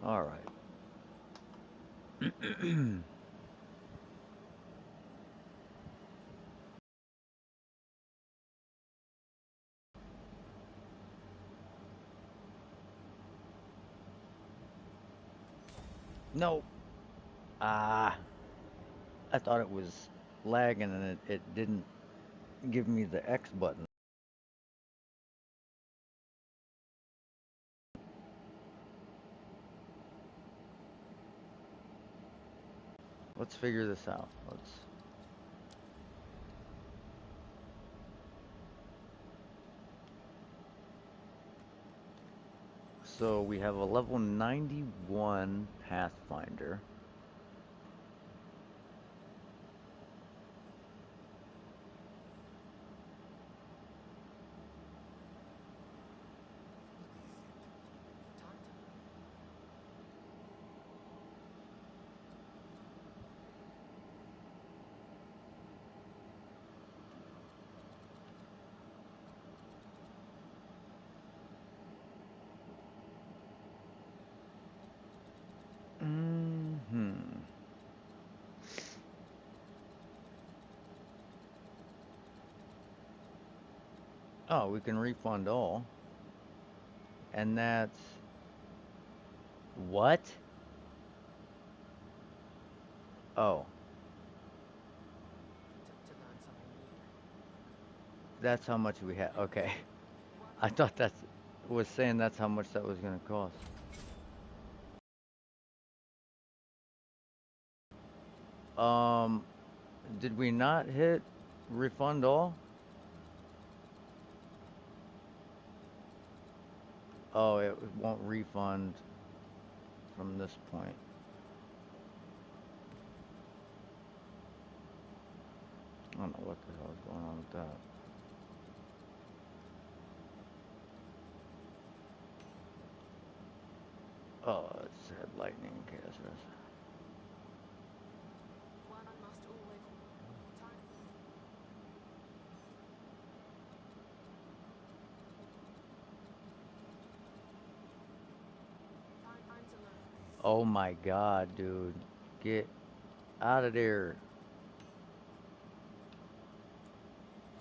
All right. No. Ah, I thought it was lagging and it didn't give me the X button. Let's figure this out. Let's. So we have a level 91 Pathfinder. Hmm. Oh, we can refund all. And that's what? Oh, that's how much we had. Okay. I thought that was saying that's how much that was going to cost. Um, did we not hit refund all? Oh, it won't refund from this point. I don't know what the hell is going on with that. Oh, it said lightning casters. Oh my god, dude. Get out of there.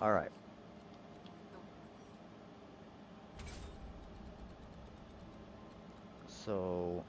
Alright. So,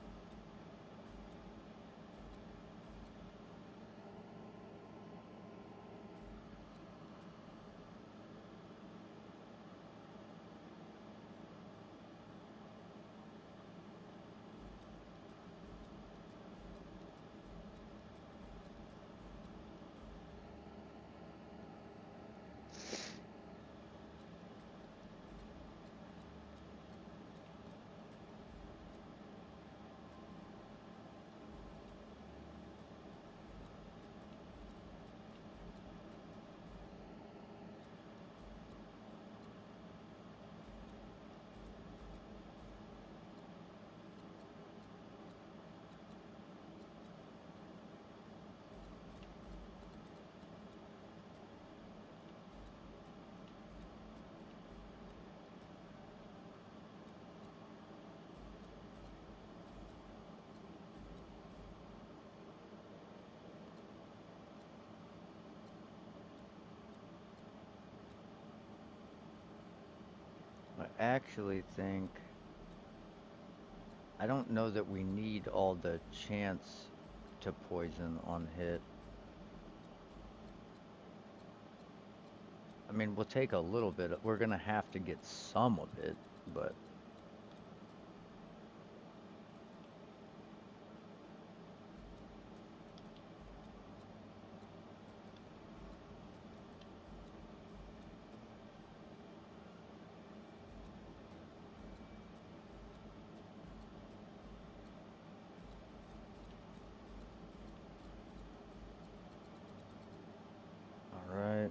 I actually think. I don't know that we need all the chance to poison on hit. I mean, we'll take a little bit. We're gonna have to get some of it, but. Alright.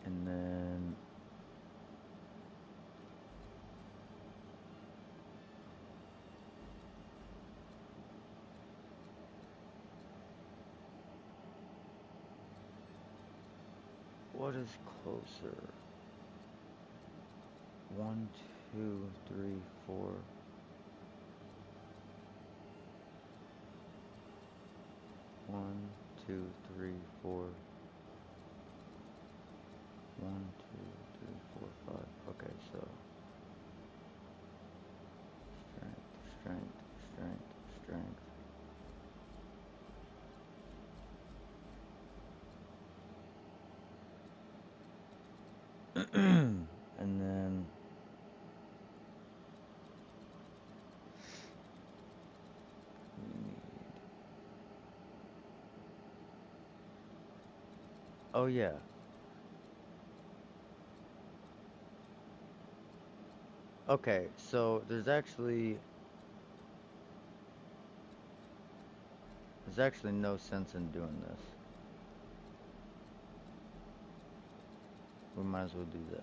And then. What is closer? 1, 2, 3, 4. 1, 2, 3, 4. 1, 2, 3, 4, 5. Okay, so strength, strength, strength, strength. And then we need. Oh yeah. Okay, so there's actually no sense in doing this. We might as well do this.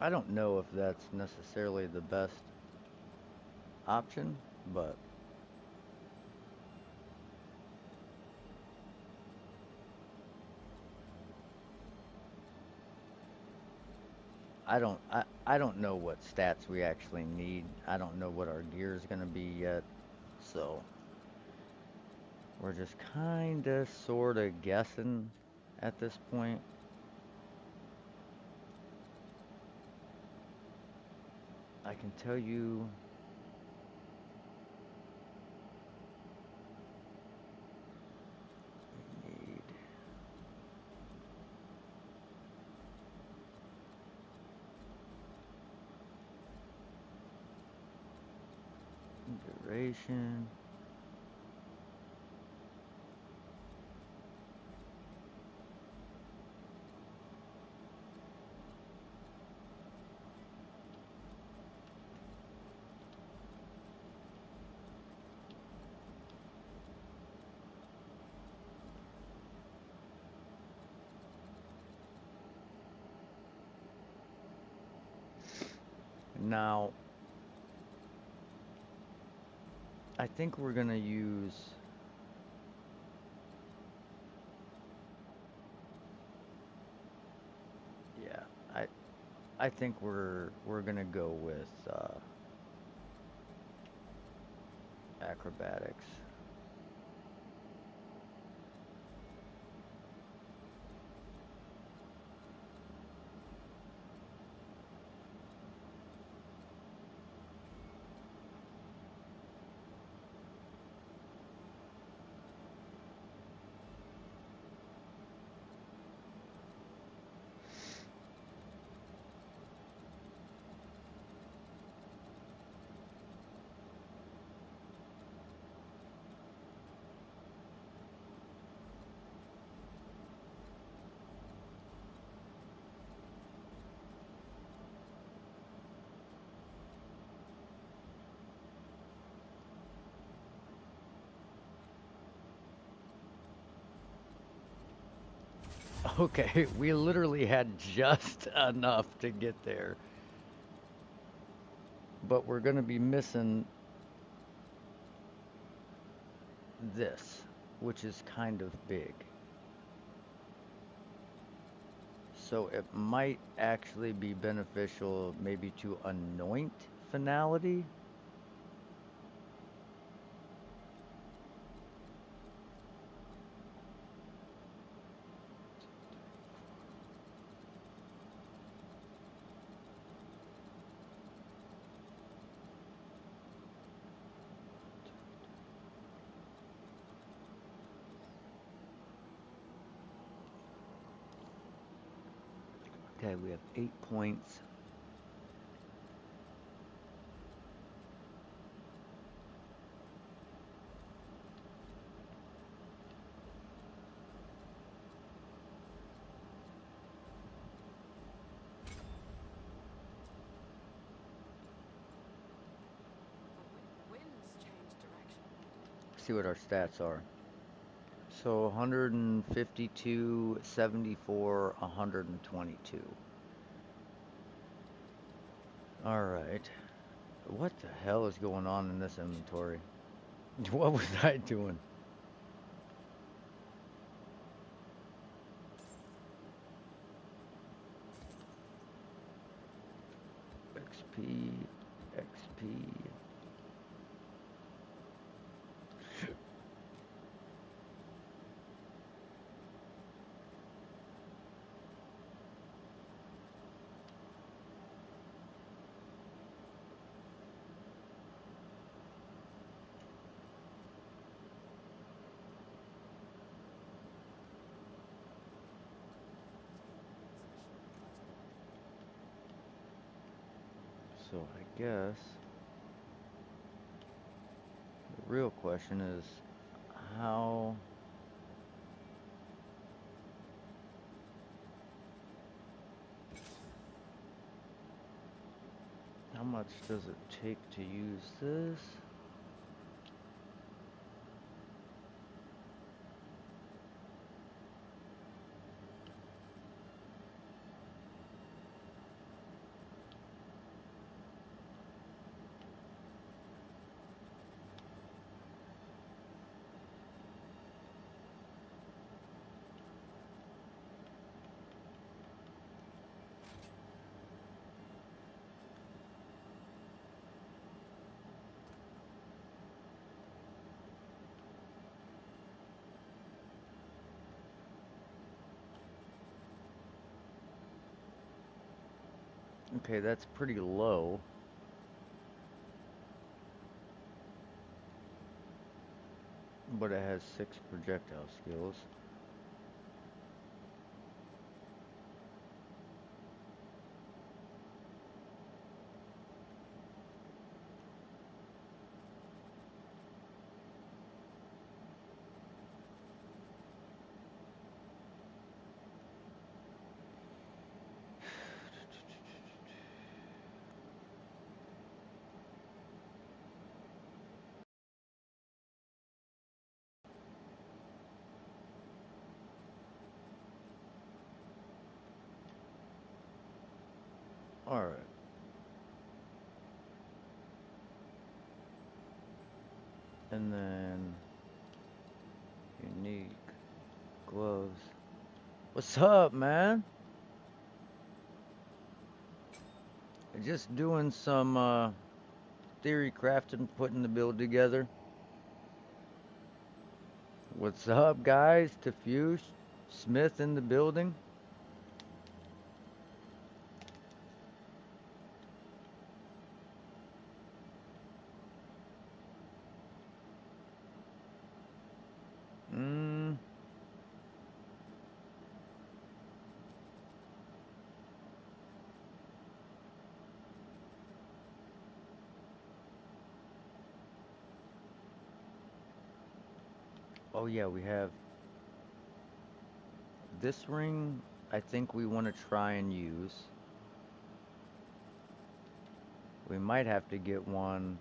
I don't know if that's necessarily the best option, but I don't know what stats we actually need. I don't know what our gear is going to be yet. So we're just kind of sort of guessing at this point. I can tell you we need duration. Now, I think we're going to use. Yeah, I think we're gonna go with acrobatics. Okay, we literally had just enough to get there, but we're gonna be missing this, which is kind of big. So it might actually be beneficial maybe to anoint finality. Okay, we have 8 points. See what our stats are. So 152, 74, 122. Alright. What the hell is going on in this inventory? What was I doing? XP, XP. So I guess the real question is how much does it take to use this? Okay, that's pretty low. But it has 6 projectile skills. Alright. And then unique gloves. What's up, man? Just doing some theory crafting, putting the build together. What's up, guys? Diffuse Smith in the building. Oh yeah, we have this ring. I think we want to try and use. We might have to get one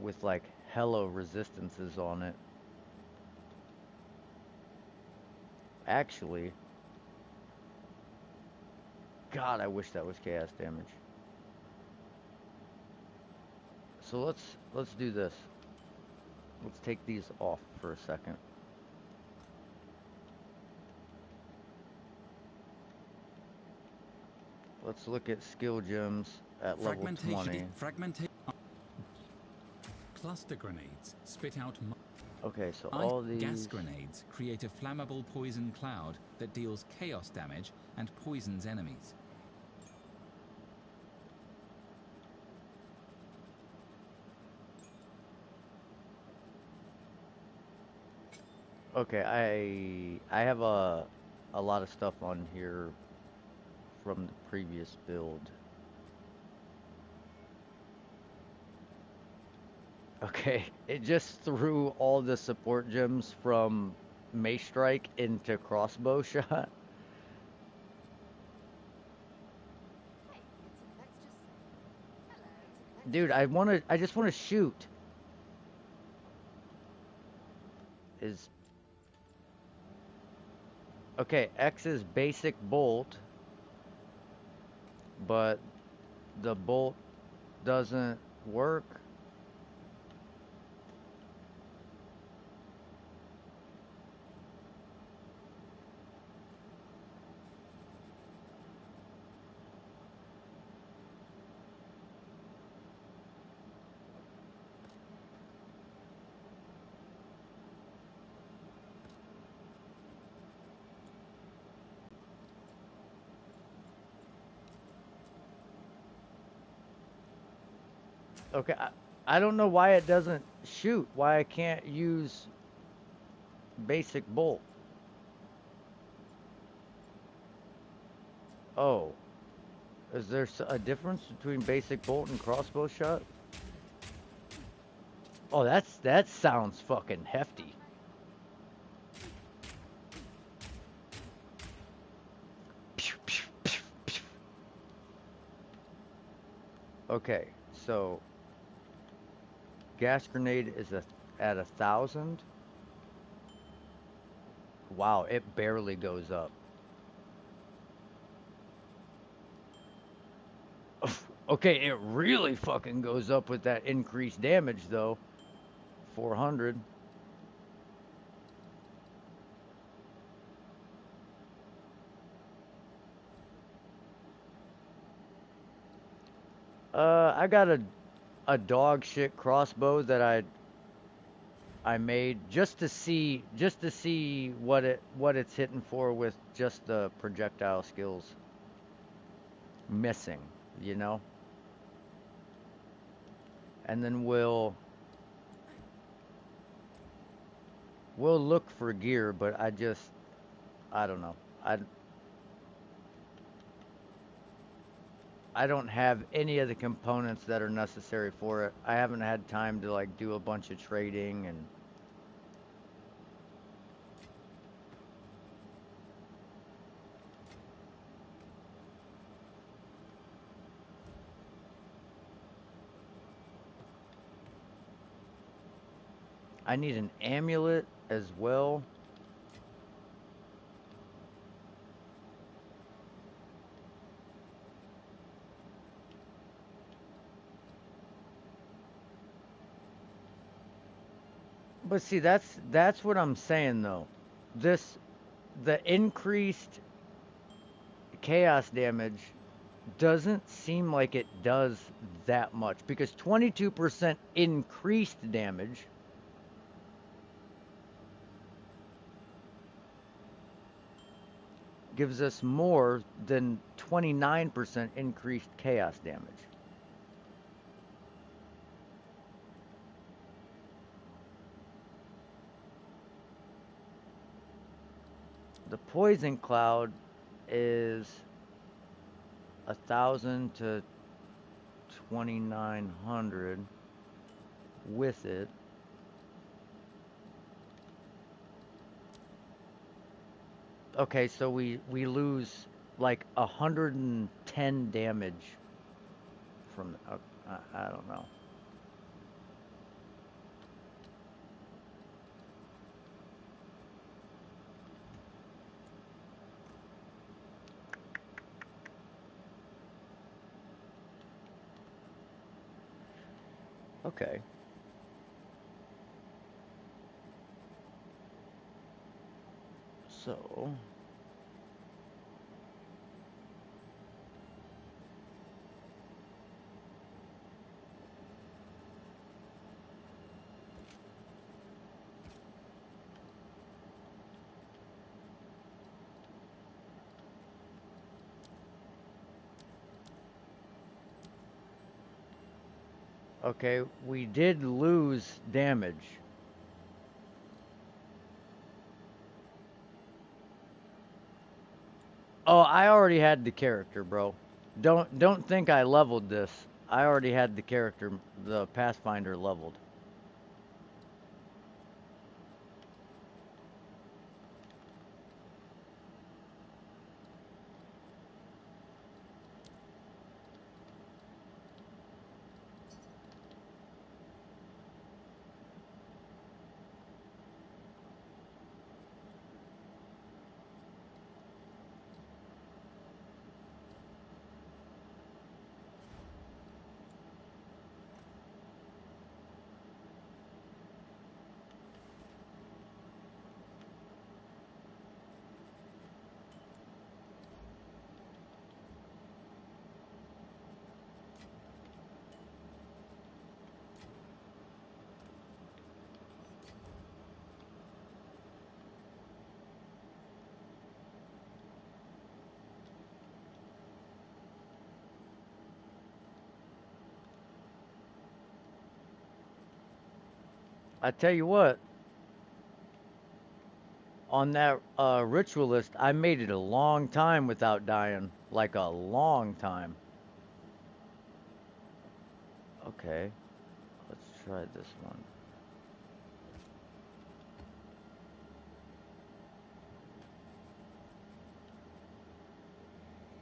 with like hella resistances on it. Actually, God, I wish that was chaos damage. So let's do this. Let's take these off for a second. Let's look at skill gems at level 20. Fragmentation. Cluster grenades spit out. Okay, so all these Gas grenades create a flammable poison cloud that deals chaos damage and poisons enemies. Okay, I have a lot of stuff on here from the previous build. Okay, it just threw all the support gems from Mace Strike into crossbow shot. Dude, I just wanna shoot. is... Okay, X is basic bolt, but the bolt doesn't work. Okay, I don't know why it doesn't shoot, why I can't use basic bolt. Oh, is there a difference between basic bolt and crossbow shot? Oh, that sounds fucking hefty. Okay, so gas grenade is at 1,000. Wow, it barely goes up. Okay, it really fucking goes up with that increased damage though. 400. I got a dog shit crossbow that I made just to see what it's hitting for with just the projectile skills missing, you know? And then we'll look for gear, but I don't know. I don't have any of the components that are necessary for it. I haven't had time to like do a bunch of trading and I need an amulet as well. But see, that's what I'm saying though. The increased chaos damage doesn't seem like it does that much because 22% increased damage gives us more than 29% increased chaos damage. The poison cloud is 1,000 to 2,900 with it. Okay, so we lose like 110 damage from. I don't know. Okay. So. Okay, we did lose damage. Oh, I already had the character, bro. Don't think I leveled this. I already had the character, the Pathfinder leveled. I tell you what, on that ritualist, I made it a long time without dying. Like a long time. Okay, let's try this one.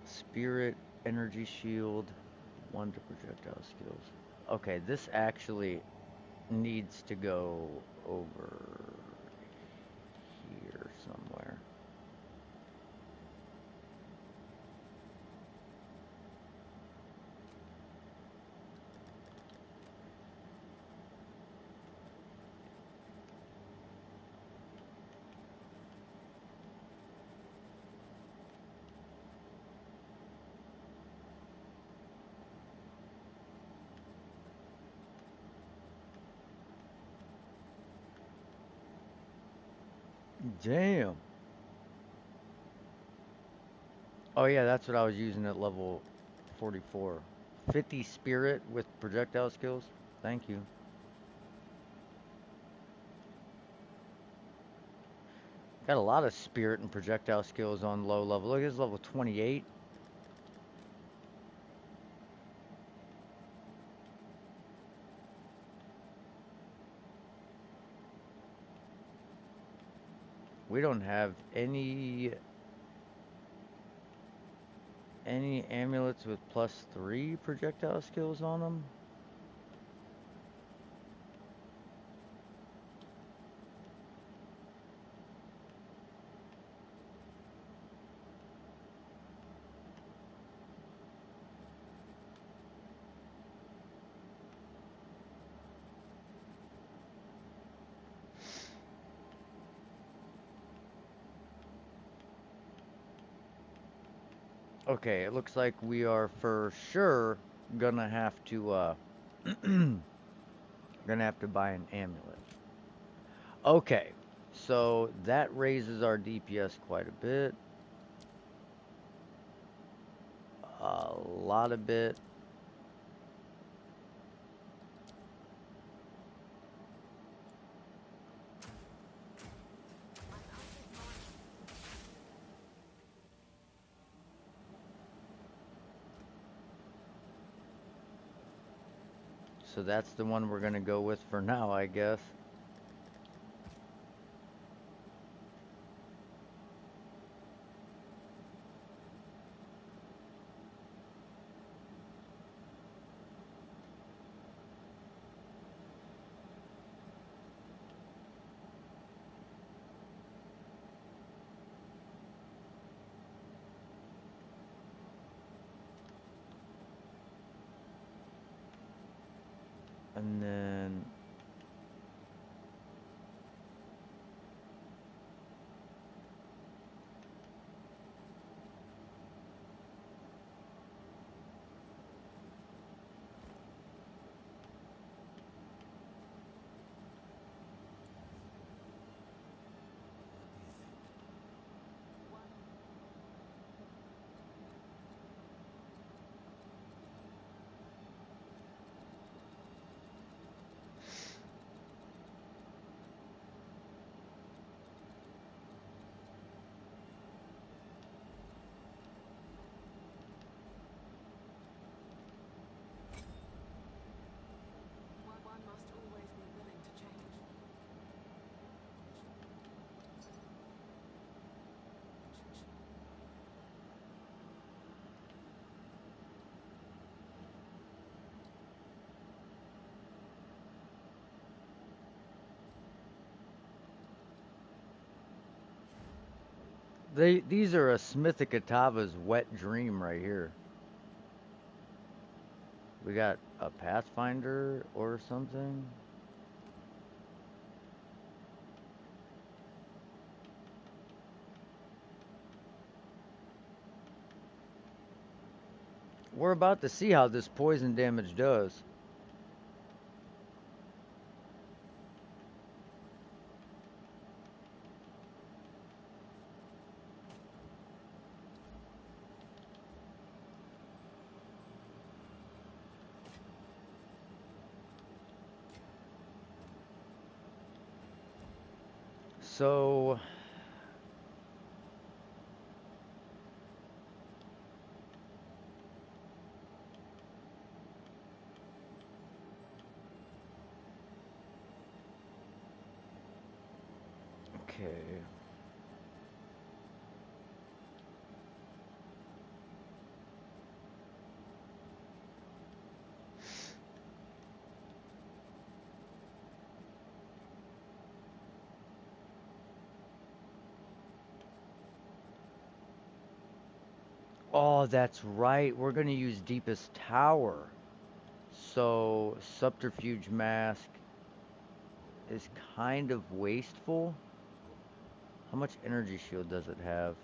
Spirit, energy shield, 1 to projectile skills. Okay, this actually needs to go over here somewhere. Damn. Oh yeah, that's what I was using at level 44. 50 spirit with projectile skills. Thank you. Got a lot of spirit and projectile skills on low level. Look, it's level 28. We don't have any amulets with +3 projectile skills on them. Okay, it looks like we are for sure gonna have to gonna have to buy an amulet. Okay, so that raises our DPS quite a bit. A lot of bit. So that's the one we're gonna go with for now, I guess. And then One must always be willing to change. these are a Smithikatava's wet dream right here. We got a Pathfinder or something. We're about to see how this poison damage does. So, okay. Oh, that's right. We're going to use Deepest Tower. So, Subterfuge Mask is kind of wasteful. How much energy shield does it have?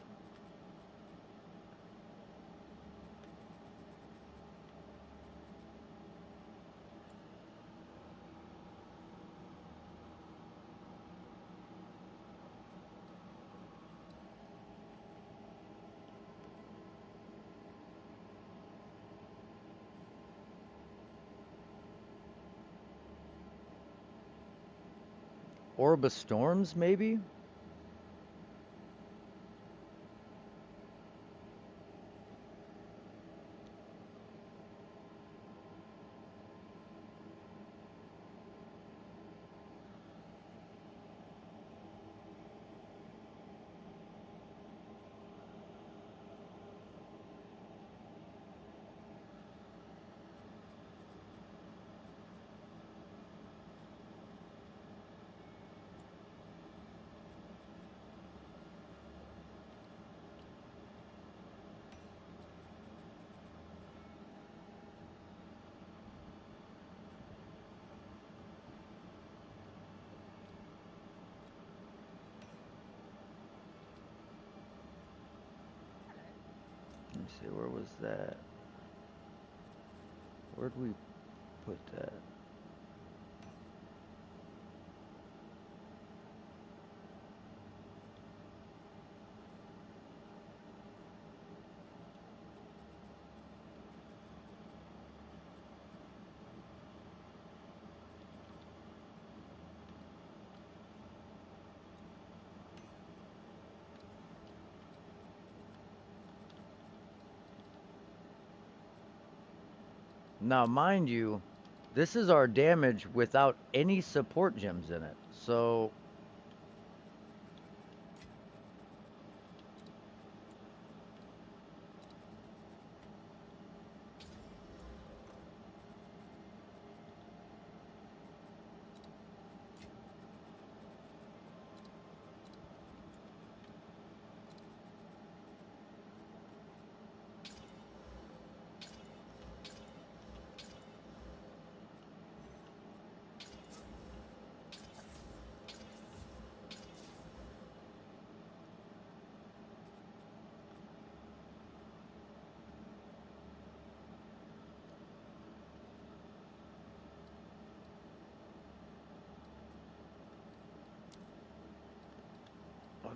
Orb of Storms, maybe? Let me see, where was that? Where'd we put that? Now, mind you, this is our damage without any support gems in it. So, okay.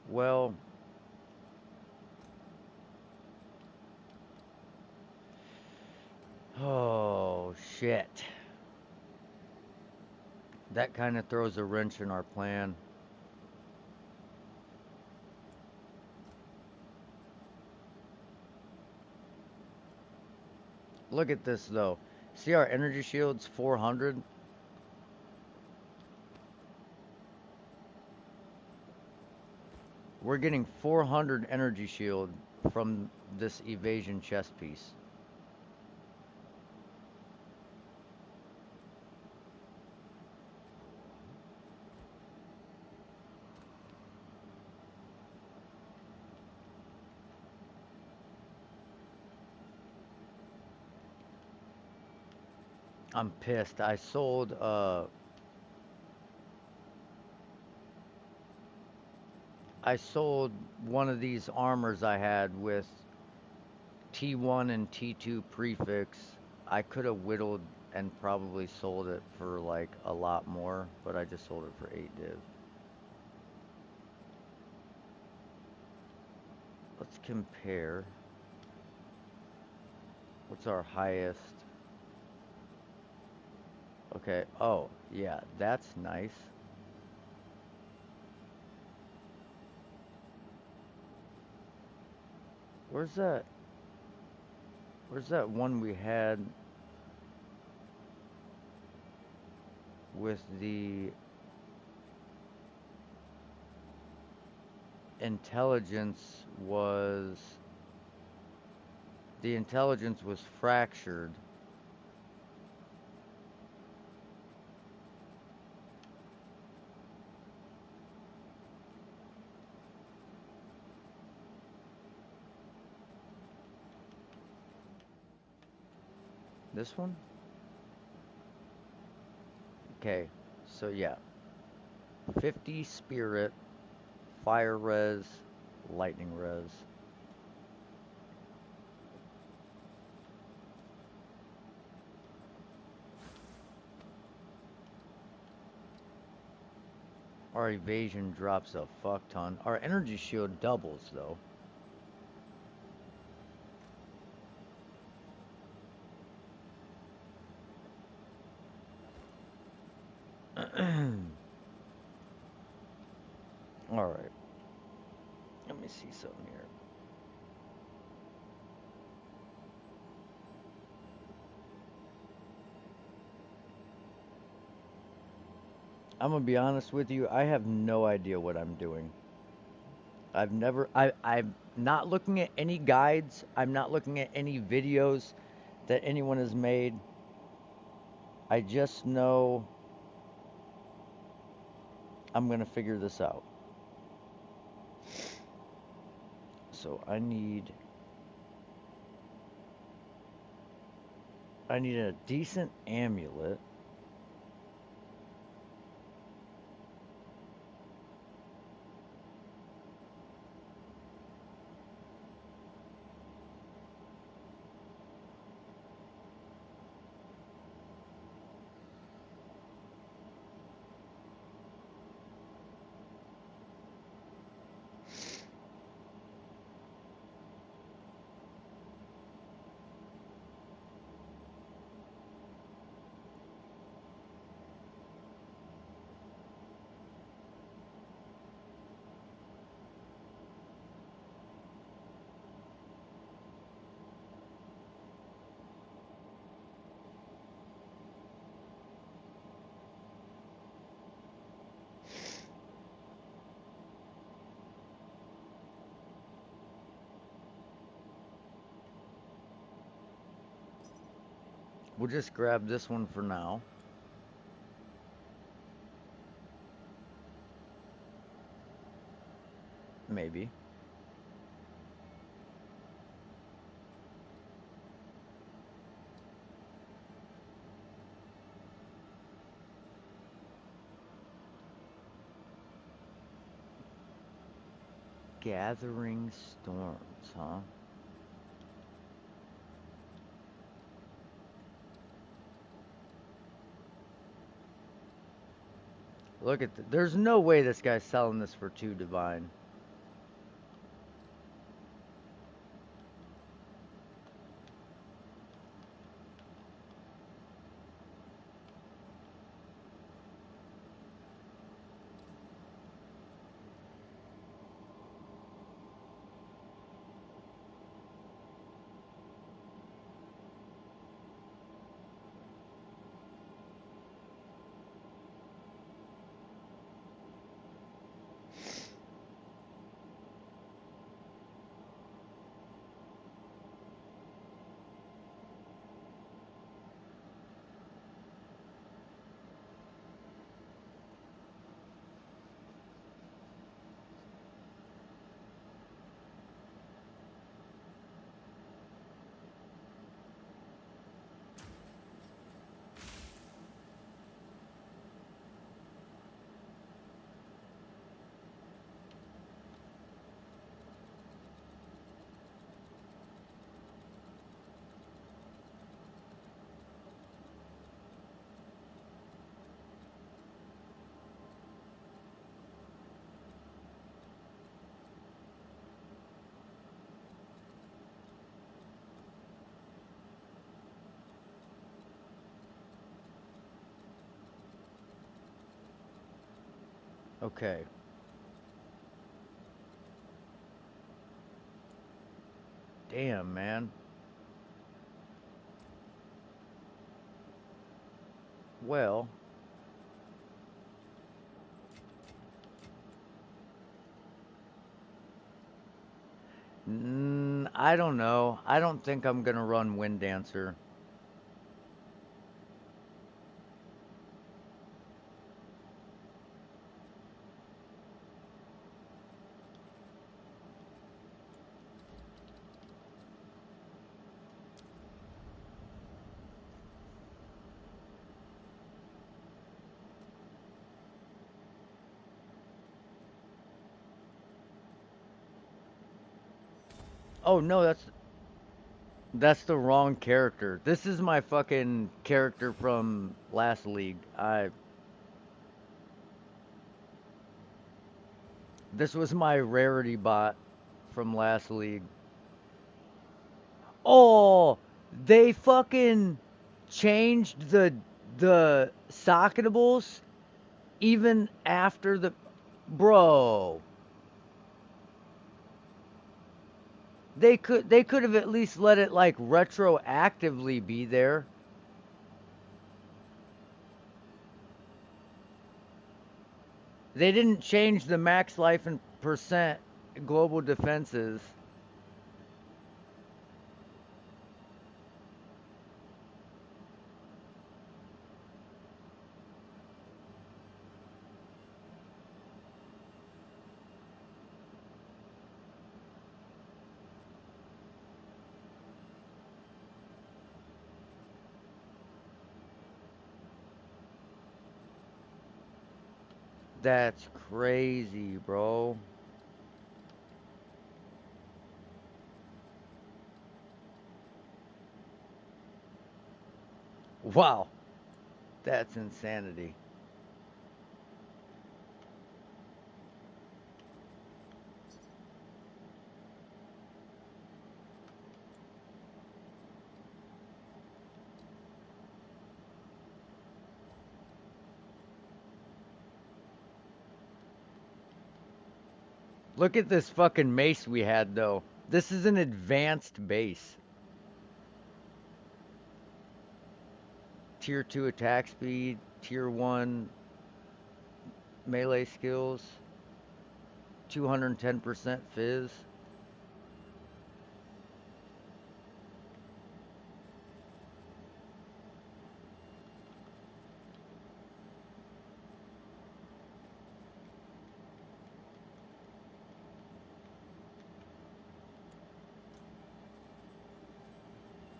Well, oh, shit. That kind of throws a wrench in our plan. Look at this, though. See our energy shield's 400? We're getting 400 energy shield from this evasion chest piece. I'm pissed. I sold one of these armors I had with T1 and T2 prefix. I could have whittled and probably sold it for like a lot more, but I just sold it for 8 div. Let's compare. What's our highest? Okay, oh, yeah, that's nice. Where's that? Where's that one we had with the intelligence was fractured. This one? Okay, so yeah. 50 spirit, fire res, lightning res. Our evasion drops a fuck ton. Our energy shield doubles though. Alright. Let me see something here. I'm gonna be honest with you, I have no idea what I'm doing. I'm not looking at any guides. I'm not looking at any videos that anyone has made. I just know I'm gonna figure this out. So I need a decent amulet. We'll just grab this one for now. Maybe. Gathering storms, huh? Look at there's no way this guy's selling this for 2 divine. Okay. Damn, man. Well, I don't know. I don't think I'm gonna run Wind Dancer. Oh no, that's the wrong character. This is my fucking character from last league. This was my rarity bot from last league. Oh, they fucking changed the socketables even after the bro. They could have at least let it like retroactively be there. They didn't change the max life and percent global defenses. That's crazy, bro. Wow, that's insanity. Look at this fucking mace we had though. This is an advanced base. Tier 2 attack speed, tier 1 melee skills, 210% fizz.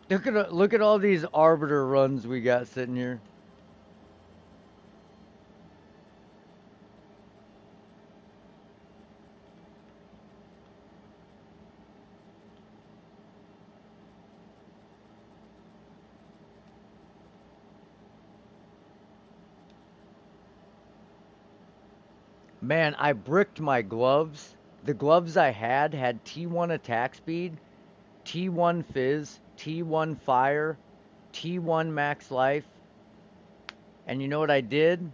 Look at all these arbiter runs we got sitting here. Man, I bricked my gloves. The gloves I had T1 attack speed, T1 fizz, T1 fire, T1 max life. And you know what I did?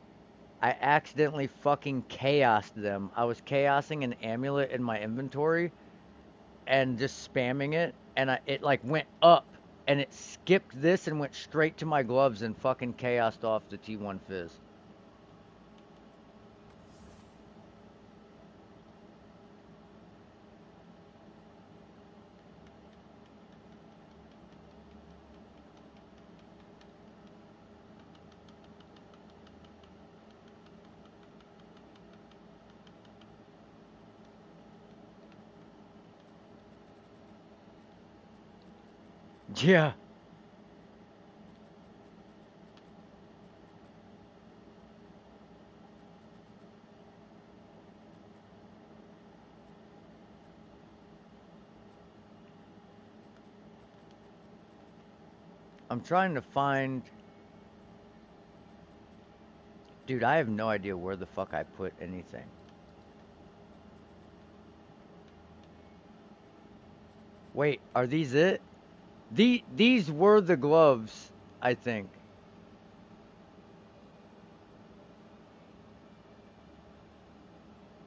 I accidentally fucking chaosed them. I was chaosing an amulet in my inventory and just spamming it, and it like went up, and it skipped this and went straight to my gloves and fucking chaosed off the T1 fizz. Yeah, I'm trying to find. Dude, I have no idea where the fuck I put anything. Wait, are these it? These were the gloves, I think.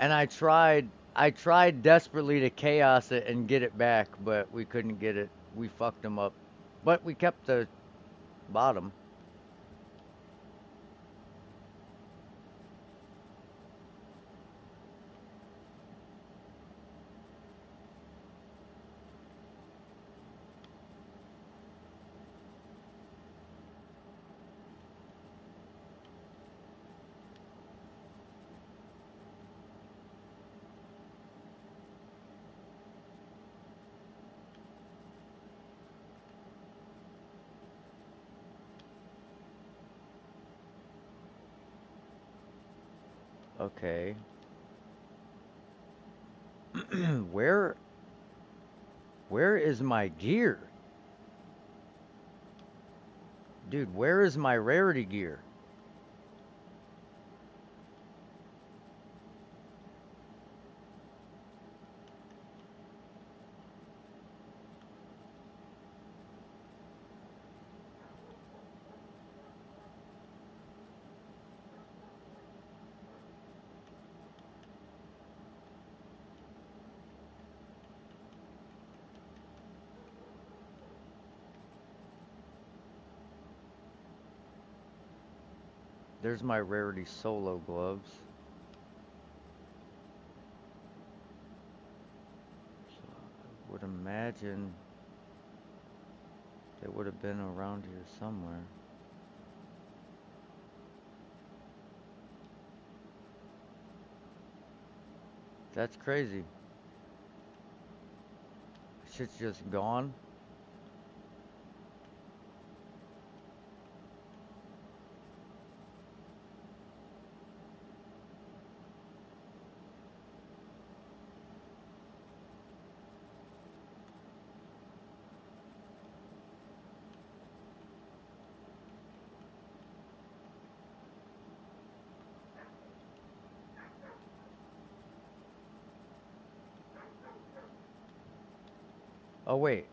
And I tried desperately to chaos it and get it back, but we couldn't get it. We fucked them up. But we kept the bottom. Okay. where where is my gear? Dude, where is my rarity gear? There's my rarity solo gloves. So I would imagine they would have been around here somewhere. That's crazy. Shit's just gone. Oh wait.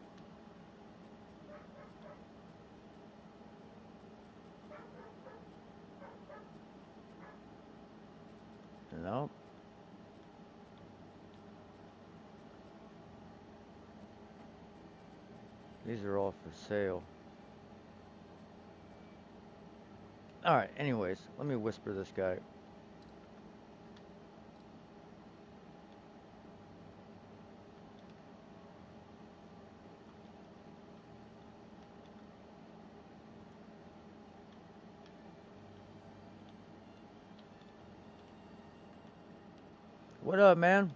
No. These are all for sale. Alright, anyways, let me whisper this guy. What up, man?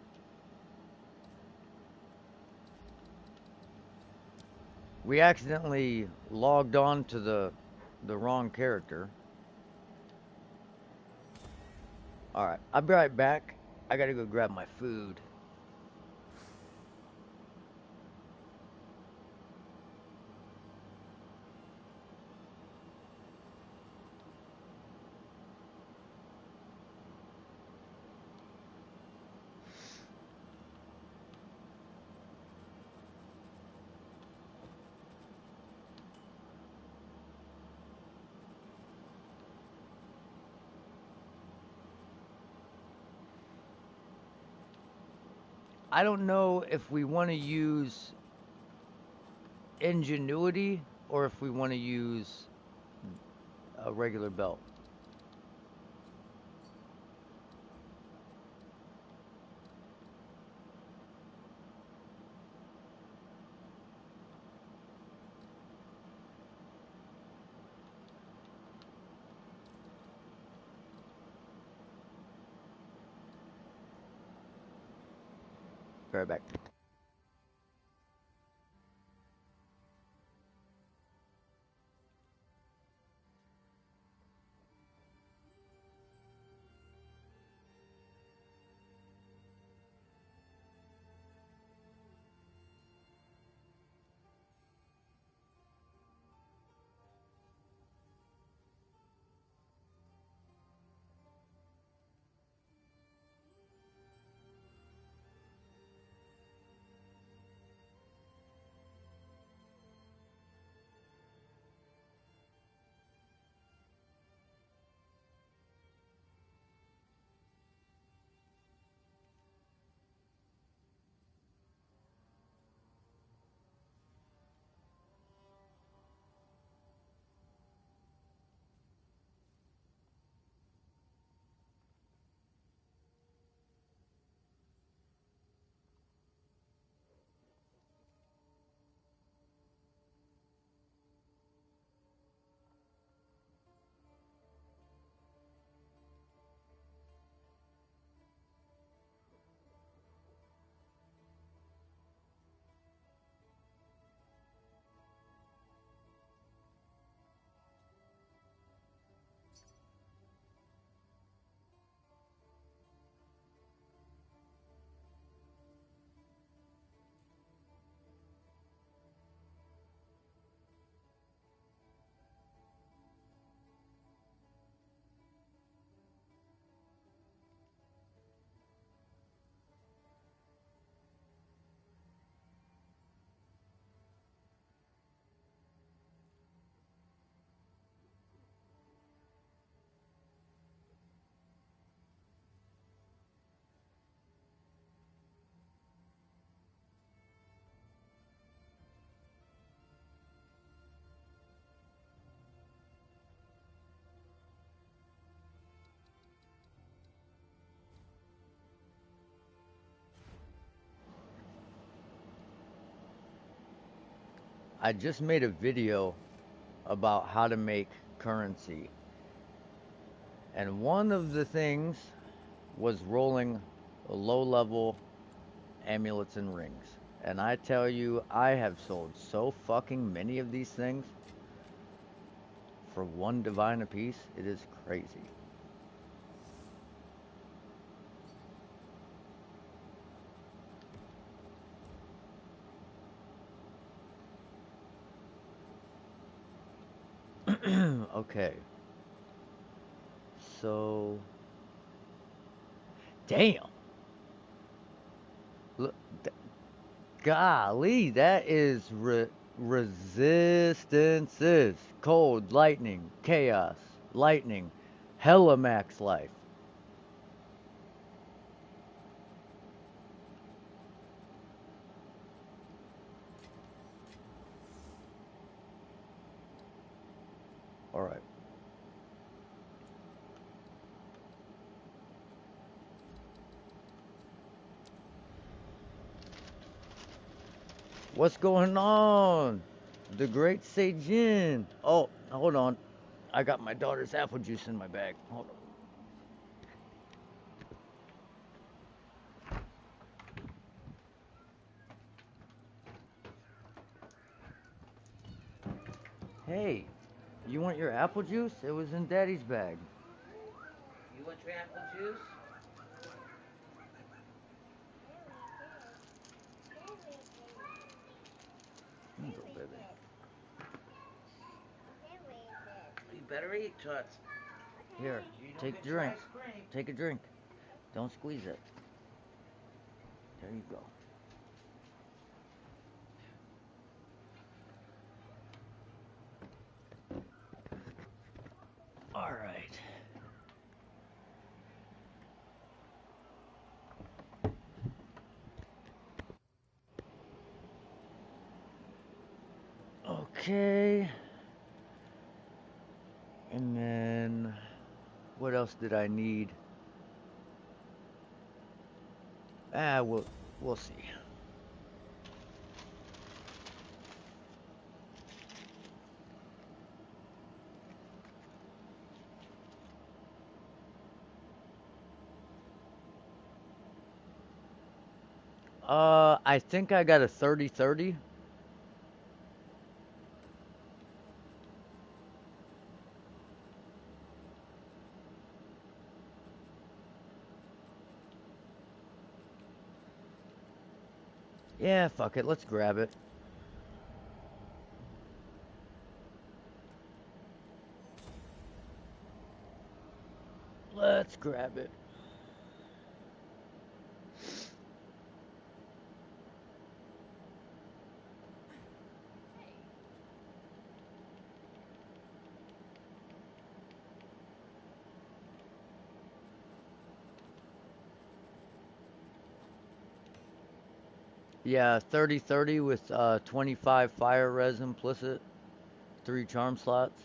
We accidentally logged on to the wrong character. Alright, I'll be right back. I gotta go grab my food. I don't know if we want to use ingenuity or if we want to use a regular belt. Be right back. I just made a video about how to make currency. And one of the things was rolling low level amulets and rings. And I tell you, I have sold so fucking many of these things for one divine apiece. It is crazy. Okay. So, damn. Look, golly, that is resistances. Cold, lightning, chaos, lightning, hella max life. Alright. What's going on? The great Seijin. Oh, hold on. I got my daughter's apple juice in my bag. Hold on. Hey, you want your apple juice? It was in Daddy's bag. You want your apple juice? Here you go, baby. You better eat, Toots. Here, You don't take get a your drink. ice cream. Take a drink. Don't squeeze it. There you go. All right. Okay. And then what else did I need? We'll see. I think I got a 30-30. Yeah, fuck it. Let's grab it. Let's grab it. Yeah, 30-30 with 25 fire res implicit, 3 charm slots.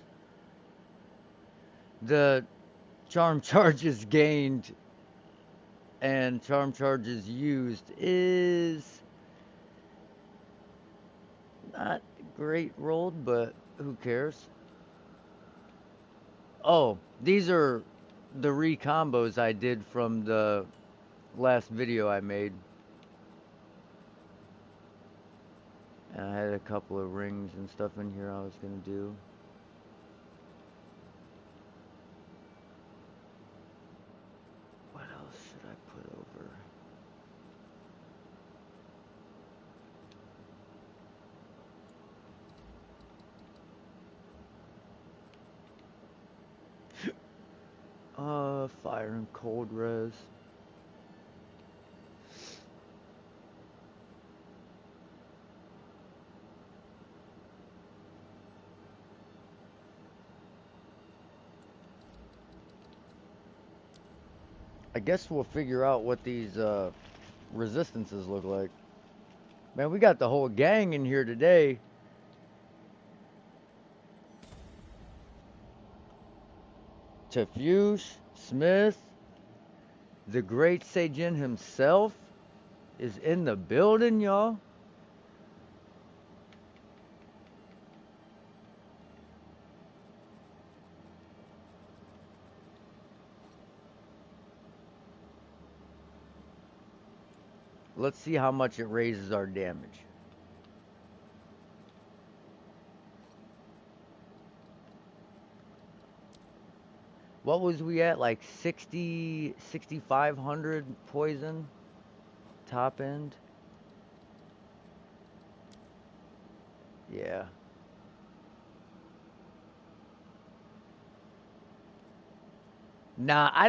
The charm charges gained and charm charges used is not great rolled, but who cares? Oh, these are the recombos I did from the last video I made. And I had a couple of rings and stuff in here I was gonna do. What else should I put over? Fire and cold res. I guess we'll figure out what these resistances look like. Man, we got the whole gang in here today. Tefush, Smith, the great Seijin himself is in the building, y'all. Let's see how much it raises our damage. What was we at? Like 60, 6,500 poison top end? Yeah. Nah, I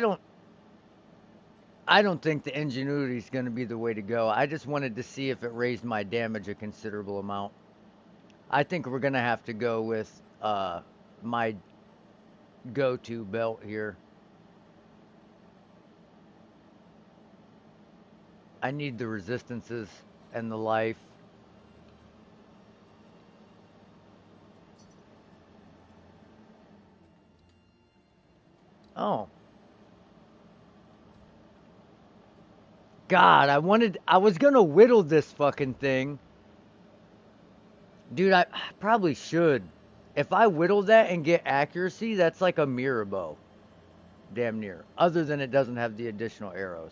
don't think the ingenuity is going to be the way to go. I just wanted to see if it raised my damage a considerable amount. I think we're going to have to go with my go-to belt here. I need the resistances and the life. Oh. God, I was going to whittle this fucking thing. Dude, I probably should. If I whittle that and get accuracy, that's like a mirror bow. Damn near. Other than it doesn't have the additional arrows.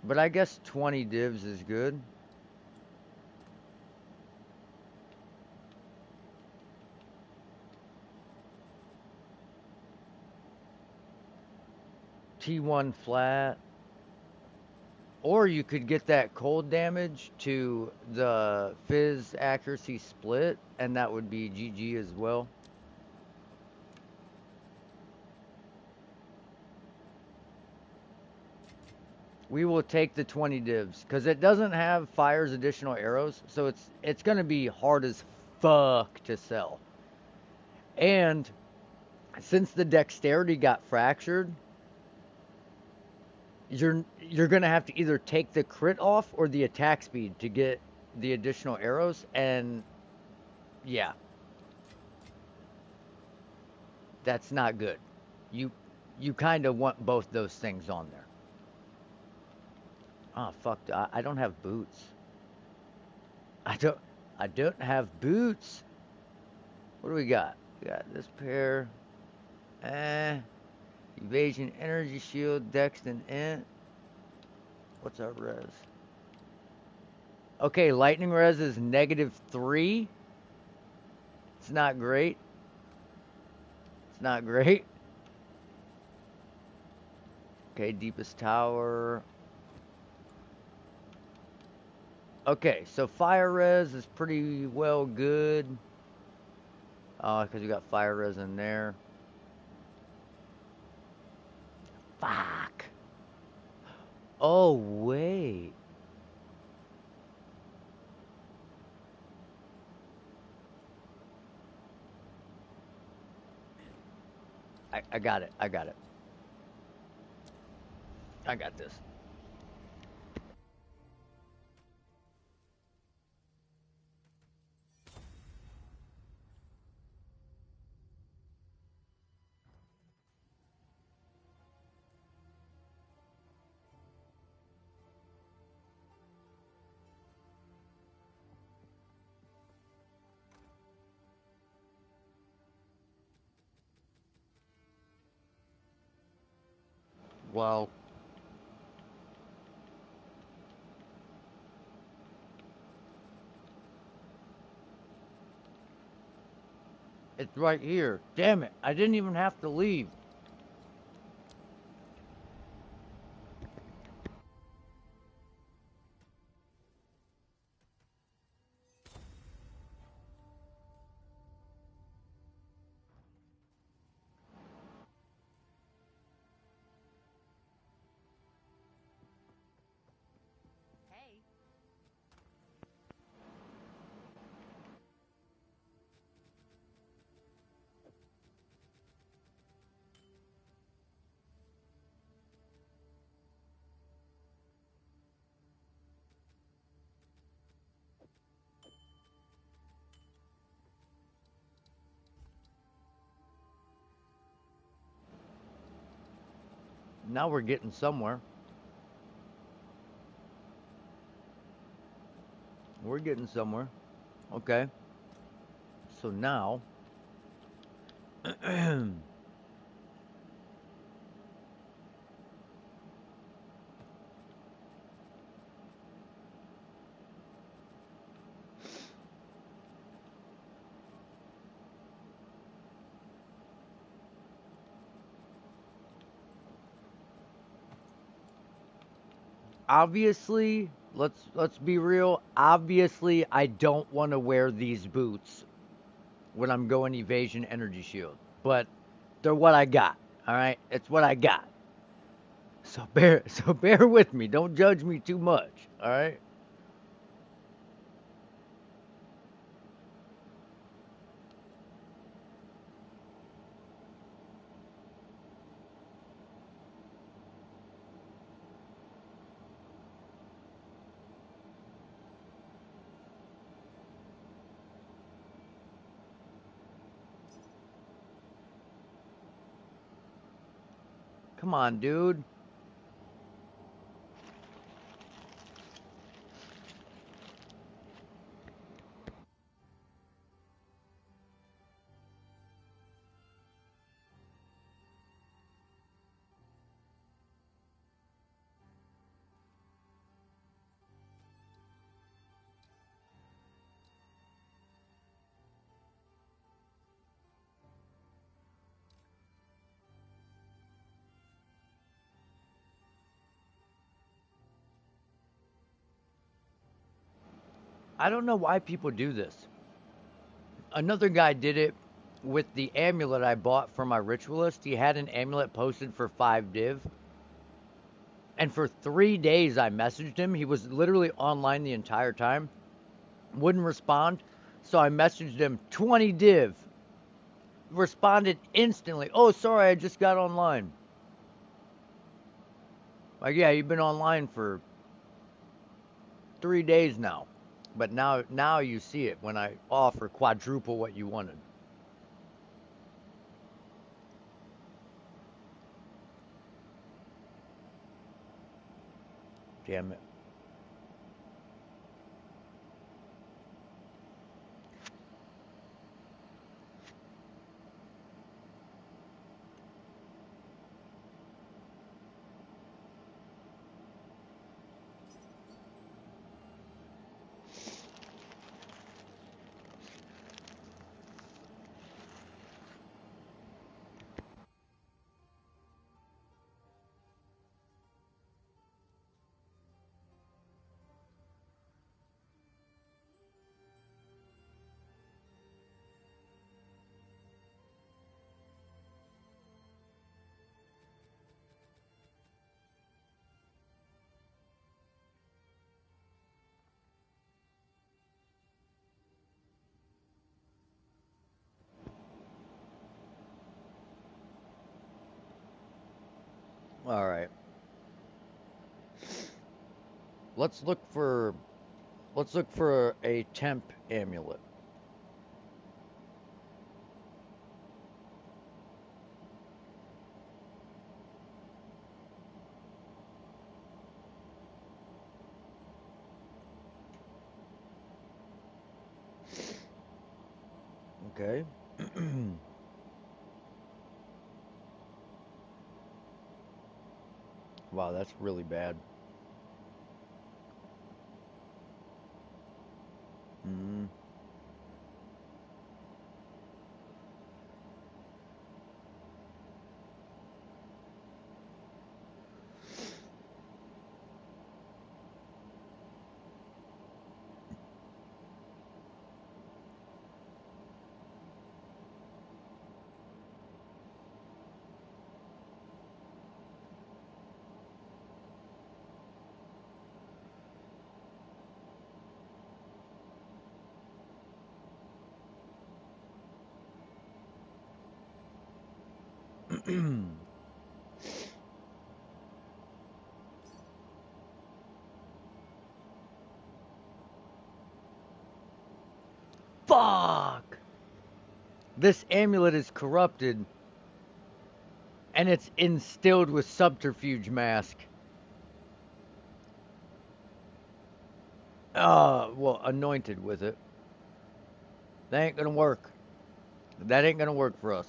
But I guess 20 divs is good. T1 flat. Or you could get that cold damage to the fizz accuracy split, and that would be GG as well. We will take the 20 divs because it doesn't have fire's additional arrows, so it's going to be hard as fuck to sell. And since the dexterity got fractured, you're going to have to either take the crit off or the attack speed to get the additional arrows, and yeah, that's not good. You you kind of want both those things on there. Oh fuck! I don't have boots. I don't I don't have boots. What do we got? We got this pair. Evasion, energy shield, dex, and int. What's our res? Okay, lightning res is -3. It's not great. It's not great. Okay, deepest tower. Okay, so fire res is pretty well good. Because we got fire res in there. Fuck. Oh, wait. I got it. I got it. I got this. Well, it's right here. Damn it. I didn't even have to leave. Now we're getting somewhere. We're getting somewhere. Okay. So now obviously, let's be real. Obviously, I don't want to wear these boots when I'm going evasion energy shield, but they're what I got. All right, it's what I got. So bear with me. Don't judge me too much. All right. Come on, dude. I don't know why people do this. Another guy did it with the amulet I bought for my ritualist. He had an amulet posted for 5 div. And for 3 days I messaged him. He was literally online the entire time. Wouldn't respond. So I messaged him 20 div. Responded instantly. Oh, sorry, I just got online. Like, yeah, you've been online for 3 days now. But now you see it when I offer quadruple what you wanted. Damn it. All right. Let's look for a temp amulet. Okay. Wow, that's really bad. Mm. Fuck! This amulet is corrupted and it's instilled with subterfuge mask. Well, anointed with it. That ain't gonna work. That ain't gonna work for us.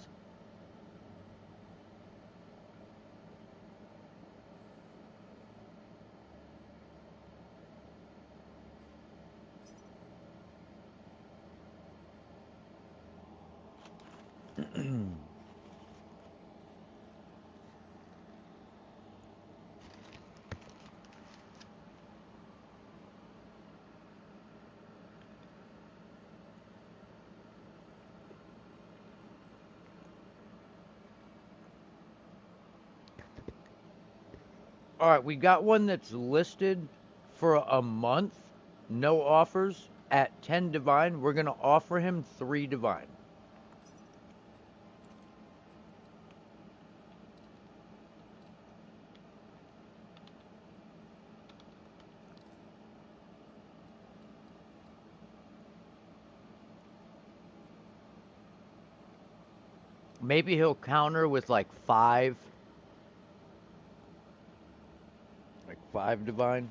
All right, we got one that's listed for a month, no offers, at 10 divine. We're going to offer him 3 divine. Maybe he'll counter with like 5. Like 5 divine.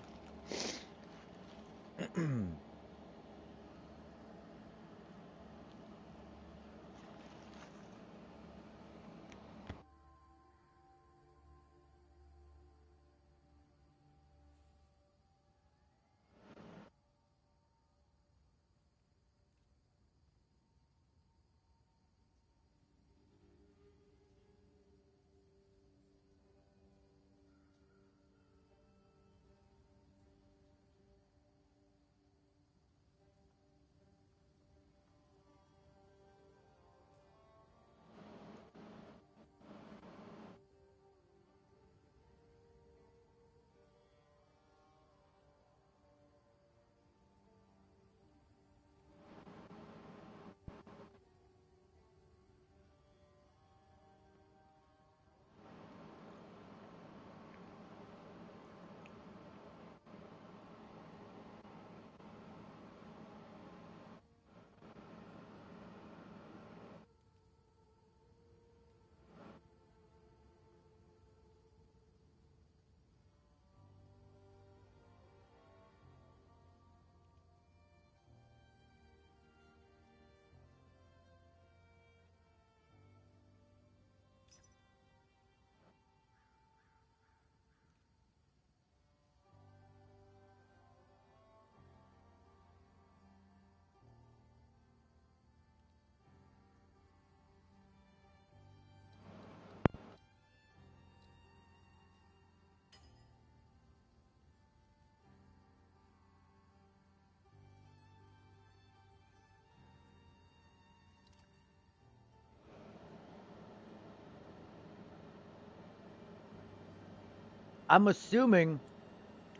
I'm assuming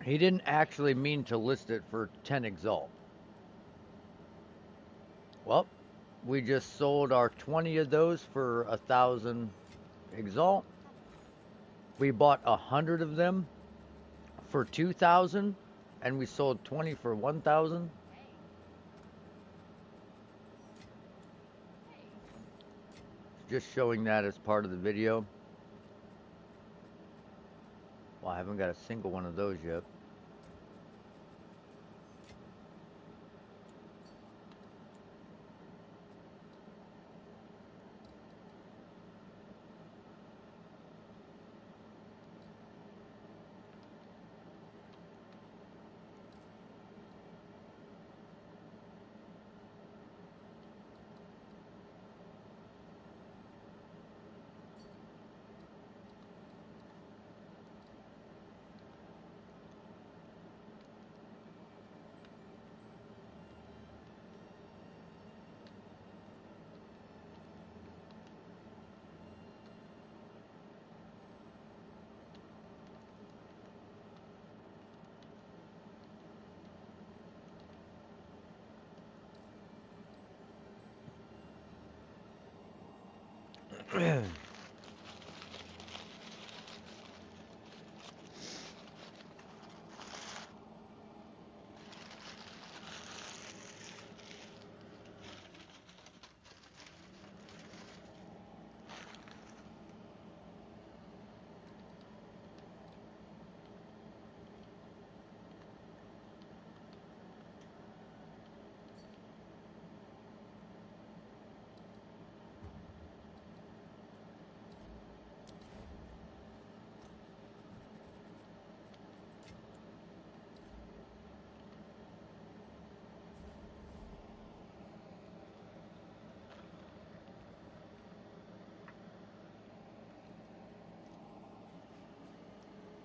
he didn't actually mean to list it for 10 exalt. Well, we just sold our 20 of those for 1,000 exalt. We bought 100 of them for 2,000, and we sold 20 for 1,000. Just showing that as part of the video. Well, I haven't got a single one of those yet.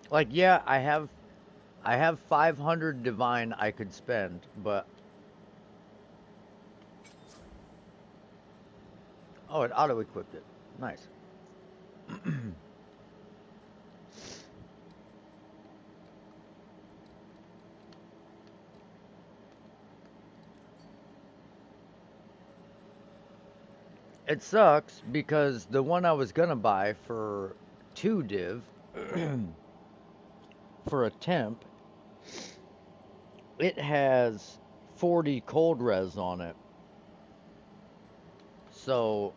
Like, yeah, I have 500 divine I could spend, but oh, it auto equipped it. Nice. It sucks because the one I was gonna buy for 2 div for a temp, it has 40 cold res on it. So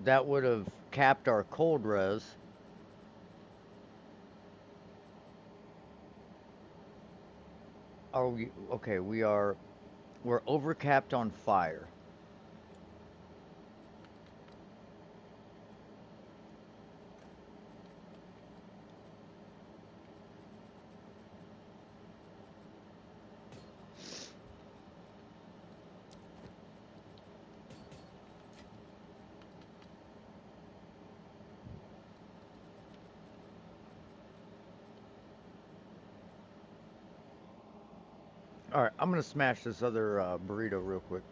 that would have capped our cold res. Are we okay? We're overcapped on fire. All right, I'm gonna smash this other burrito real quick.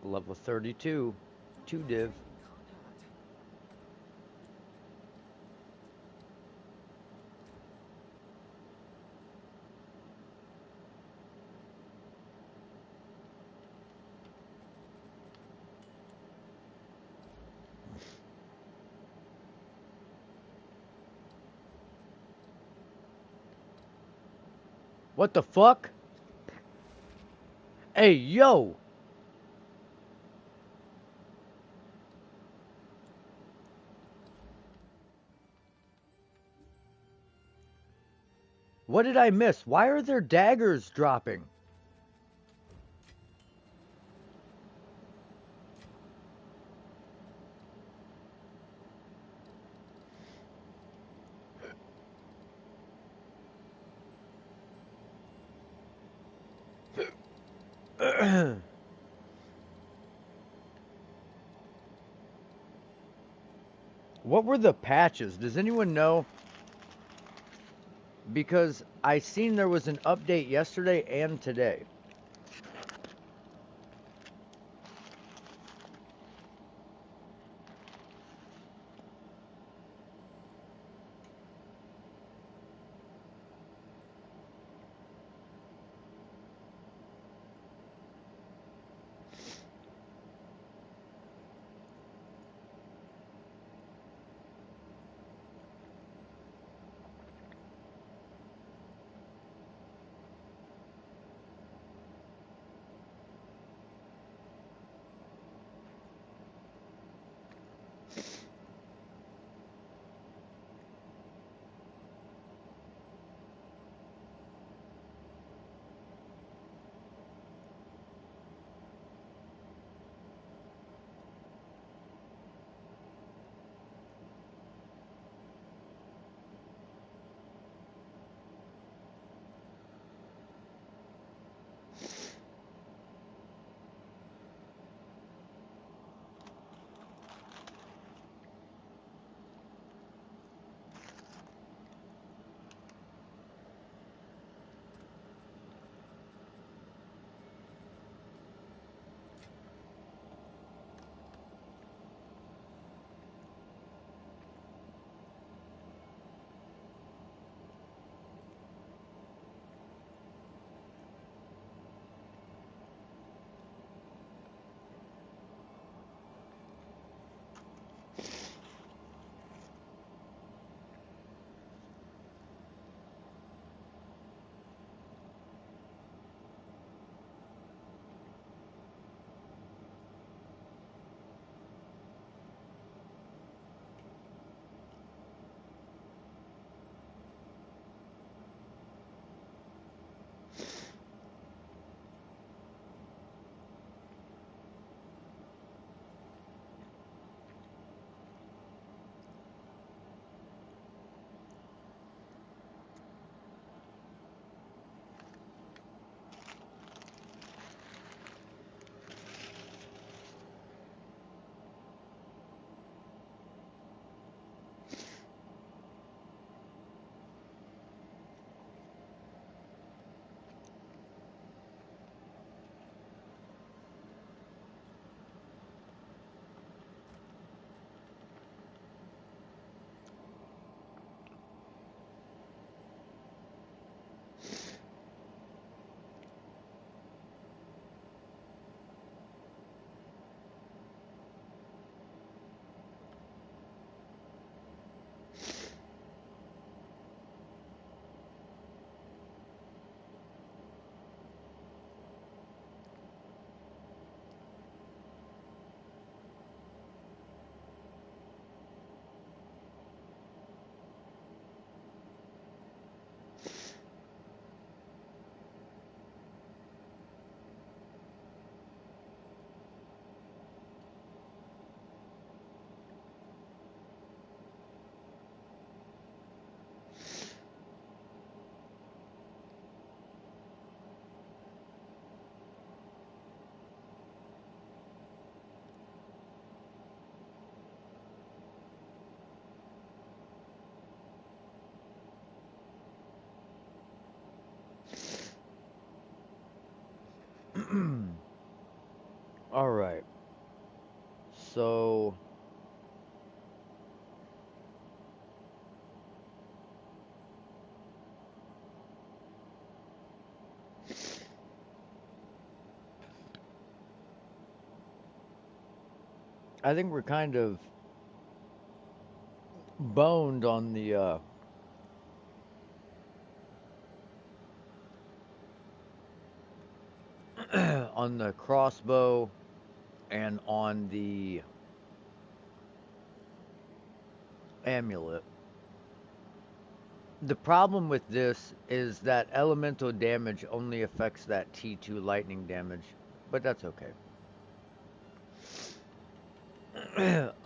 Level 32. 2 div. Can't hurt. What the fuck? Hey, yo! What did I miss? Why are there daggers dropping? What were the patches? Does anyone know? Because I seen there was an update yesterday and today. All right. So I think we're kind of boned on the on the crossbow and on the amulet. The problem with this is that elemental damage only affects that T2 lightning damage, but that's okay.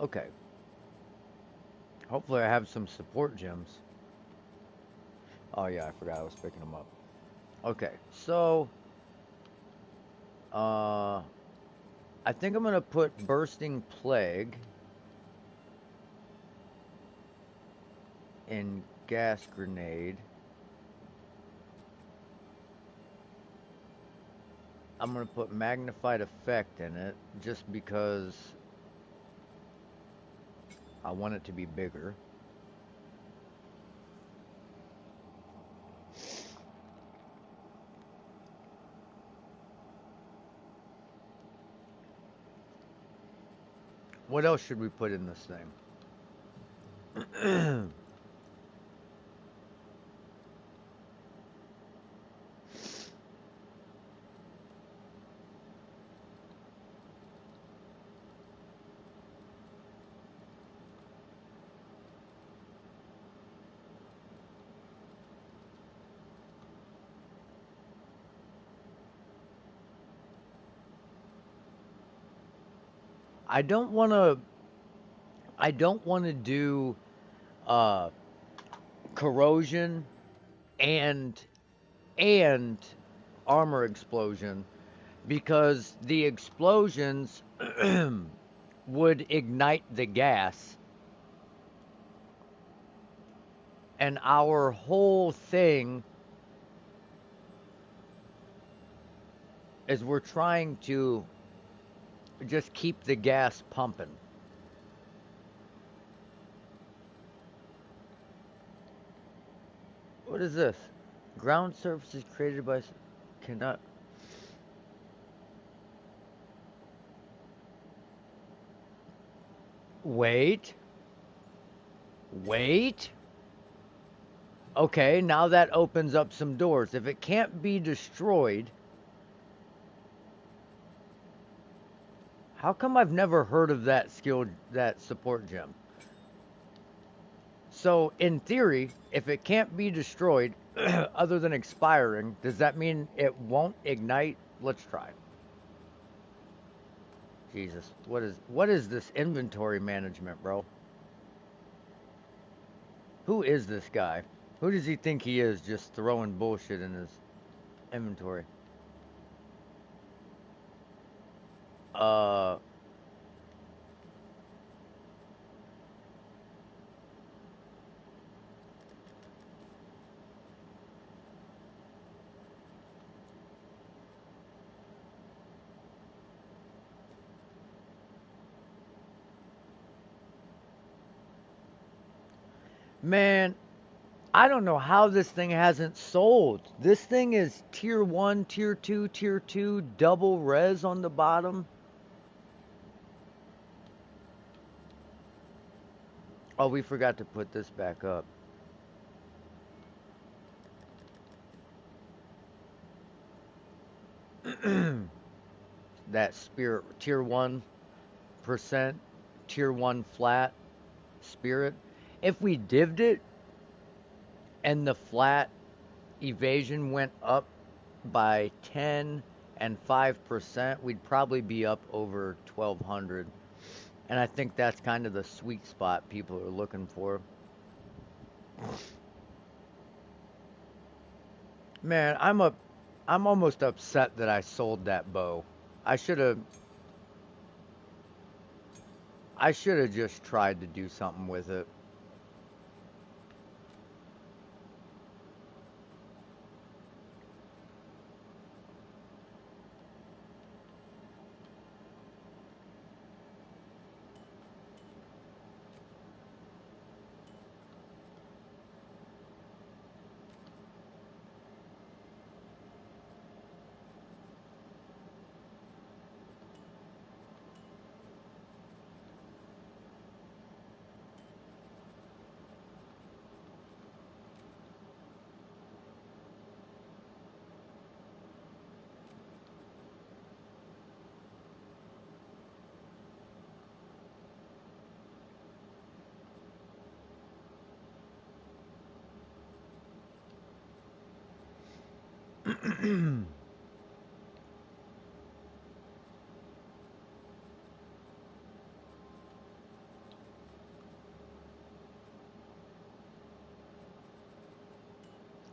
Okay. Hopefully I have some support gems. Oh yeah, I forgot I was picking them up. Okay, so I think I'm gonna put Bursting Plague in Gas Grenade. I'm gonna put Magnified Effect in it just because I want it to be bigger. What else should we put in this thing? I don't want to. I don't want to do uh, corrosion and and armor explosion because the explosions would ignite the gas, and our whole thing is we're trying to just keep the gas pumping. What is this? Ground surfaces created by cannot wait. Wait. Okay, now that opens up some doors. If it can't be destroyed, how come I've never heard of that skill, that support gem? So, in theory, if it can't be destroyed other than expiring, does that mean it won't ignite? Let's try. Jesus, what is this inventory management, bro? Who is this guy? Who does he think he is just throwing bullshit in his inventory? Uh Man, I don't know how this thing hasn't sold. This thing is tier 1, tier 2, double res on the bottom. Oh, we forgot to put this back up. That spirit tier 1%, tier 1 flat spirit. If we dived it and the flat evasion went up by 10 and 5%, we'd probably be up over 1200. And I think that's kind of the sweet spot people are looking for. Man, I'm almost upset that I sold that bow. I should have I should have just tried to do something with it.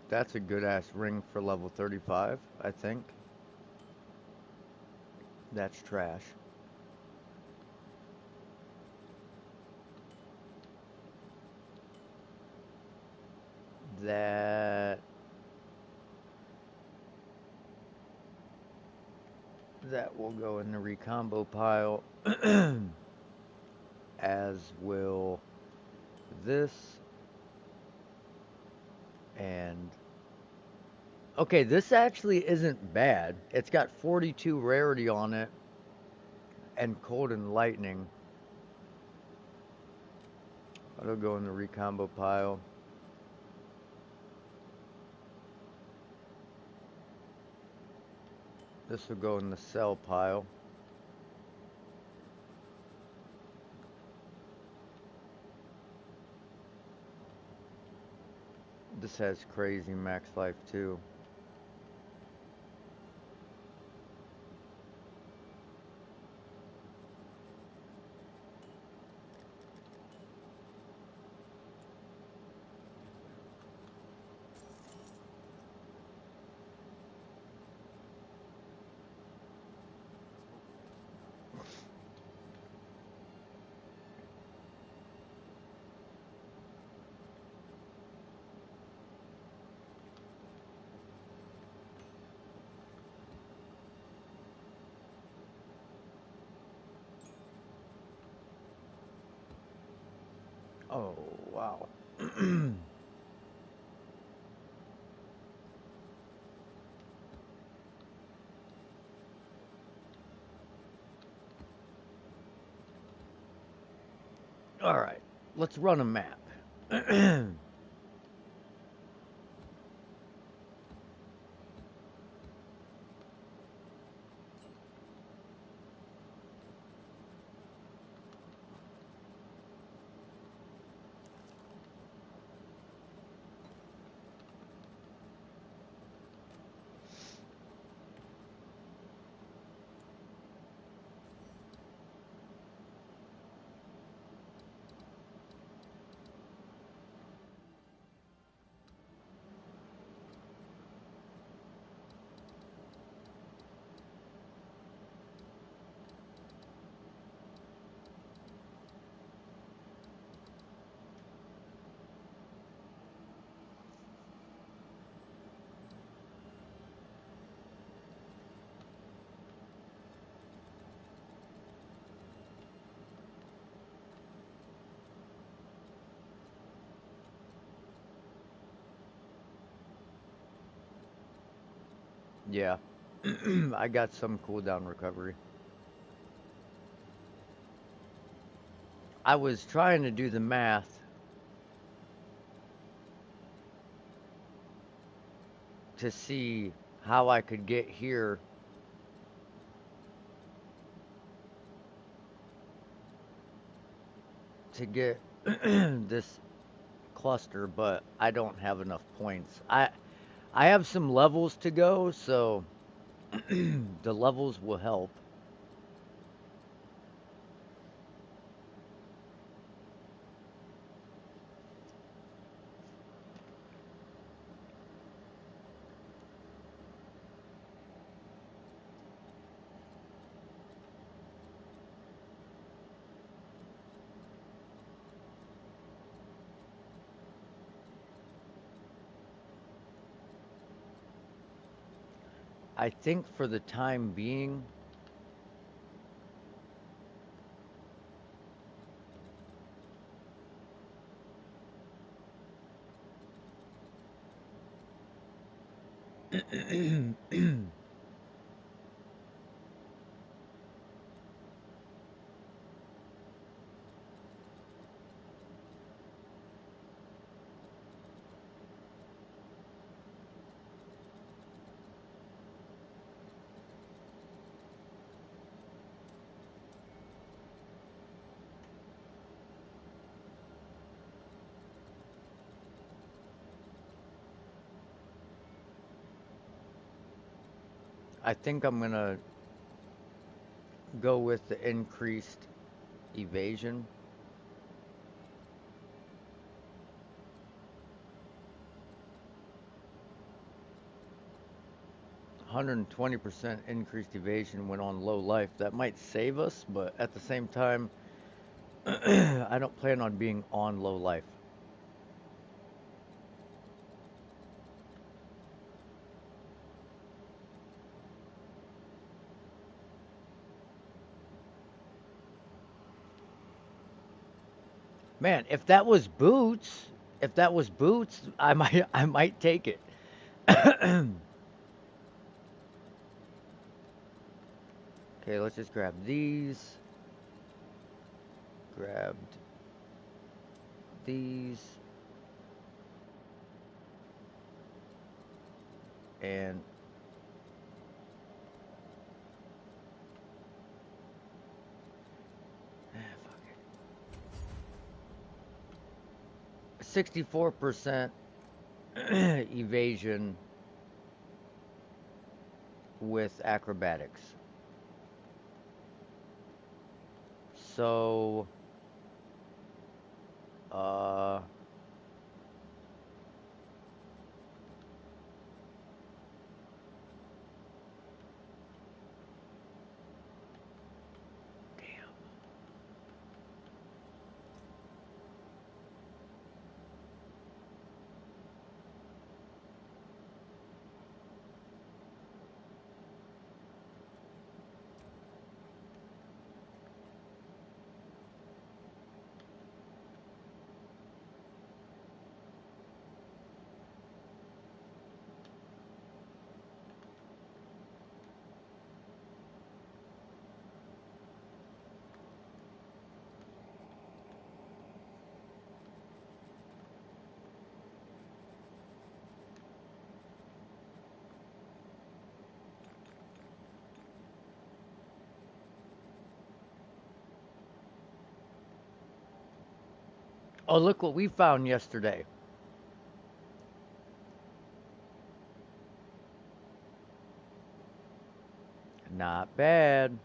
That's a good ass ring for level 35, I think. That's trash. That that will go in the recombo pile, as will this and okay, this actually isn't bad. It's got 42 rarity on it and cold and lightning. That'll go in the recombo pile. This will go in the sell pile. This has crazy max life too. Oh, wow. All right, let's run a map. Yeah, I got some cooldown recovery. I was trying to do the math to see how I could get here to get this cluster, but I don't have enough points. I have some levels to go, so the levels will help. I think for the time being, I think I'm gonna go with the increased evasion. $120% increased evasion when on low life. That might save us, but at the same time, I don't plan on being on low life. Man, if that was boots, I might take it. Okay, let's just grab these. Grabbed these. And fuck it. 64% evasion with acrobatics. So, uh, damn. Oh, look what we found yesterday. Not bad.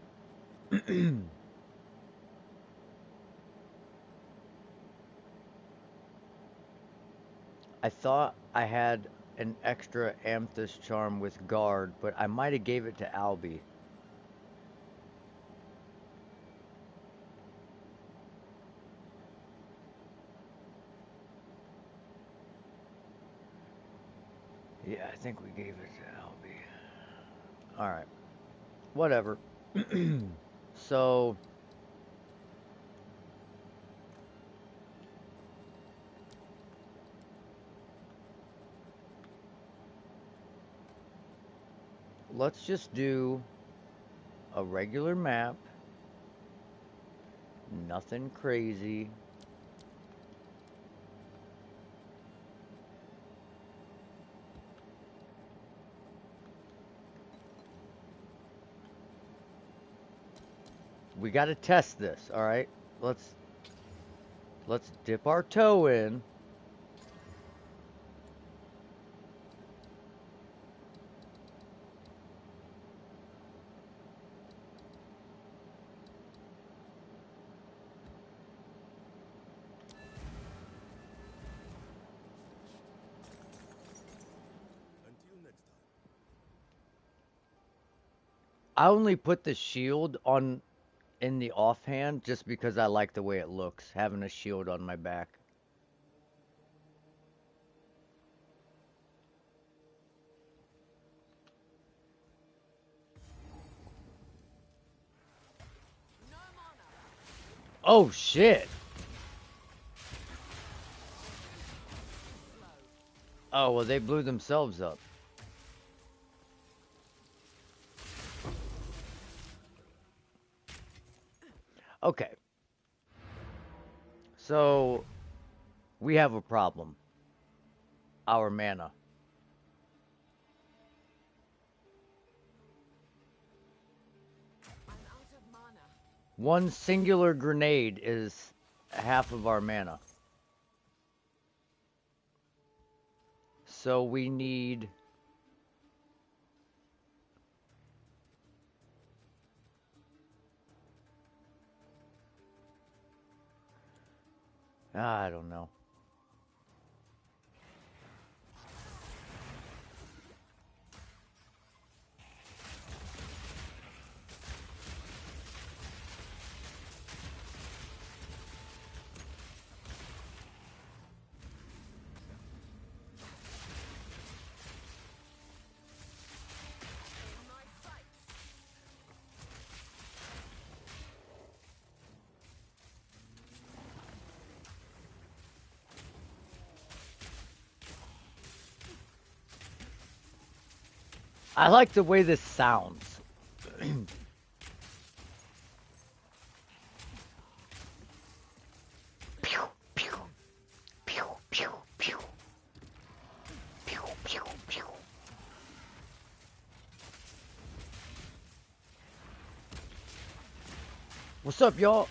I thought I had an extra amethyst charm with guard, but I might have gave it to Albie. Yeah, I think we gave it to Albie. All right, whatever. So let's just do a regular map. Nothing crazy. We got to test this, all right? Let's let's dip our toe in. I only put the shield on in the offhand just because I like the way it looks, having a shield on my back. Oh shit. Oh, well they blew themselves up. Okay. So we have a problem. Our mana. I'm out of mana. One singular grenade is half of our mana. So we need I don't know. In my sights. I like the way this sounds. Pew, pew, pew, pew, pew. Pew, pew, pew. What's up, y'all?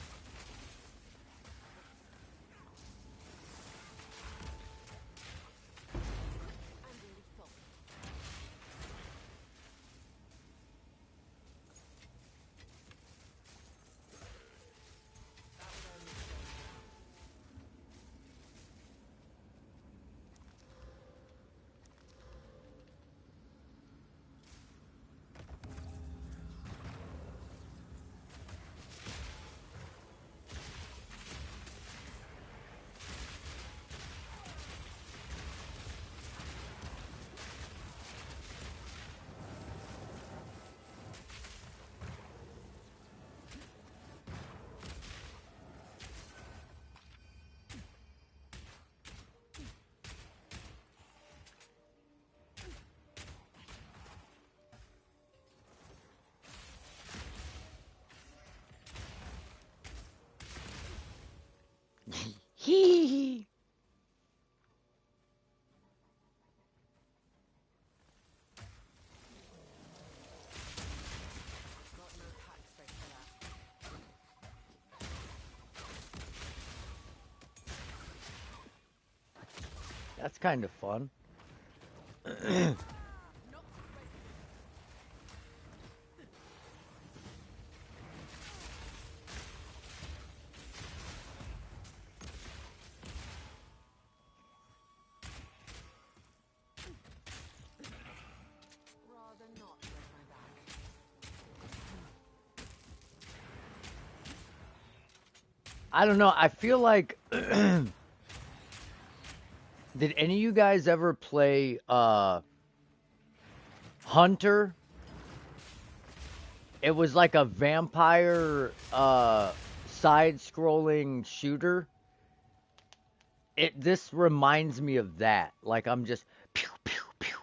And lethal. That would only slow me down. Hee hee. Got no hack space for that. That's kind of fun. Not ready. Rather not break my back. I don't know. I feel like did any of you guys ever play Hunter? It was like a vampire side-scrolling shooter. This reminds me of that. Like I'm just pew pew pew.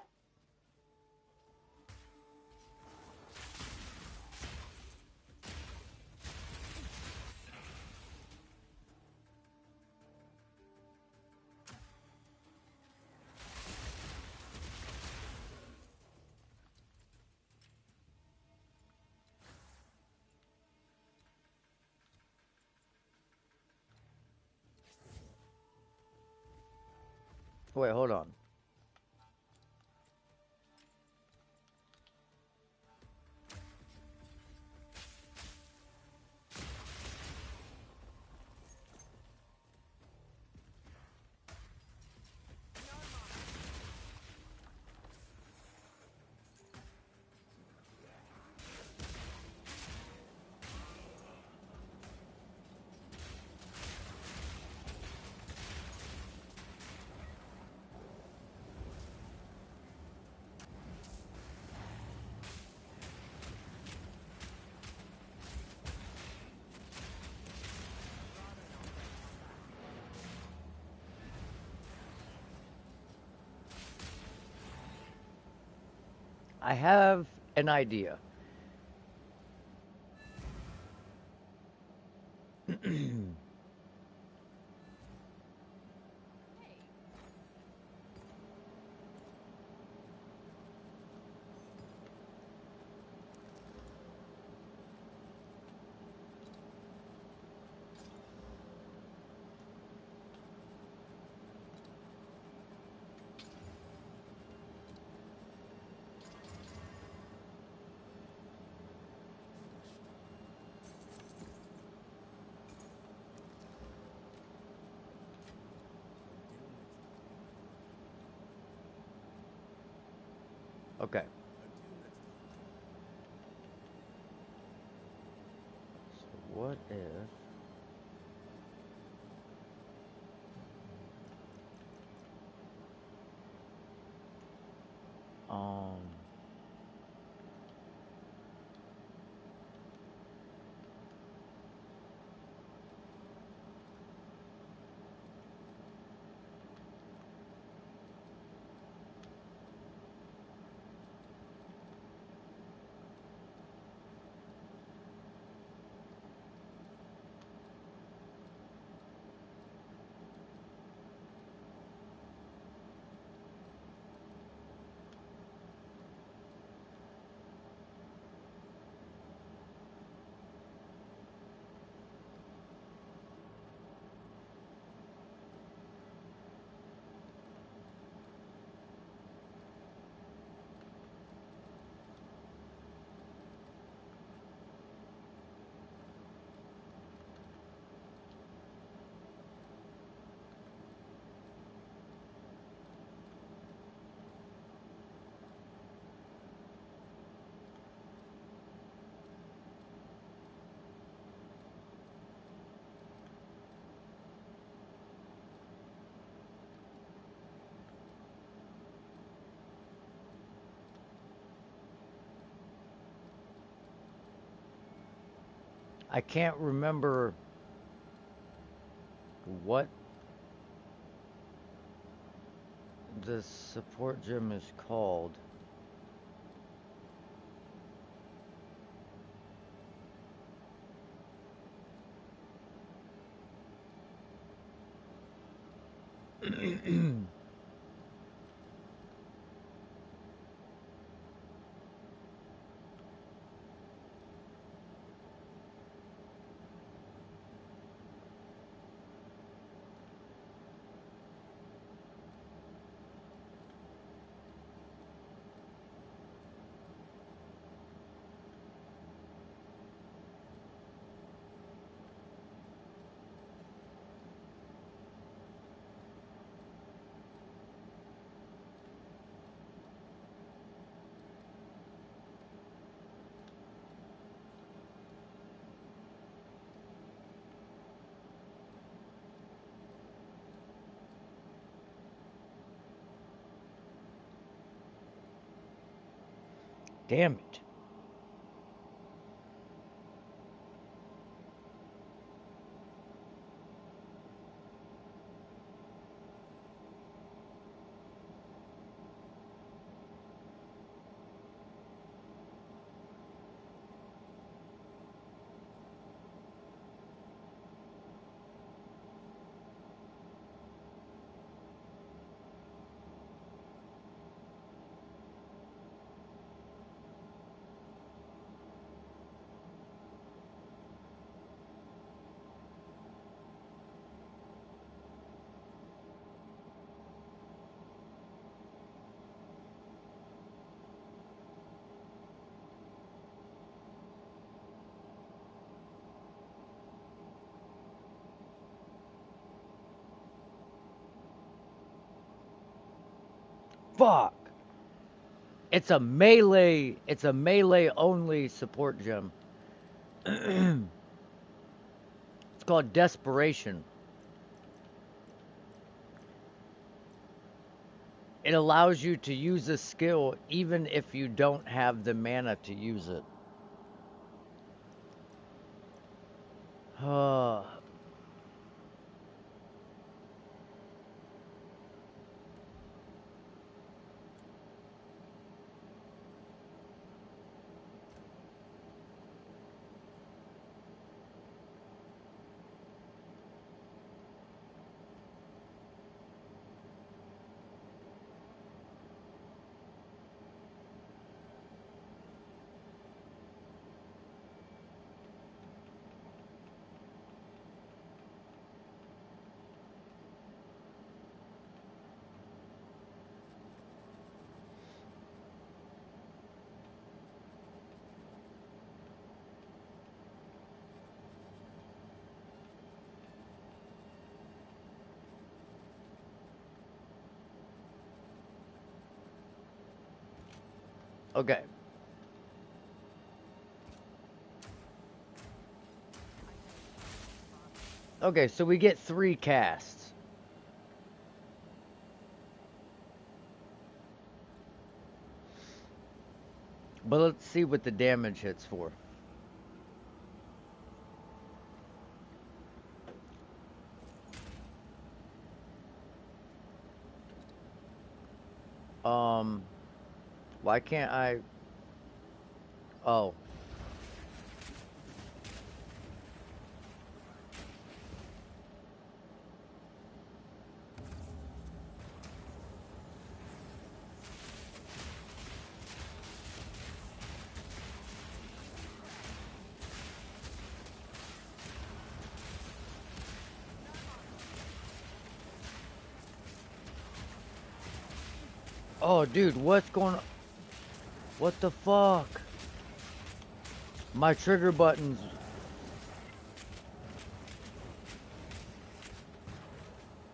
Wait, hold on. I have an idea. Okay. So what if... Um... I can't remember what the support gym is called. Damn it. Fuck. It's a melee only support gem. It's called Desperation. It allows you to use a skill even if you don't have the mana to use it. Okay. Okay, so we get 3 casts. But let's see what the damage hits for. Why can't I? Oh. Oh, dude, what's going on? What the fuck? My trigger buttons.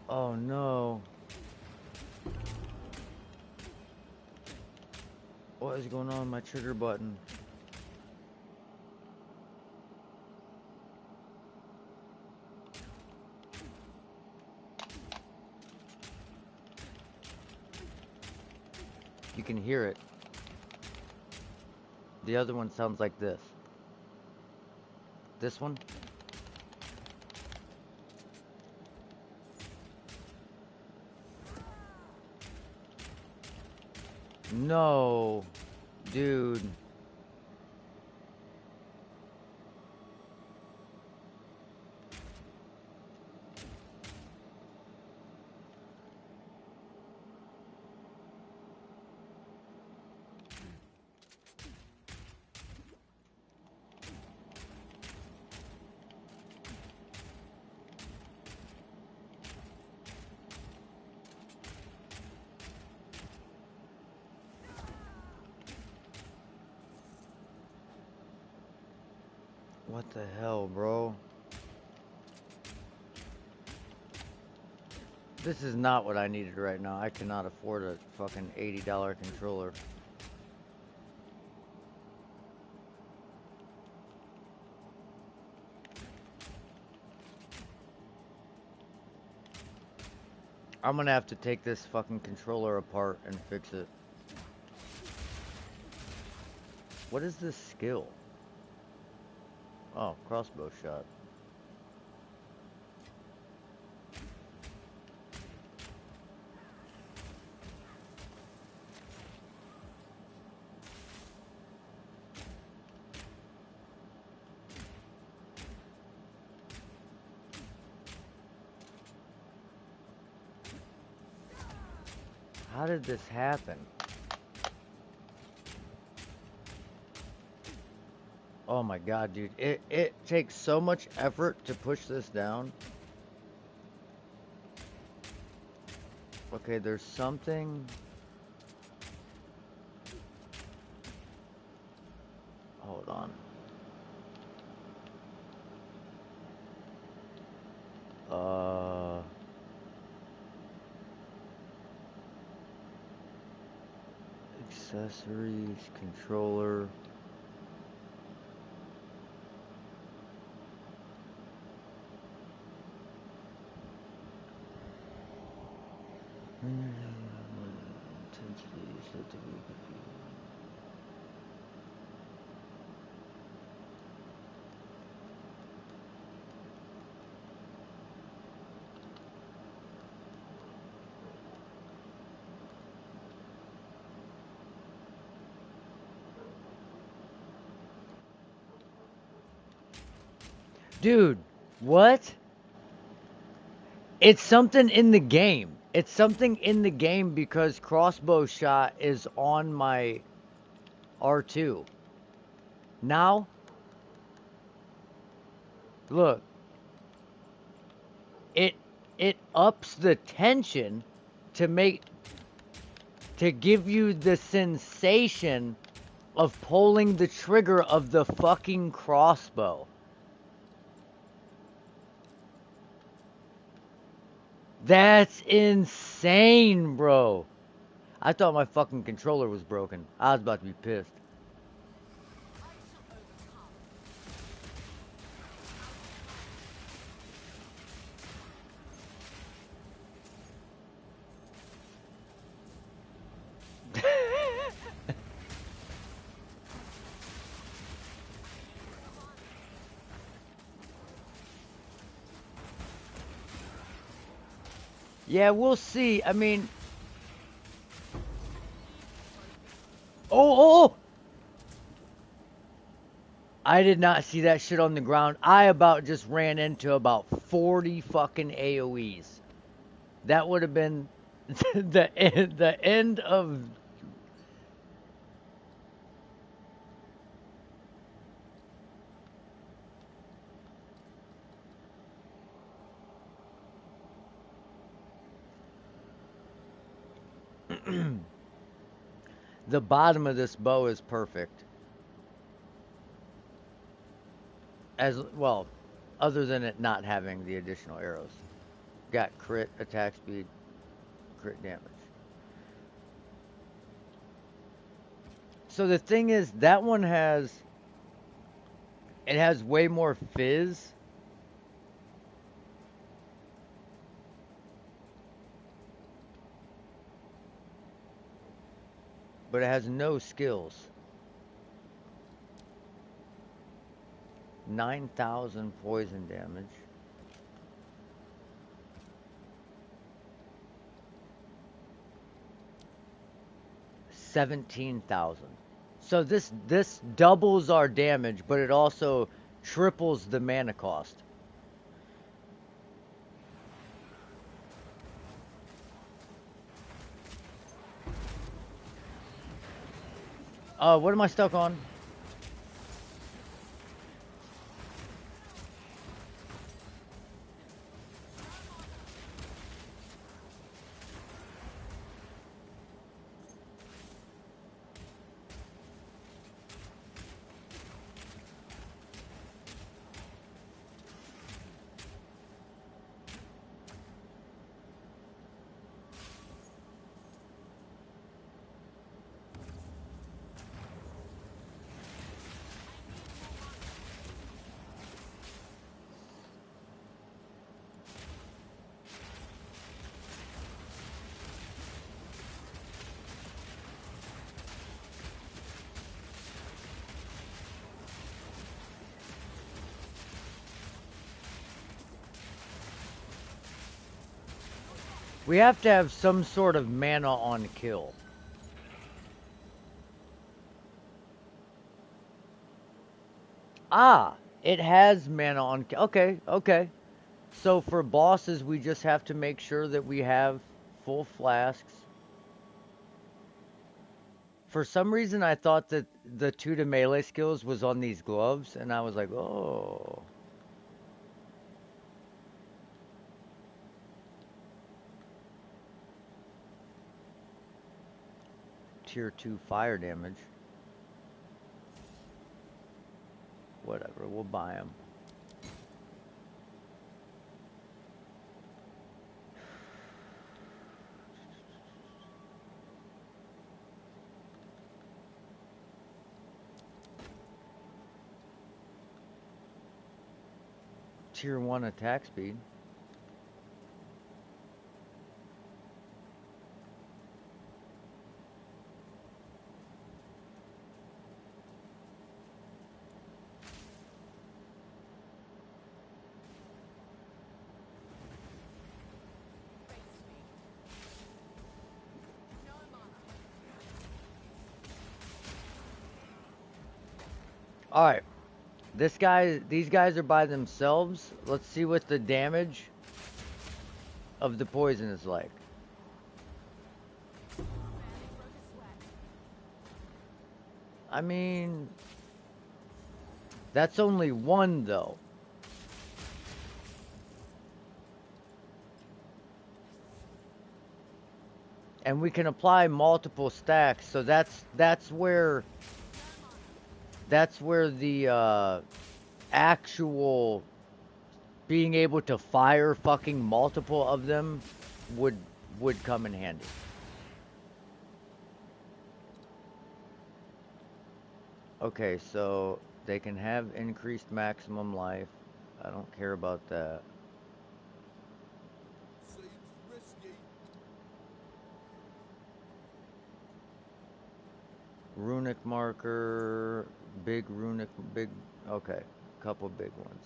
Oh no. What is going on with my trigger button? You can hear it. The other one sounds like this. This one? No. Dude. What the hell, bro? This is not what I needed right now. I cannot afford a fucking $80 controller. I'm gonna have to take this fucking controller apart and fix it. What is this skill? Oh, crossbow shot. How did this happen? Oh my god, dude. It takes so much effort to push this down. Okay, there's something. Hold on. Accessories, controller. Intensity set to be confused. Dude, what? It's something in the game. It's something in the game because crossbow shot is on my R2. Now, look, it it ups the tension to give you the sensation of pulling the trigger of the fucking crossbow. That's insane, bro. I thought my fucking controller was broken. I was about to be pissed. Yeah, we'll see. I mean, oh! I did not see that shit on the ground. I about just ran into about 40 fucking AoEs. That would have been the end of. The bottom of this bow is perfect. As well, other than it not having the additional arrows. Got crit, attack speed, crit damage. So the thing is, that one has. It has way more fizz. But it has no skills. 9,000 poison damage. $17,000. So this doubles our damage, but it also triples the mana cost. What am I stuck on? We have to have some sort of mana on kill. Ah, it has mana on kill. Okay, okay. So for bosses, we just have to make sure that we have full flasks. For some reason, I thought that the 2 to melee skills was on these gloves, and I was like, oh. Tier 2 fire damage. Whatever, we'll buy them. Tier 1 attack speed. Alright. These guys are by themselves. Let's see what the damage of the poison is like. I mean, that's only one though. And we can apply multiple stacks, so that's where the actual being able to fire fucking multiple of them would come in handy. Okay, so they can have increased maximum life. I don't care about that. Seems risky. Runic marker, big, okay, couple big ones.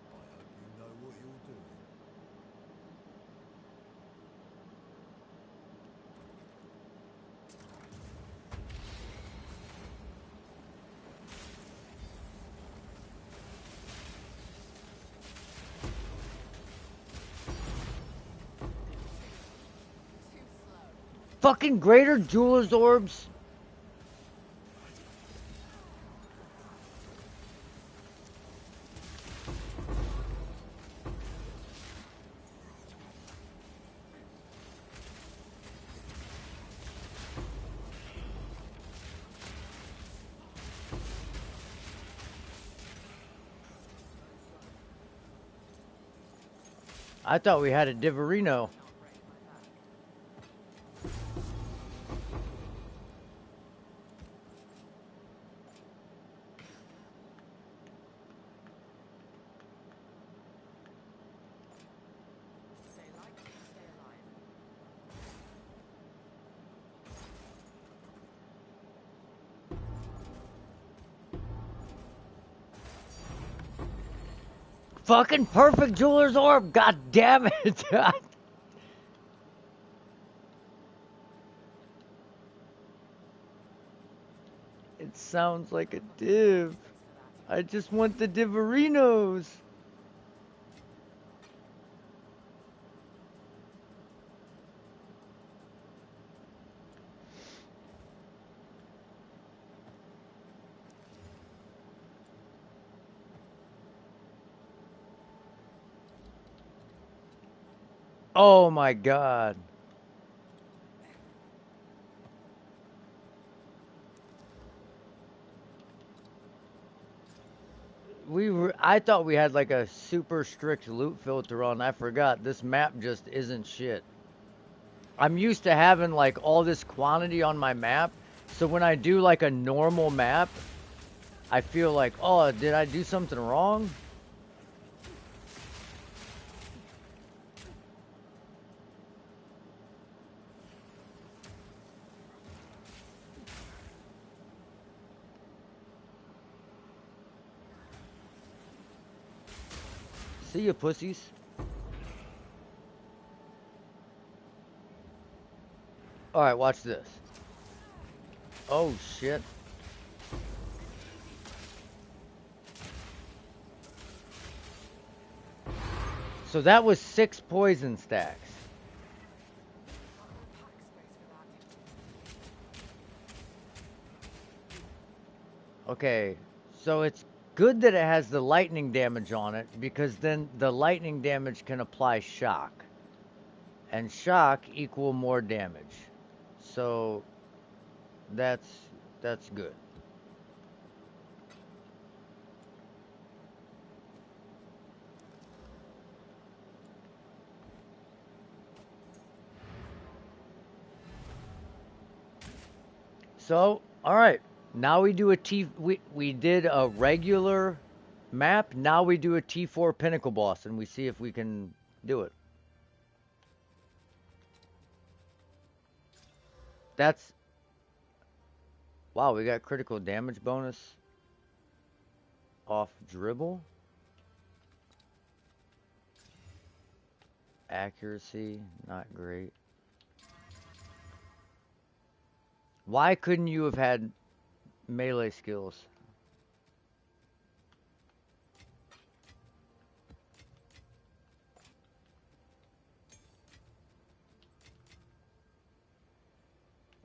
I hope you know what you're doing. Too slow. Fucking greater jeweler's orbs. I thought we had a Diverino. Not break my back. Stay light, stay alive. Fucking perfect jeweler's orb. God damn it. It sounds like a div. Space for that. I just want the Diverinos. Oh my god. I thought we had like a super strict loot filter on. I forgot. This map just isn't shit. I'm used to having like all this quantity on my map. So when I do like a normal map, I feel like, oh, did I do something wrong? See ya, pussies. Alright, watch this. Oh, shit. So that was 6 poison stacks. Got no pack space for that. Okay, so it's good that it has the lightning damage on it because then the lightning damage can apply shock. And shock equal more damage. So that's good. So, all right. Now we do a T we did a regular map. Now we do a T4 pinnacle boss and we see if we can do it. That's wow, we got critical damage bonus off dribble. Accuracy, not great. Why couldn't you have had melee skills?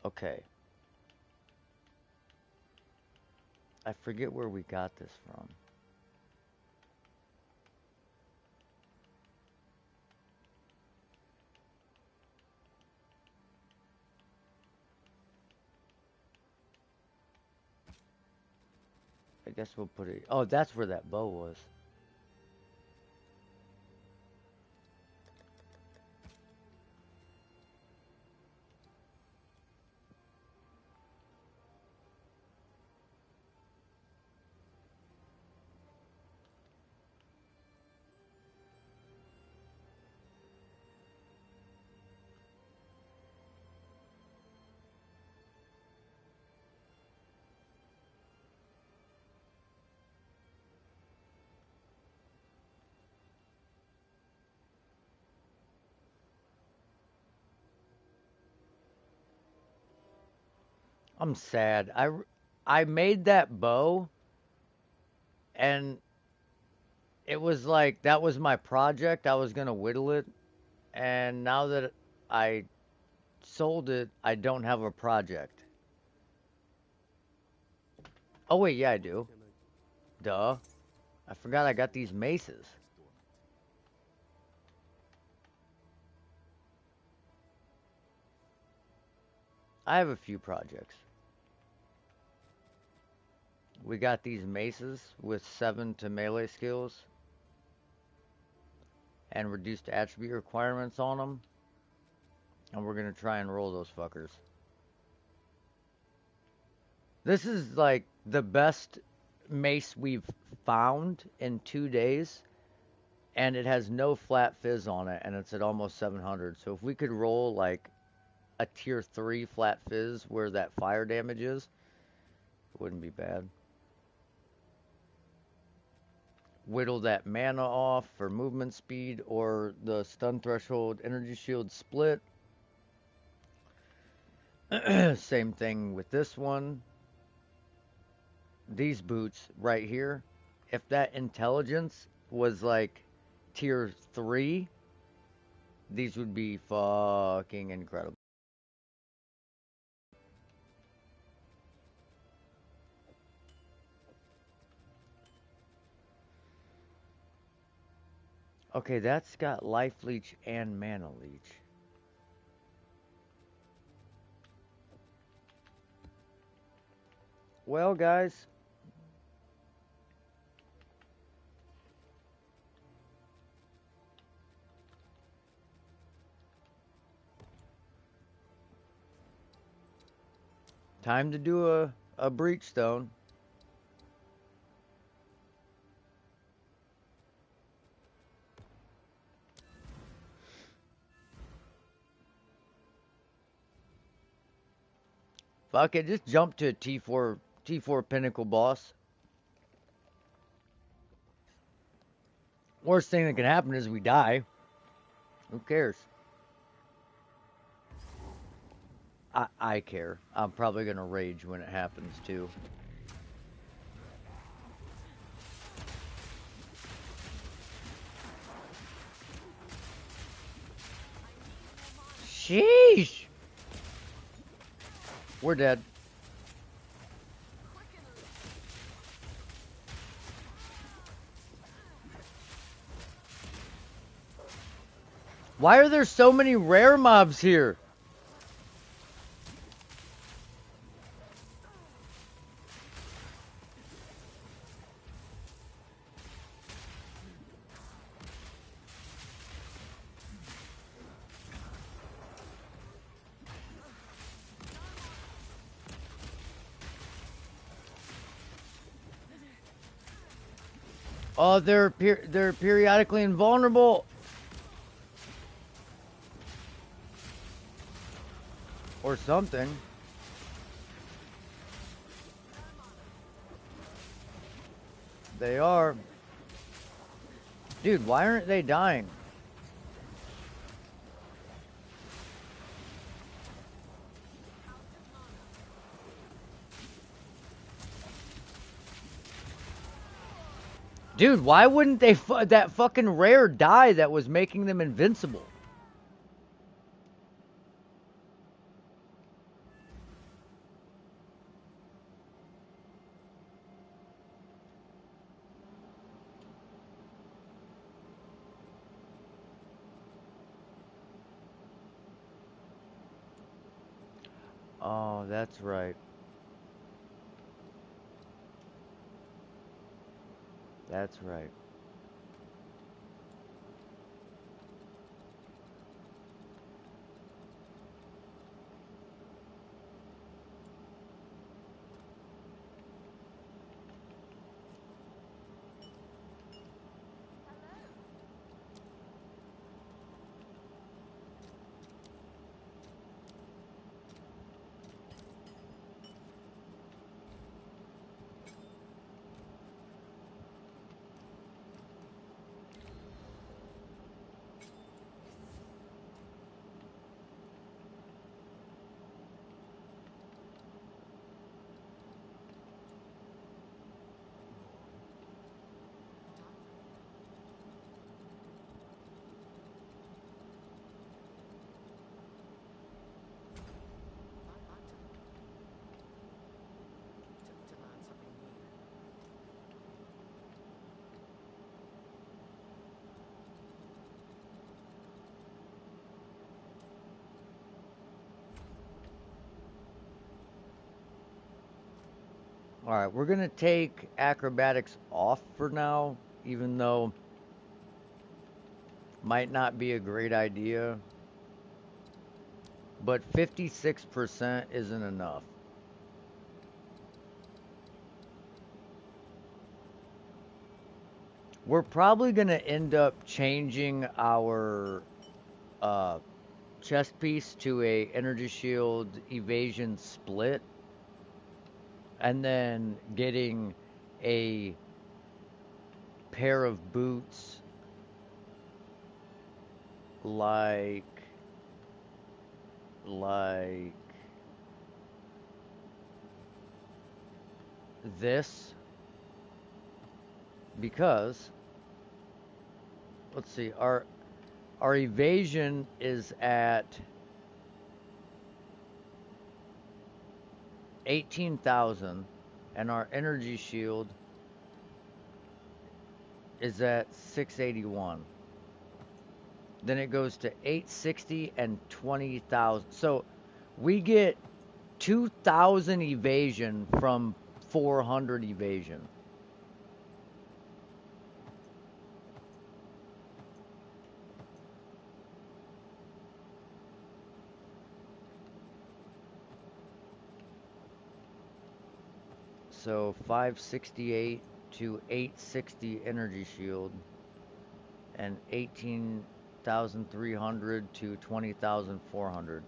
Okay. I forget where we got this from. I guess we'll put it. Oh, that's where that bow was. I'm sad. I made that bow, and it was like that was my project. I was gonna whittle it, and now that I sold it, I don't have a project. Oh wait, yeah, I do. Duh. I forgot I got these maces. I have a few projects. We got these maces with 7 to melee skills and reduced attribute requirements on them. And we're gonna try and roll those fuckers. This is like the best mace we've found in 2 days. And it has no flat fizz on it, and it's at almost 700. So if we could roll like a tier 3 flat fizz where that fire damage is, it wouldn't be bad. Whittle that mana off for movement speed or the stun threshold energy shield split. Same thing with this one. These boots right here, if that intelligence was like tier 3, these would be fucking incredible. Okay, that's got life leech and mana leech. Well, guys, time to do a breachstone. Fuck it, just jump to a T4 pinnacle boss. Worst thing that can happen is we die. Who cares? I care. I'm probably gonna rage when it happens too. Sheesh! We're dead. Why are there so many rare mobs here? Oh, they're periodically invulnerable. Or something. They are. Dude, why aren't they dying? Dude, why wouldn't they that fucking rare die that was making them invincible? Oh, that's right. That's right. To learn something new. All right, we're gonna take acrobatics off for now, even though might not be a great idea. But 56% isn't enough. We're probably gonna end up changing our uh, chest piece to a energy shield evasion split, and then getting a pair of boots like this, because let's see, our evasion is at 18,000 and our energy shield is at 681. Then it goes to 860 and 20,000. So we get 2,000 evasion from 400 evasion. So 568 to 860 energy shield and 18,300 to 20,400.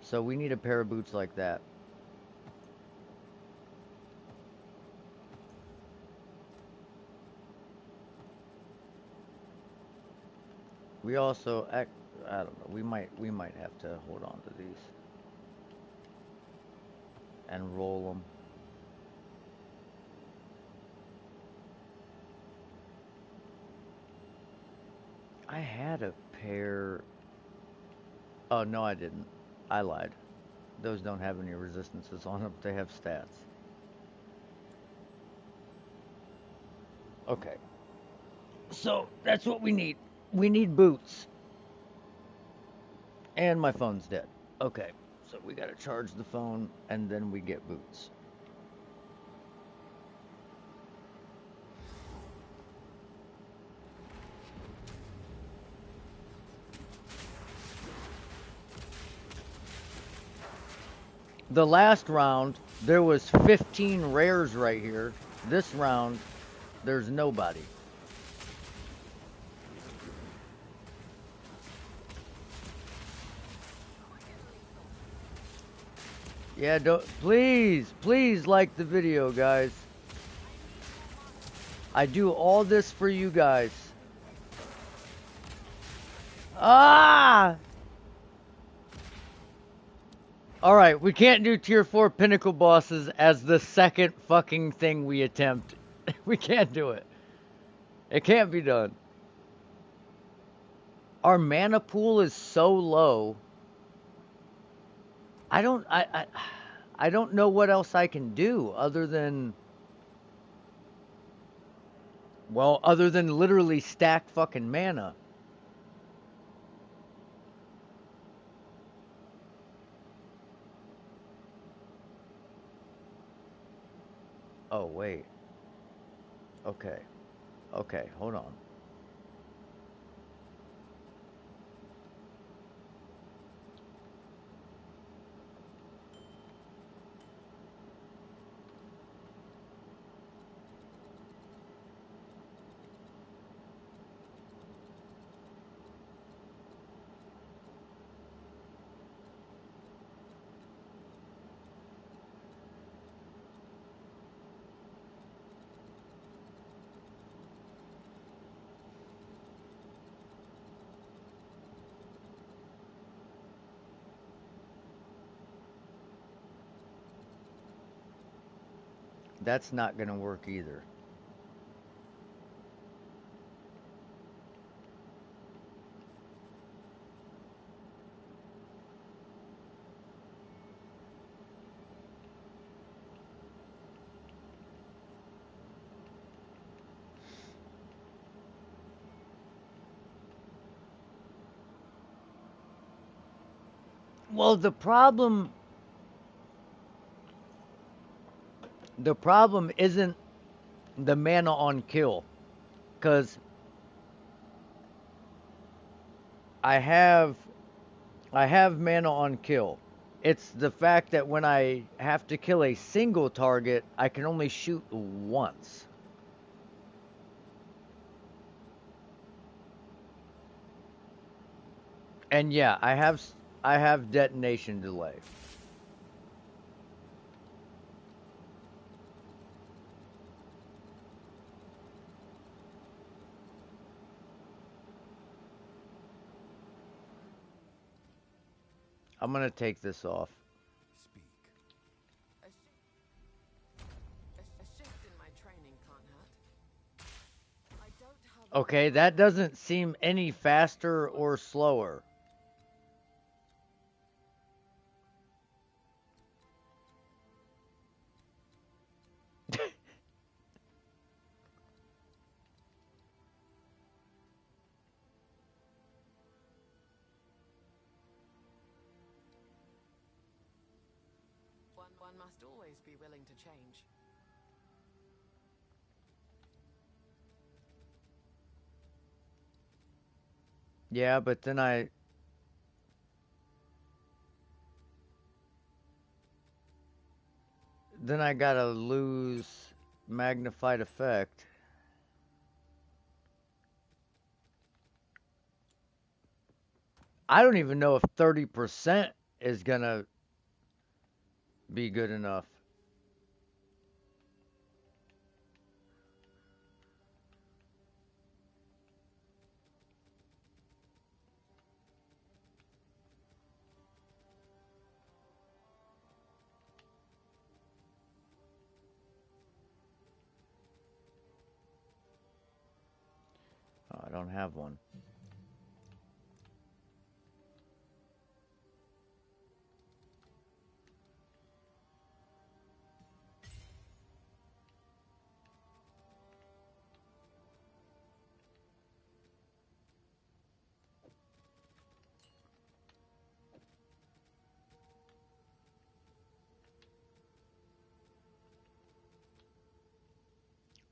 So we need a pair of boots like that. We also, I don't know, we might have to hold on to these and roll them. I had a pair. Oh, no, I didn't. I lied. Those don't have any resistances on them. They have stats. Okay. So that's what we need. We need boots. And my phone's dead. Okay. So we gotta charge the phone and then we get boots. The last round, there was 15 rares right here. This round, there's nobody. Yeah, don't, please like the video, guys. I do all this for you guys. Ah! Alright, we can't do tier 4 pinnacle bosses as the second fucking thing we attempt. We can't do it. It can't be done. Our mana pool is so low. I don't know what else I can do other than, well, other than literally stack fucking mana. Oh, wait. Okay. Okay, hold on. That's not gonna work either. Well, the problem isn't the mana on kill, cuz I have I have mana on kill. It's the fact that when I have to kill a single target, I can only shoot once. And yeah, I have detonation delay. I'm going to take this off. Speak. A, a shift in my training can't hurt. I don't have enough Okay, that mana. doesn't seem any faster or slower. One must always be willing to change. Yeah, but then I got to lose magnified effect. I don't even know if 30% is going to be good enough. Oh, I don't have one.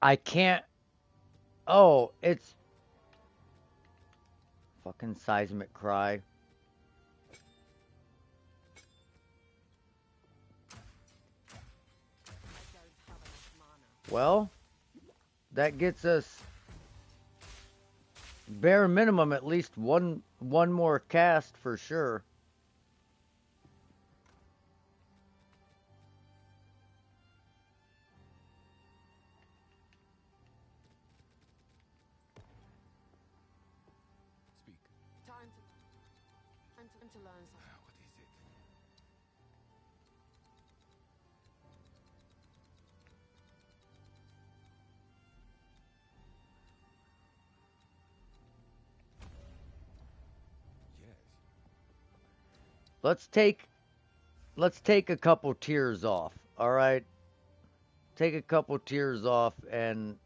I can't. Oh, it's fucking seismic cry. I don't have enough mana. Well, that gets us bare minimum at least one more cast for sure. Speak. Time to learn something. What is it? Yes. Let's take let's take a couple tiers off. All right? Take a couple tiers off and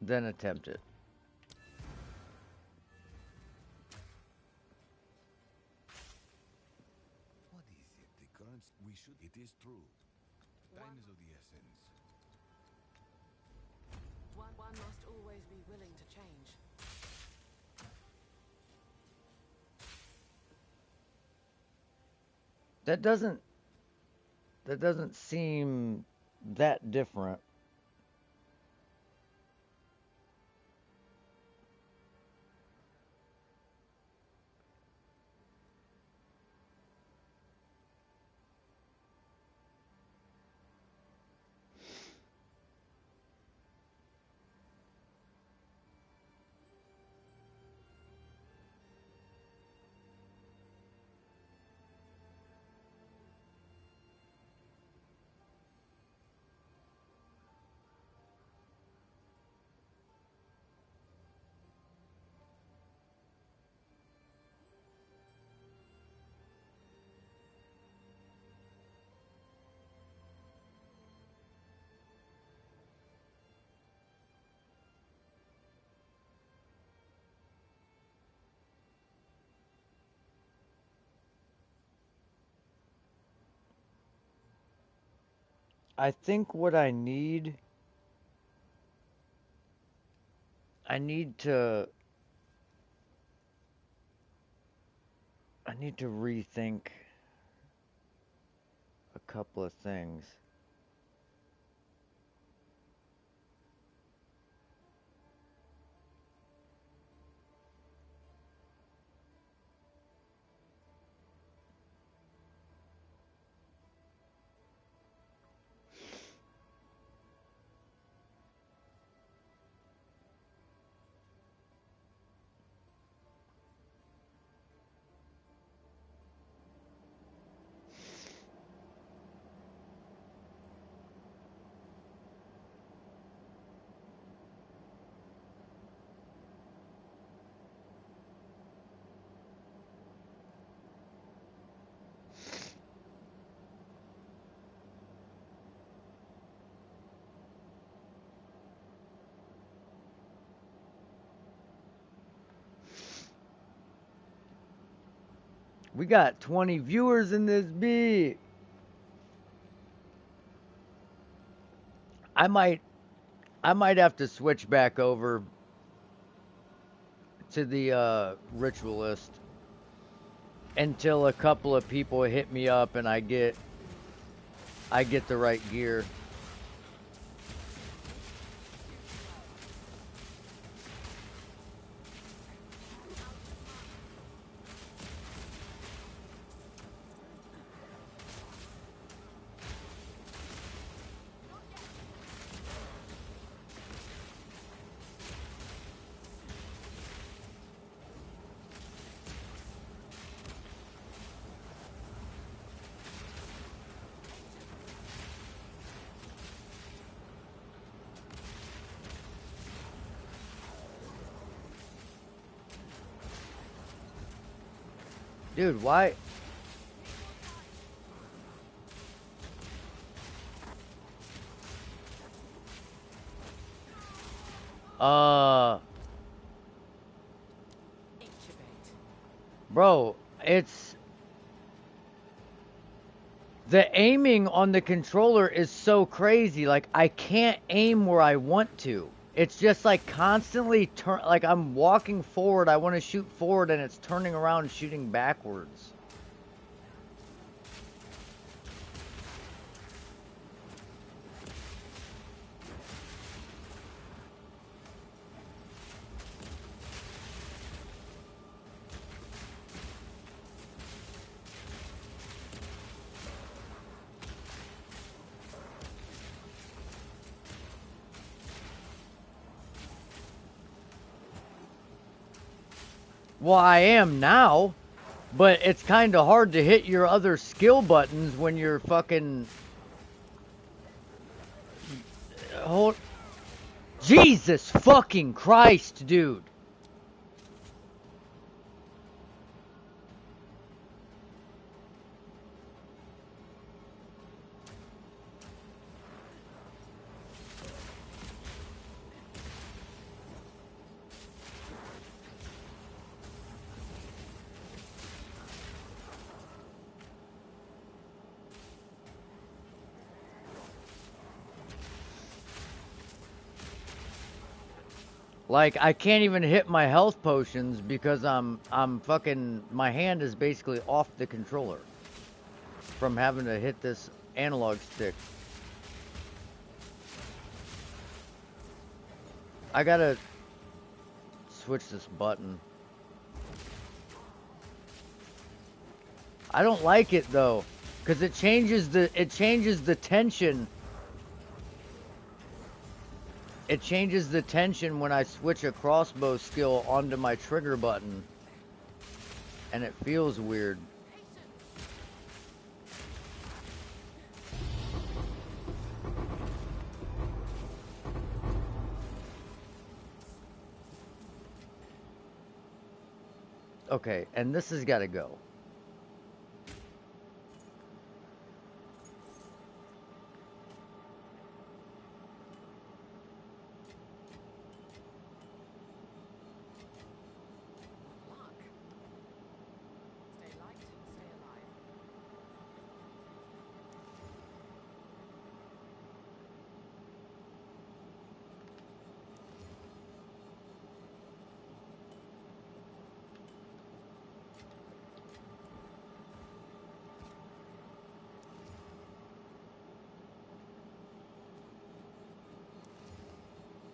then attempt it. What is it? The currents we should. It is true. Time is of the That doesn't seem that different. I think what I need to I need to rethink a couple of things. We got 20 viewers in this beat. I might have to switch back over to the ritualist until a couple of people hit me up and I get the right gear. Dude, why? Bro, it's the aiming on the controller is so crazy. Like I can't aim where I want to. It's just like constantly like I'm walking forward, I want to shoot forward and it's turning around and shooting backwards. Well, I am now, but it's kind of hard to hit your other skill buttons when you're fucking... Hold... Jesus fucking Christ, dude. Like, I can't even hit my health potions because I'm fucking... My hand is basically off the controller. from having to hit this analog stick. I gotta switch this button. I don't like it though, because it changes the tension. It changes the tension when I switch a crossbow skill onto my trigger button, and it feels weird. Okay, and this has got to go. Luck. Stay light, stay alive.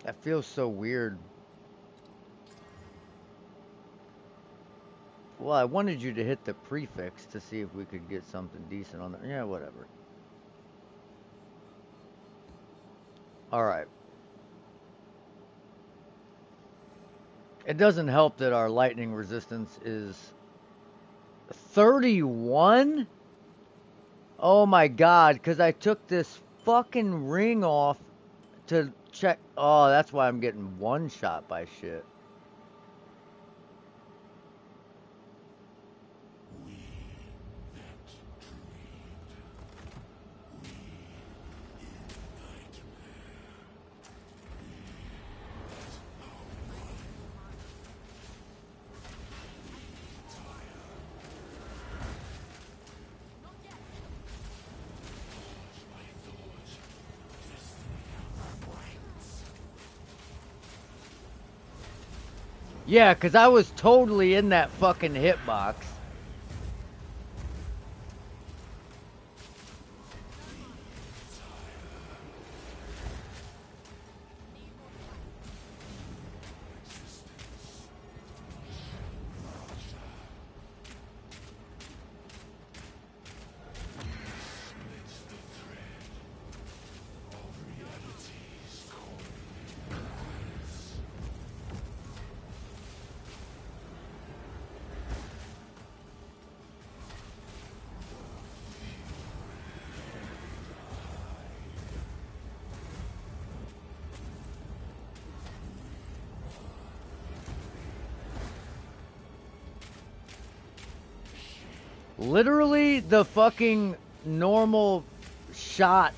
That feels so weird. Well, I wanted you to hit the prefix to see if we could get something decent on there. Yeah, whatever. Alright. It doesn't help that our lightning resistance is 31? Oh my god, because I took this fucking ring off to check. Oh, that's why I'm getting one shot by shit. Yeah, because I was totally in that fucking hitbox. Literally, the fucking normal shot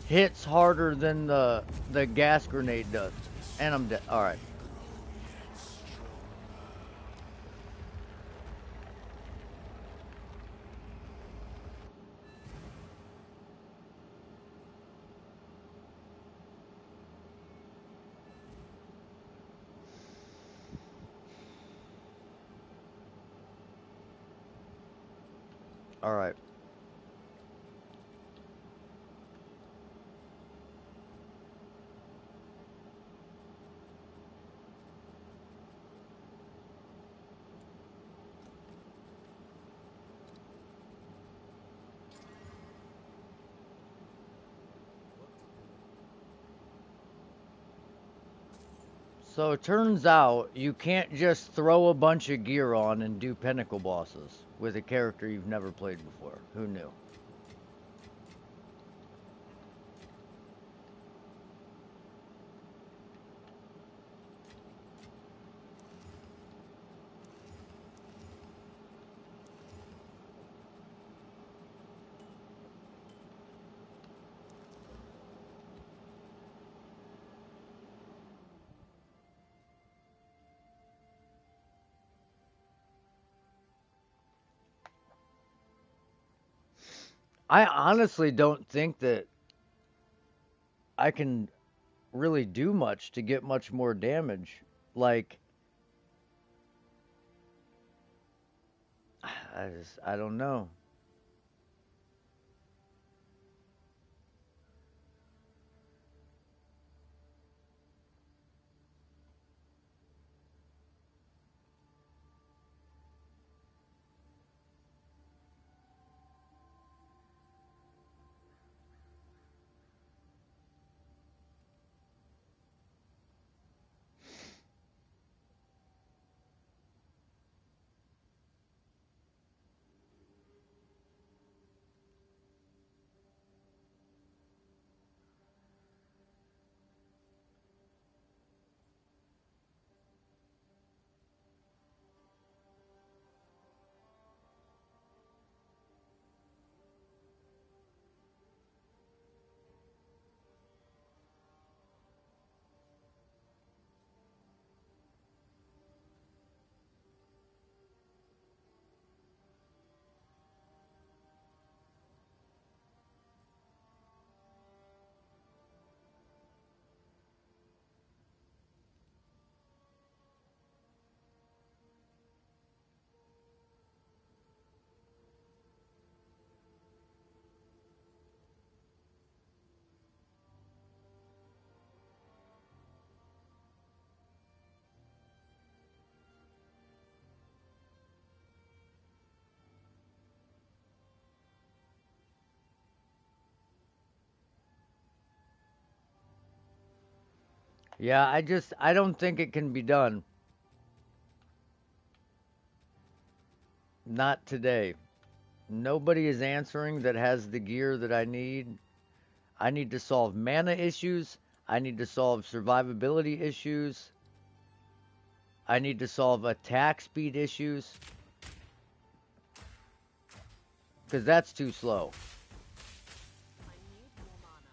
hits harder than the gas grenade does. And I'm dead. Alright. Alright. So it turns out you can't just throw a bunch of gear on and do pinnacle bosses with a character you've never played before. Who knew? I honestly don't think that I can really do much to get much more damage. Like, I don't know. Yeah, I don't think it can be done. Not today. Nobody is answering that has the gear that I need. I need to solve mana issues. I need to solve survivability issues. I need to solve attack speed issues. Because that's too slow. I need more mana.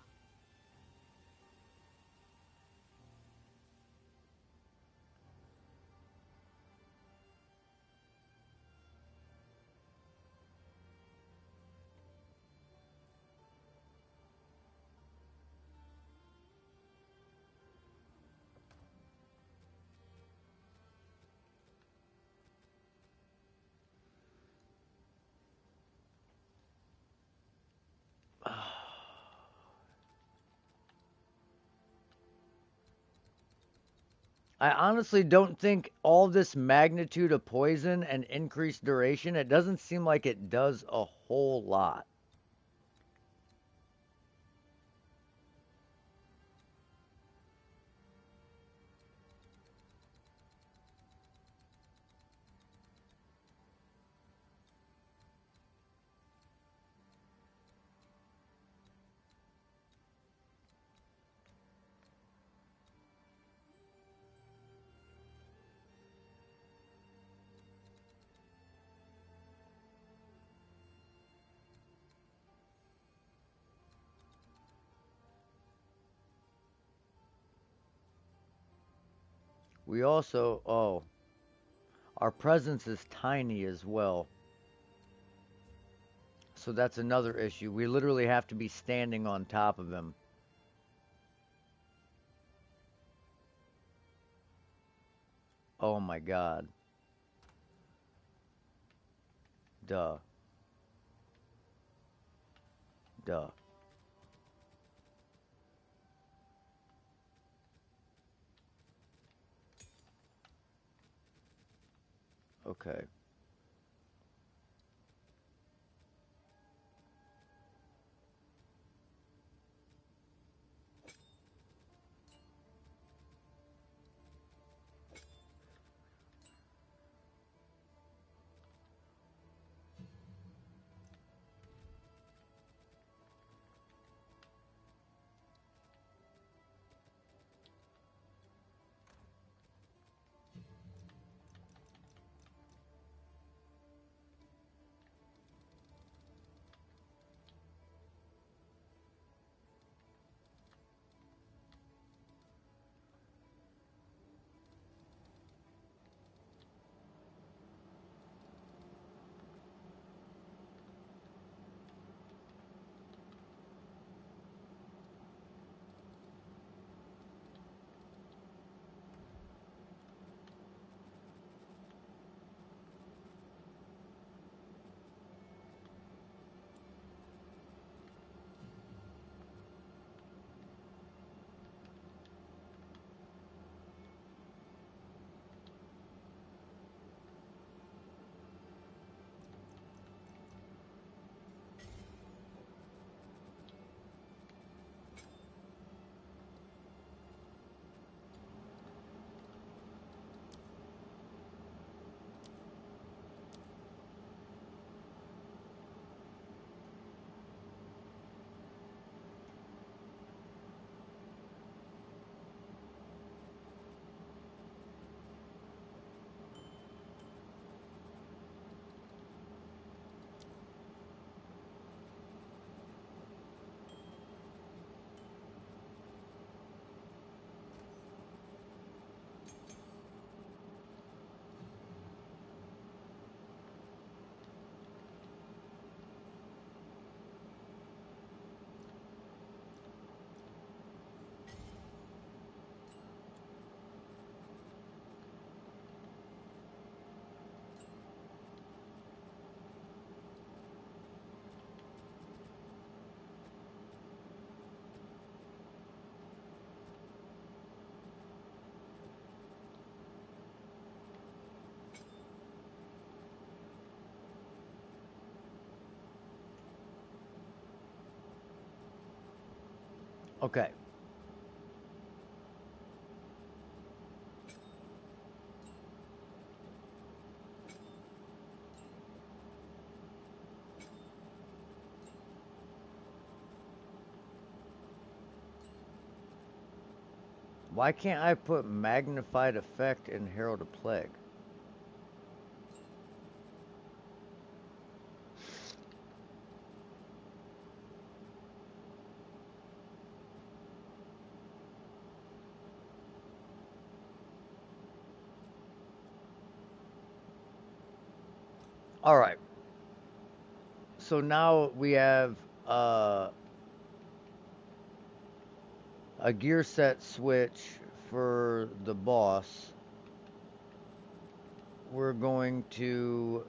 I honestly don't think all this magnitude of poison and increased duration, it doesn't seem like it does a whole lot. We also, oh, our presence is tiny as well. So that's another issue. We literally have to be standing on top of him. Oh my god. Duh. Duh. Okay. Okay. Why can't I put magnified effect in Herald of Plague? All right. So now we have a gear set switch for the boss. We're going to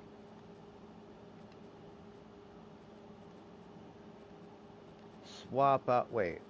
swap out. Wait.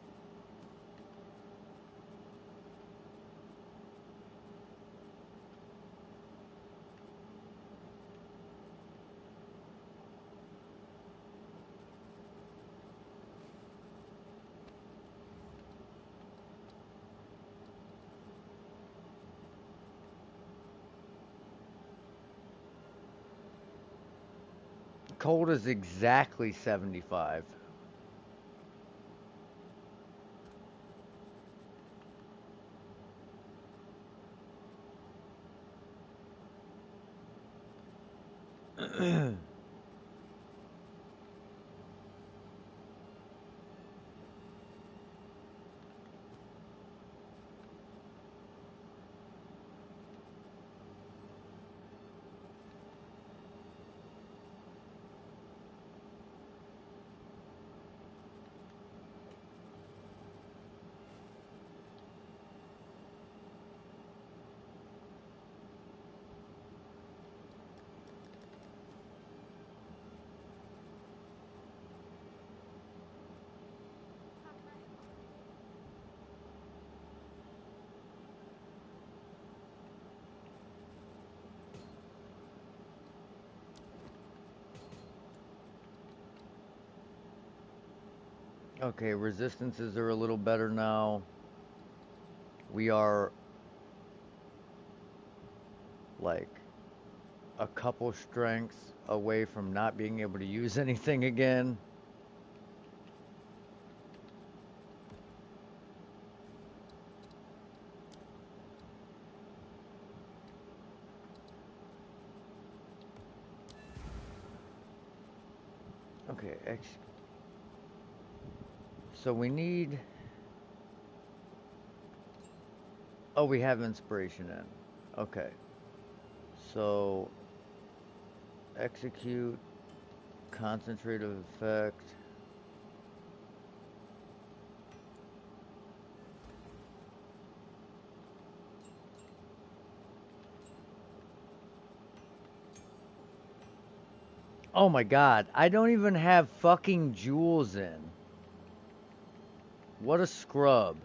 Cold is exactly 75. Okay, resistances are a little better now. We are like a couple strengths away from not being able to use anything again. Okay, so we need... Oh, we have inspiration in. Okay. So, execute, concentrative effect. Oh my god, I don't even have fucking jewels in. What a scrub.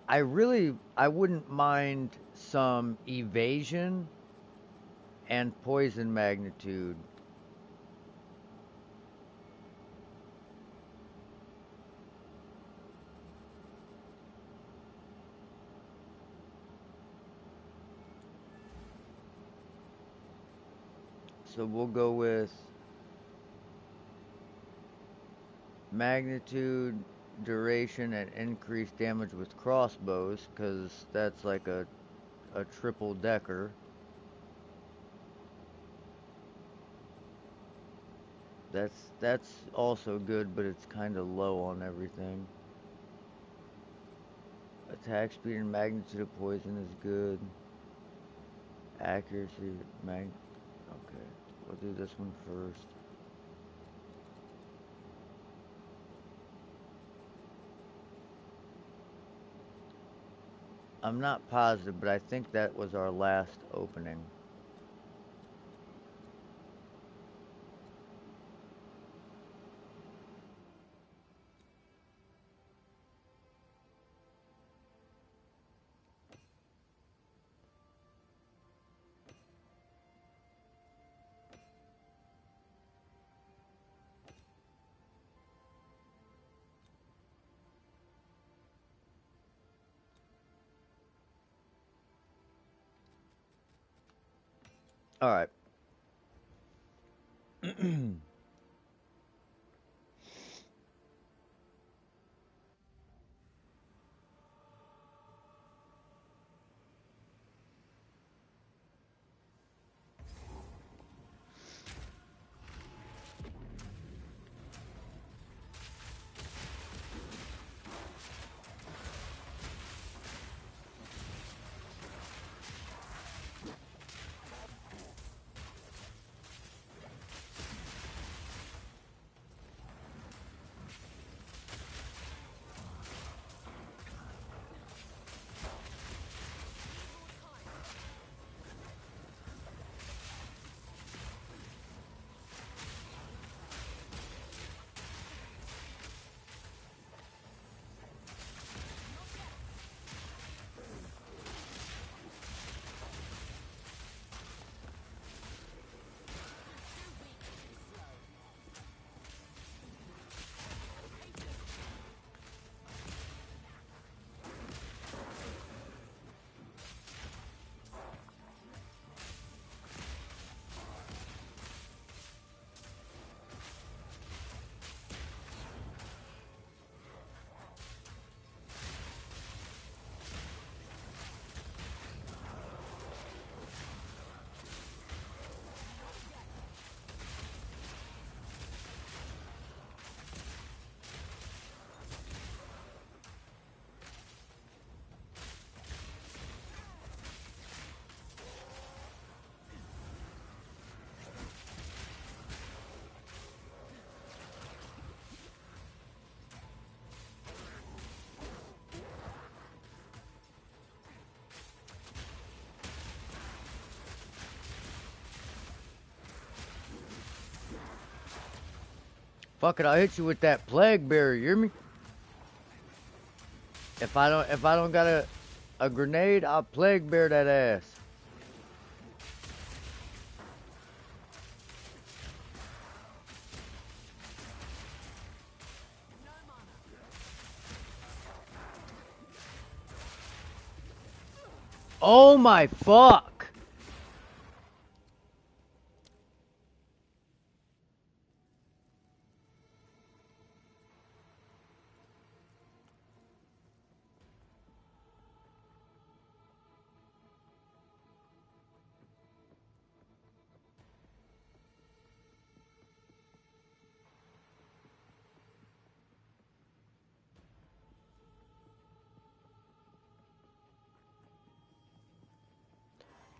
I wouldn't mind some evasion and poison magnitude. So we'll go with magnitude duration and increased damage with crossbows, because that's like a triple decker. That's also good, but it's kind of low on everything. Attack speed and magnitude of poison is good. Accuracy, okay, we'll do this one first. I'm not positive, but I think that was our last opening. All right. Fuck it, I'll hit you with that plague barrier, you hear me? If I don't got a grenade, I'll plague bear that ass. Oh my fuck!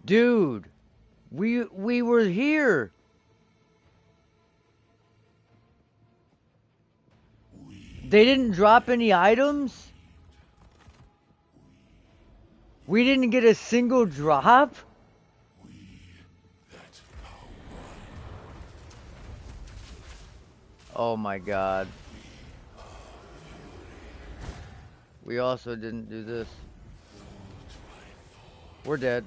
Dude, we were here. They didn't drop any items? We didn't get a single drop? Oh my god. We also didn't do this. We're dead.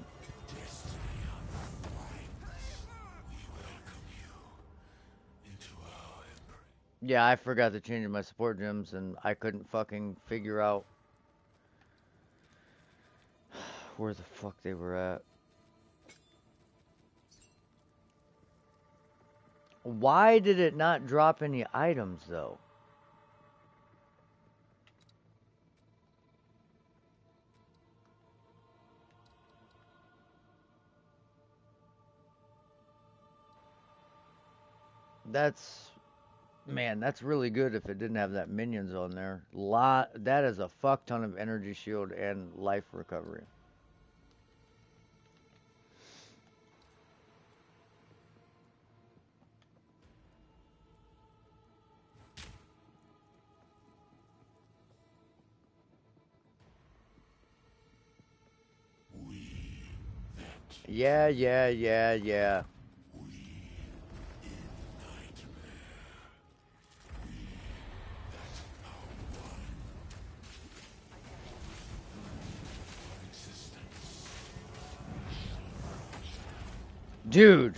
Yeah, I forgot to change my support gems and I couldn't fucking figure out where the fuck they were at. Why did it not drop any items though? That's man, that's really good if it didn't have that minions on there. That is a fuck ton of energy shield and life recovery. Yeah, yeah, yeah, yeah. Dude.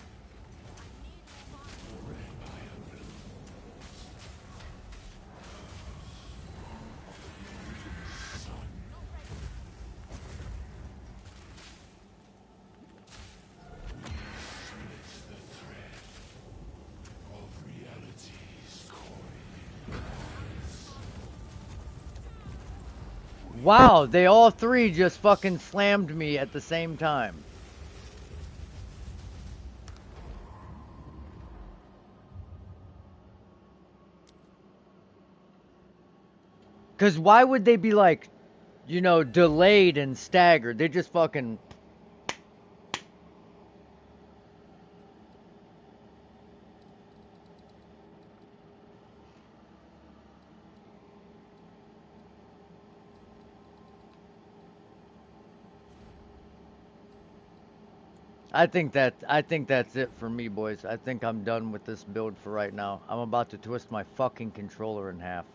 Wow, they all three just fucking slammed me at the same time. Cause why would they be like, delayed and staggered? They just fucking. I think that's it for me, boys. I think I'm done with this build for right now. I'm about to twist my fucking controller in half.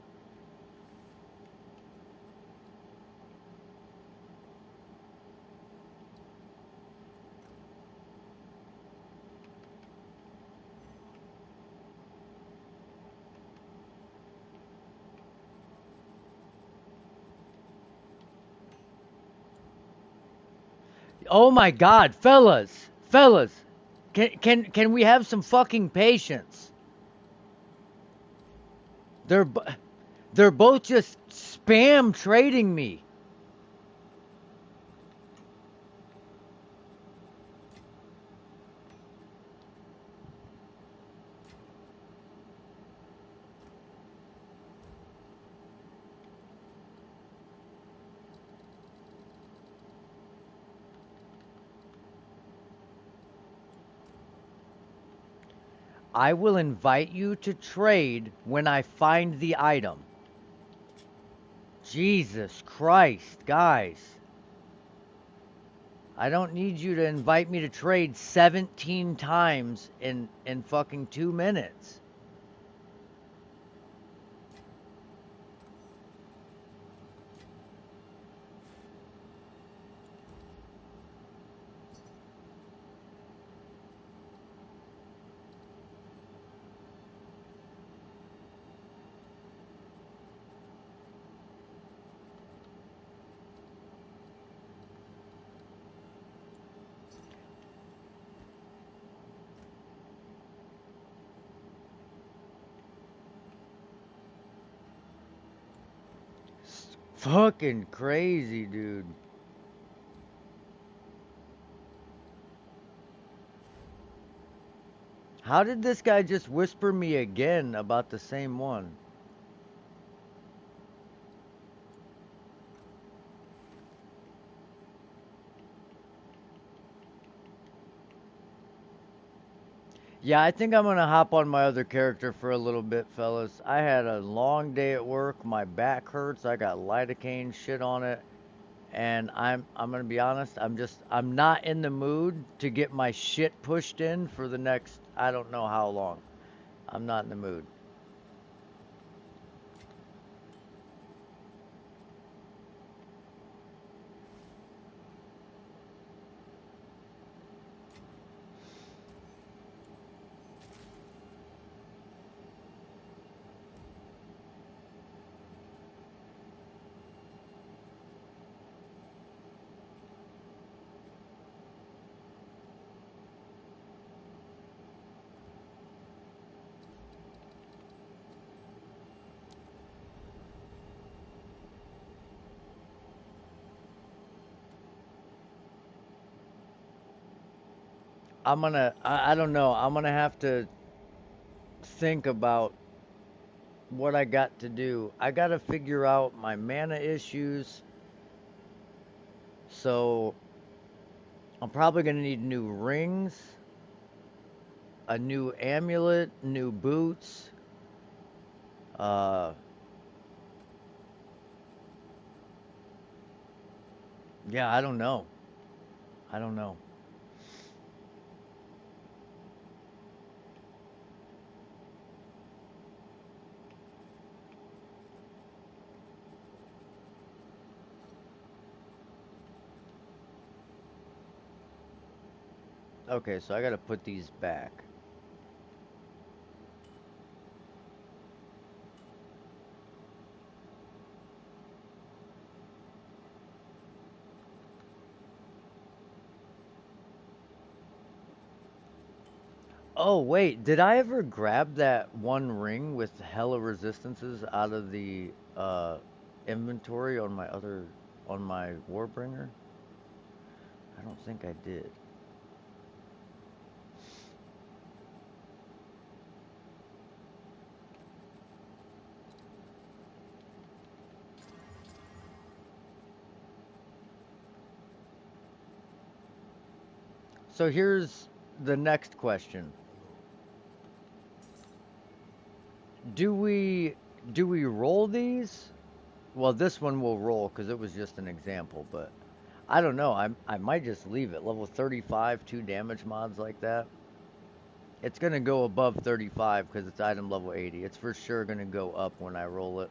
Oh my god, fellas, can we have some fucking patience? They're bo- they're both just spam trading me. I will invite you to trade when I find the item. Jesus Christ, guys. I don't need you to invite me to trade 17 times in fucking 2 minutes. It's fucking crazy, dude. How did this guy just whisper me again about the same one? Yeah, I think I'm gonna hop on my other character for a little bit, fellas. I had a long day at work. My back hurts. I got lidocaine shit on it, and I'm gonna be honest. I'm not in the mood to get my shit pushed in for the next I don't know how long. I'm not in the mood. I don't know. I'm gonna have to think about what I got to do. I got to figure out my mana issues. So I'm probably going to need new rings, a new amulet, new boots. Uh, yeah, I don't know. I don't know. Okay, so I got to put these back. Oh, wait, did I ever grab that one ring with hella resistances out of the inventory on my Warbringer? I don't think I did. So here's the next question. Do we roll these? Well, this one will roll because it was just an example, but I don't know. I might just leave it. Level 35, 2 damage mods like that. It's going to go above 35 because it's item level 80. It's for sure going to go up when I roll it.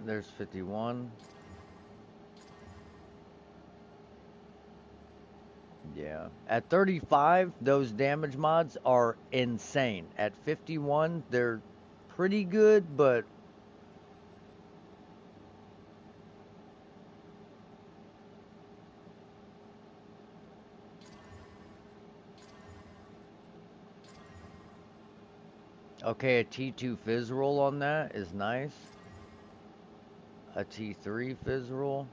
There's 51. Yeah. At 35, those damage mods are insane. At 51, they're pretty good, but okay, a T2 fizz roll on that is nice. A T3 fizz roll.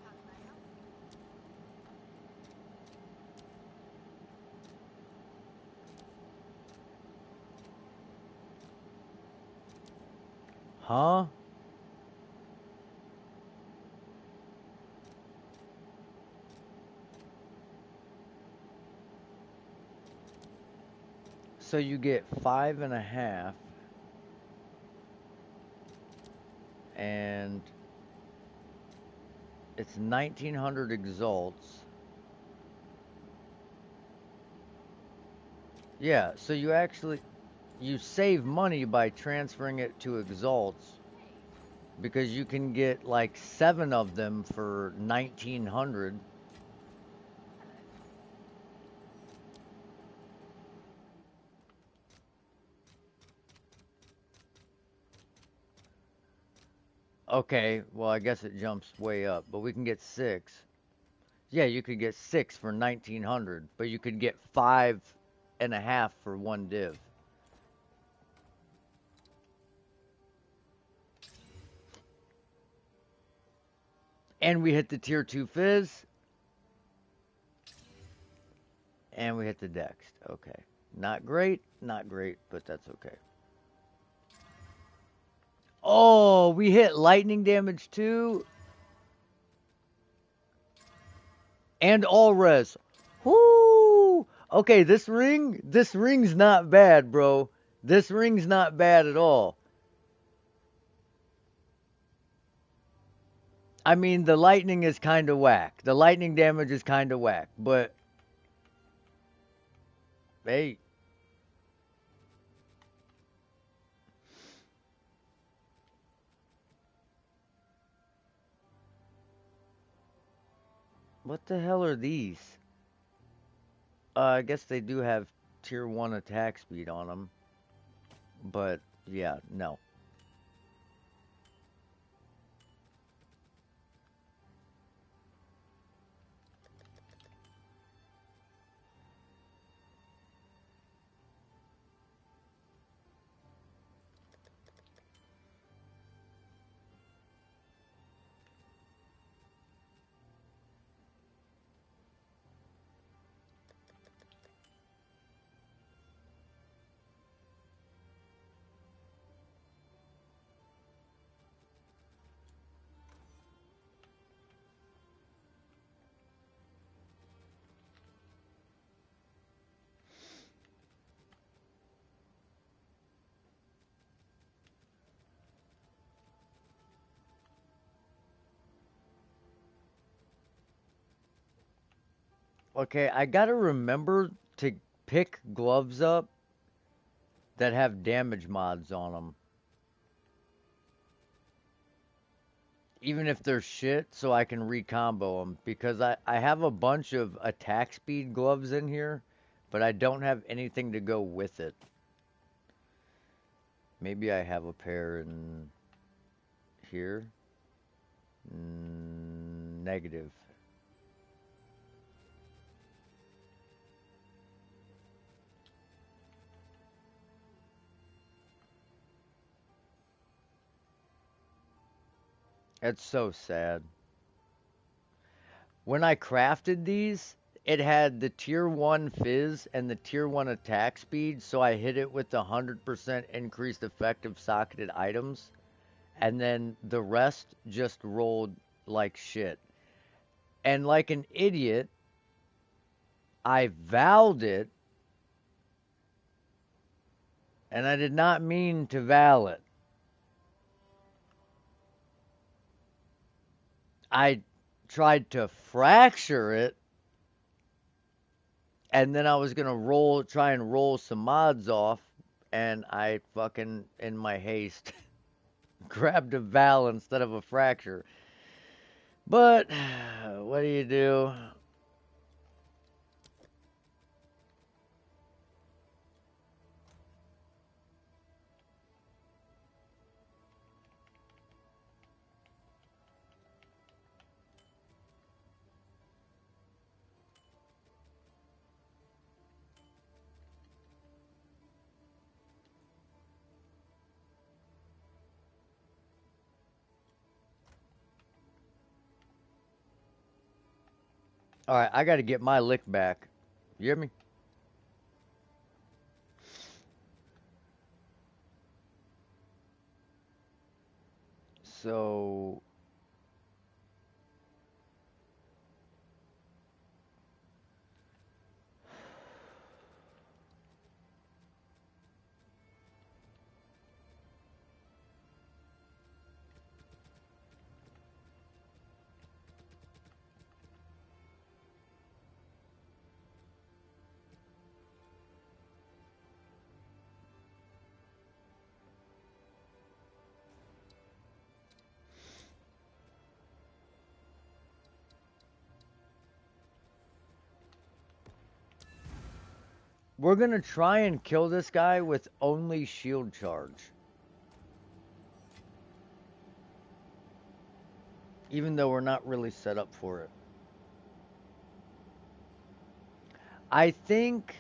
How can I help? Huh? So you get 5.5, and it's 1900 exalts. Yeah, so you save money by transferring it to exalts because you can get like 7 of them for 1900. Okay, well, I guess it jumps way up, but we can get 6. Yeah, you could get 6 for 1900, but you could get 5.5 for 1 div. And we hit the tier 2 fizz, and we hit the dex. Okay. Not great, but that's okay. Oh, we hit lightning damage too, and all res. Whoo! Okay, this ring's not bad, bro. This ring's not bad at all. I mean, the lightning is kind of whack. The lightning damage is kind of whack, but hey, what the hell are these? I guess they do have tier 1 attack speed on them, but yeah, no. Okay, I gotta remember to pick gloves up that have damage mods on them. Even if they're shit, so I can recombo them. Because I have a bunch of attack speed gloves in here, but I don't have anything to go with it. Maybe I have a pair in here. Negative. That's so sad. When I crafted these, it had the tier 1 fizz and the tier 1 attack speed, so I hit it with the 100% increased effective socketed items, and then the rest just rolled like shit. And like an idiot, I vowed it, and I did not mean to vow it. I tried to fracture it, and then I was gonna try and roll some mods off, and I fucking, in my haste, grabbed a val instead of a fracture. But what do you do? All right, I got to get my lick back. You hear me? So we're going to try and kill this guy with only shield charge. Even though we're not really set up for it. I think...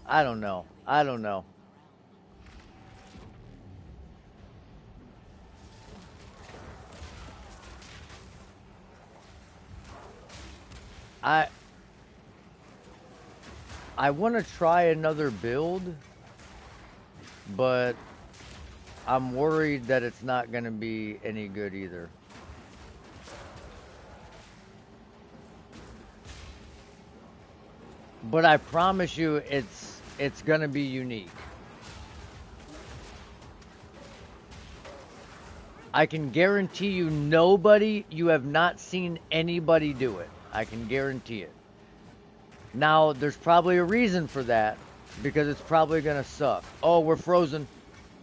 I don't know. I don't know. I want to try another build, but I'm worried that it's not going to be any good either. But I promise you it's going to be unique. I can guarantee you you have not seen anybody do it. I can guarantee it. Now, there's probably a reason for that, because it's probably going to suck. Oh, we're frozen.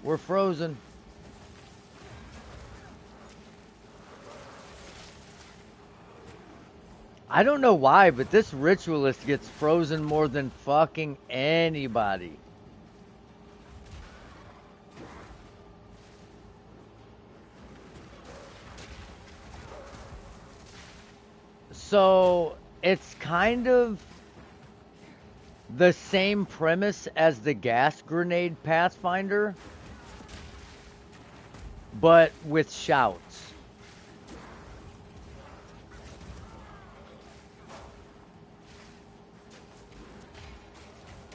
We're frozen. I don't know why, but this ritualist gets frozen more than fucking anybody. So, it's kind of the same premise as the Gas Grenade Pathfinder, but with shouts.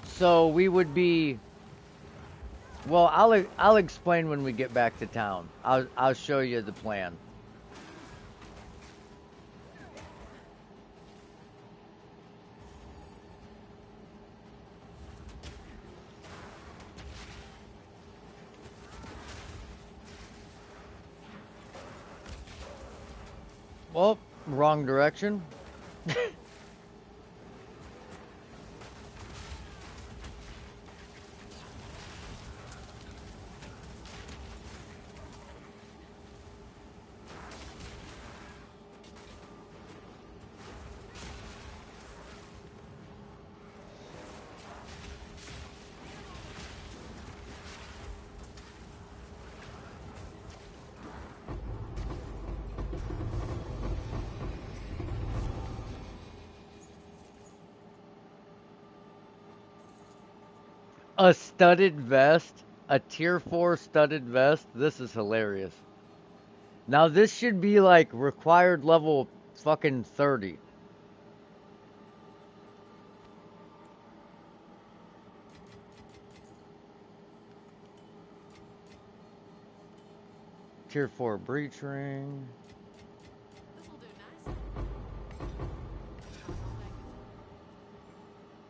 So we would be... Well, I'll explain when we get back to town. I'll show you the plan. Well, wrong direction. A studded vest, a tier 4 studded vest. This is hilarious. Now this should be like required level fucking 30. Tier 4 breach ring. This'll do nicely. I'll not make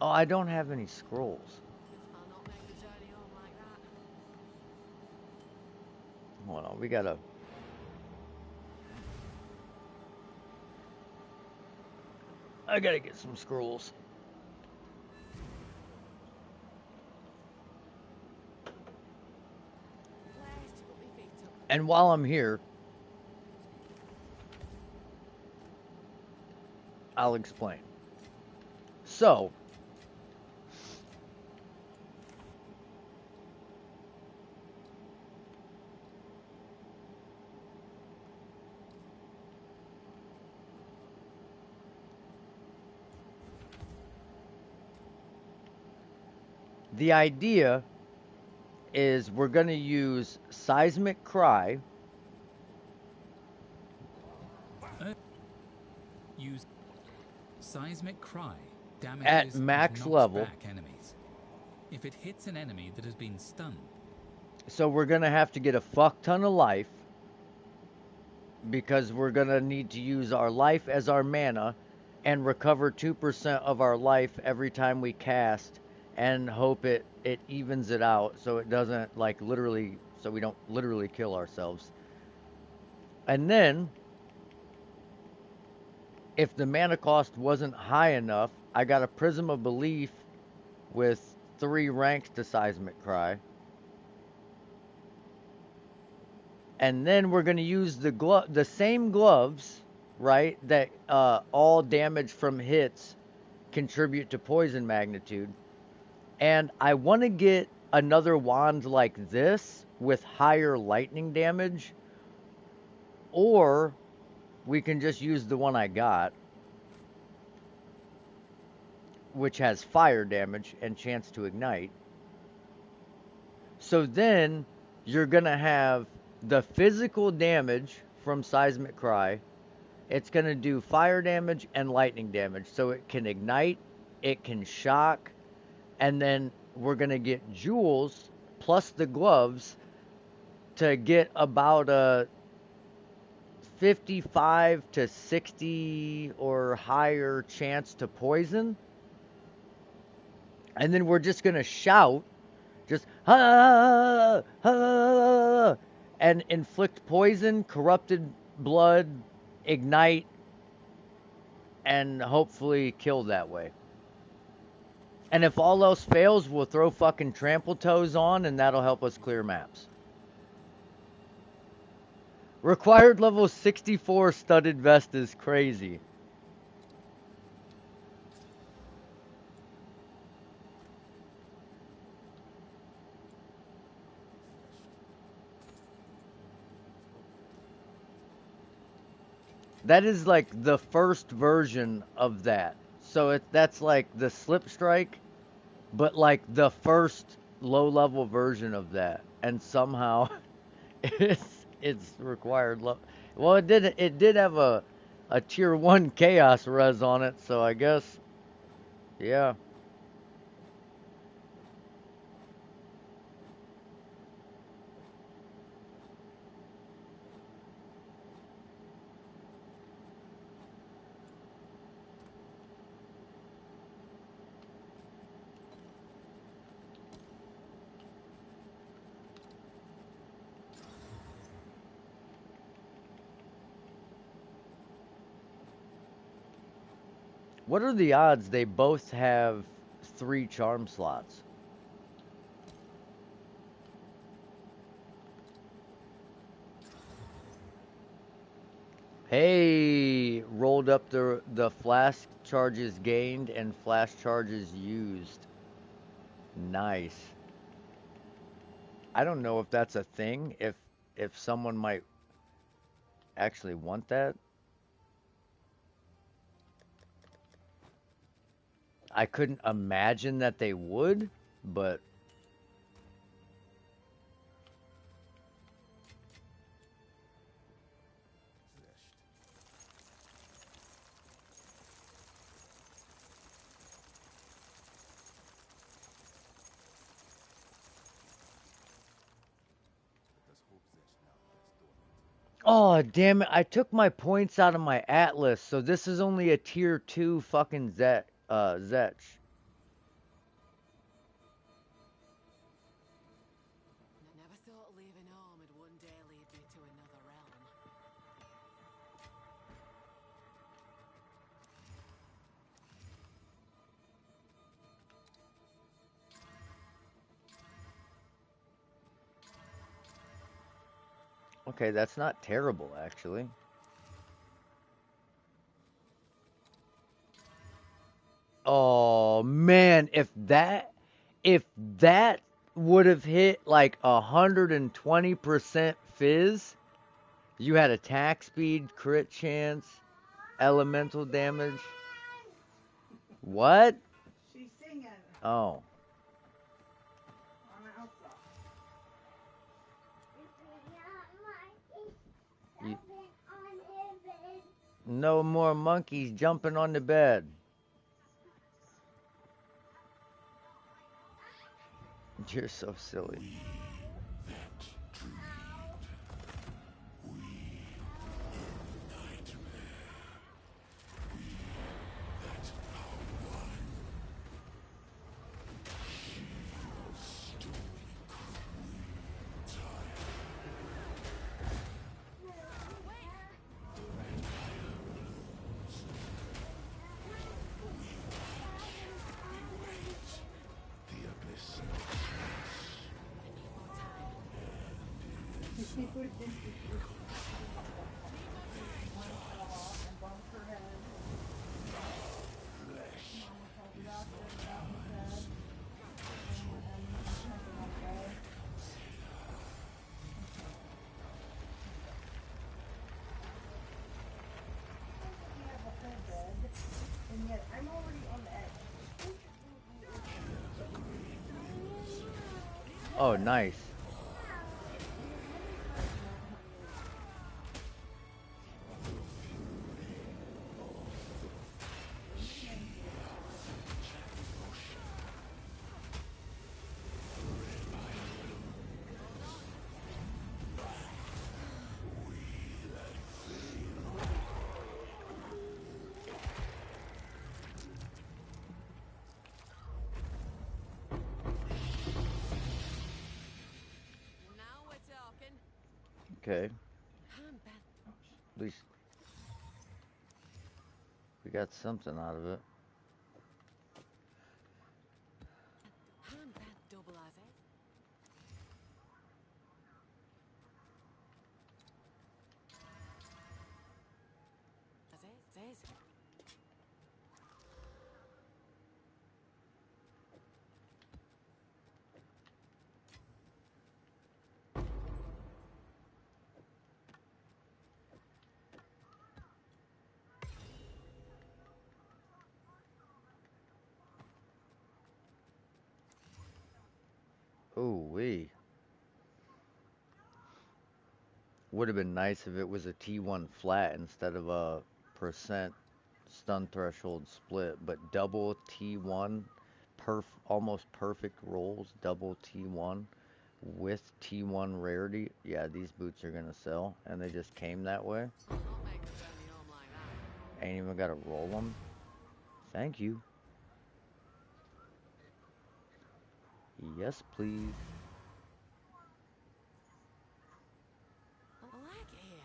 Oh, I don't have any scrolls. I'll not make the journey home like that. Hold on, we gotta. I gotta get some scrolls. Place to put my feet up. And while I'm here, I'll explain. So, the idea is we're going to use Seismic Cry. Use Seismic Cry. At Damages max and knocks level. back enemies. If it hits an enemy that has been stunned, So we're going to have to get a fuck ton of life because we're going to need to use our life as our mana and recover 2% of our life every time we cast and hope it evens it out so it doesn't like literally, so we don't literally kill ourselves. And then if the mana cost wasn't high enough, I got a Prism of Belief with 3 ranks to Seismic Cry. And then we're going to use the same gloves, right, that all damage from hits contribute to poison magnitude. And I want to get another wand like this with higher lightning damage, or we can just use the one I got, which has fire damage and chance to ignite. So then you're going to have the physical damage from Seismic Cry. It's going to do fire damage and lightning damage. So it can ignite, it can shock, and then we're going to get jewels plus the gloves to get about a 55 to 60 or higher chance to poison. And then we're just going to shout, just, ha, ha, and inflict poison, corrupted blood, ignite, and hopefully kill that way. And if all else fails, we'll throw fucking trample toes on, and that'll help us clear maps. Required level 64 studded vest is crazy. That is like the first version of that. So that's like the slip strike, but like the first low level version of that. And somehow it's required level. Well, it did have a tier 1 chaos res on it, so I guess yeah. What are the odds they both have 3 charm slots? Hey, rolled up the flask charges gained and flash charges used. Nice. I don't know if that's a thing, if someone might actually want that. I couldn't imagine that they would, but oh, damn it. I took my points out of my Atlas, so this is only a tier 2 fucking Zech. Never thought leaving home would one day lead me to another realm. Okay, that's not terrible, actually. Oh, man, if that would have hit like 120% fizz, you had attack speed, crit chance, elemental damage. What? She's singing Oh. on the outside. You, no more monkeys jumping on the bed. You're so silly. And yet I'm already on the edge. Oh, nice. Now we're talking. Okay. Beth. At least we got something out of it. Beth double as it. As it says. Ooh wee. Would have been nice if it was a T1 flat instead of a percent stun threshold split, but double T1, almost perfect rolls, double T1 with T1 rarity. Yeah, these boots are gonna sell, and they just came that way. I'll not make the journey home like that. Ain't even gotta roll them. Thank you. Yes, please. I like it here.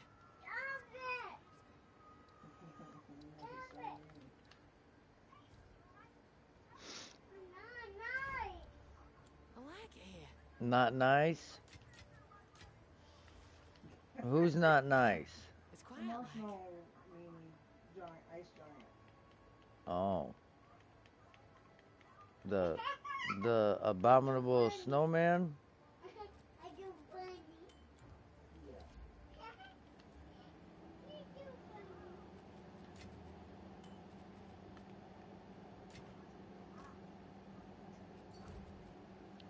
Not nice? Who's not nice? It's The quiet. marshmallow meaning giant, ice giant. Oh. The abominable snowman? Yeah.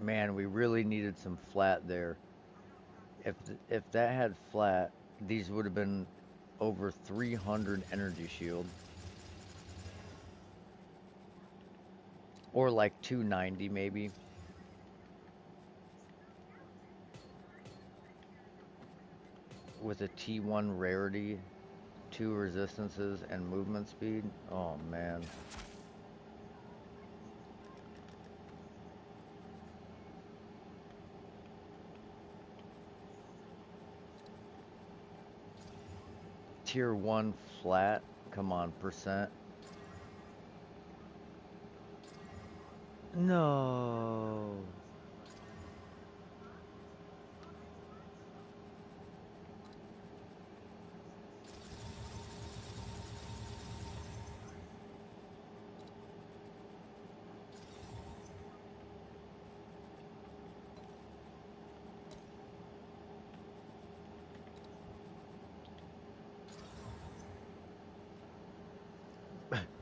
Man, we really needed some flat there. If that had flat, these would have been over 300 energy shield. Or like 290 maybe. With a T1 rarity, 2 resistances, and movement speed. Oh man. Tier 1 flat. Come on, percent. No.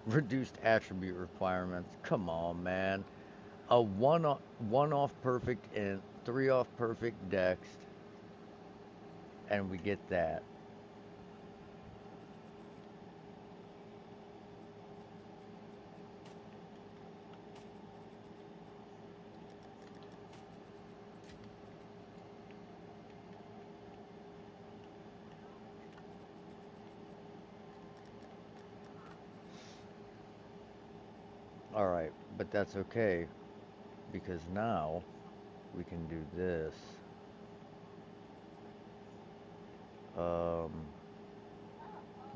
Reduced attribute requirements. Come on, man. A one off perfect and 3 off perfect dext, and we get that. All right, but that's okay because now we can do this. Um,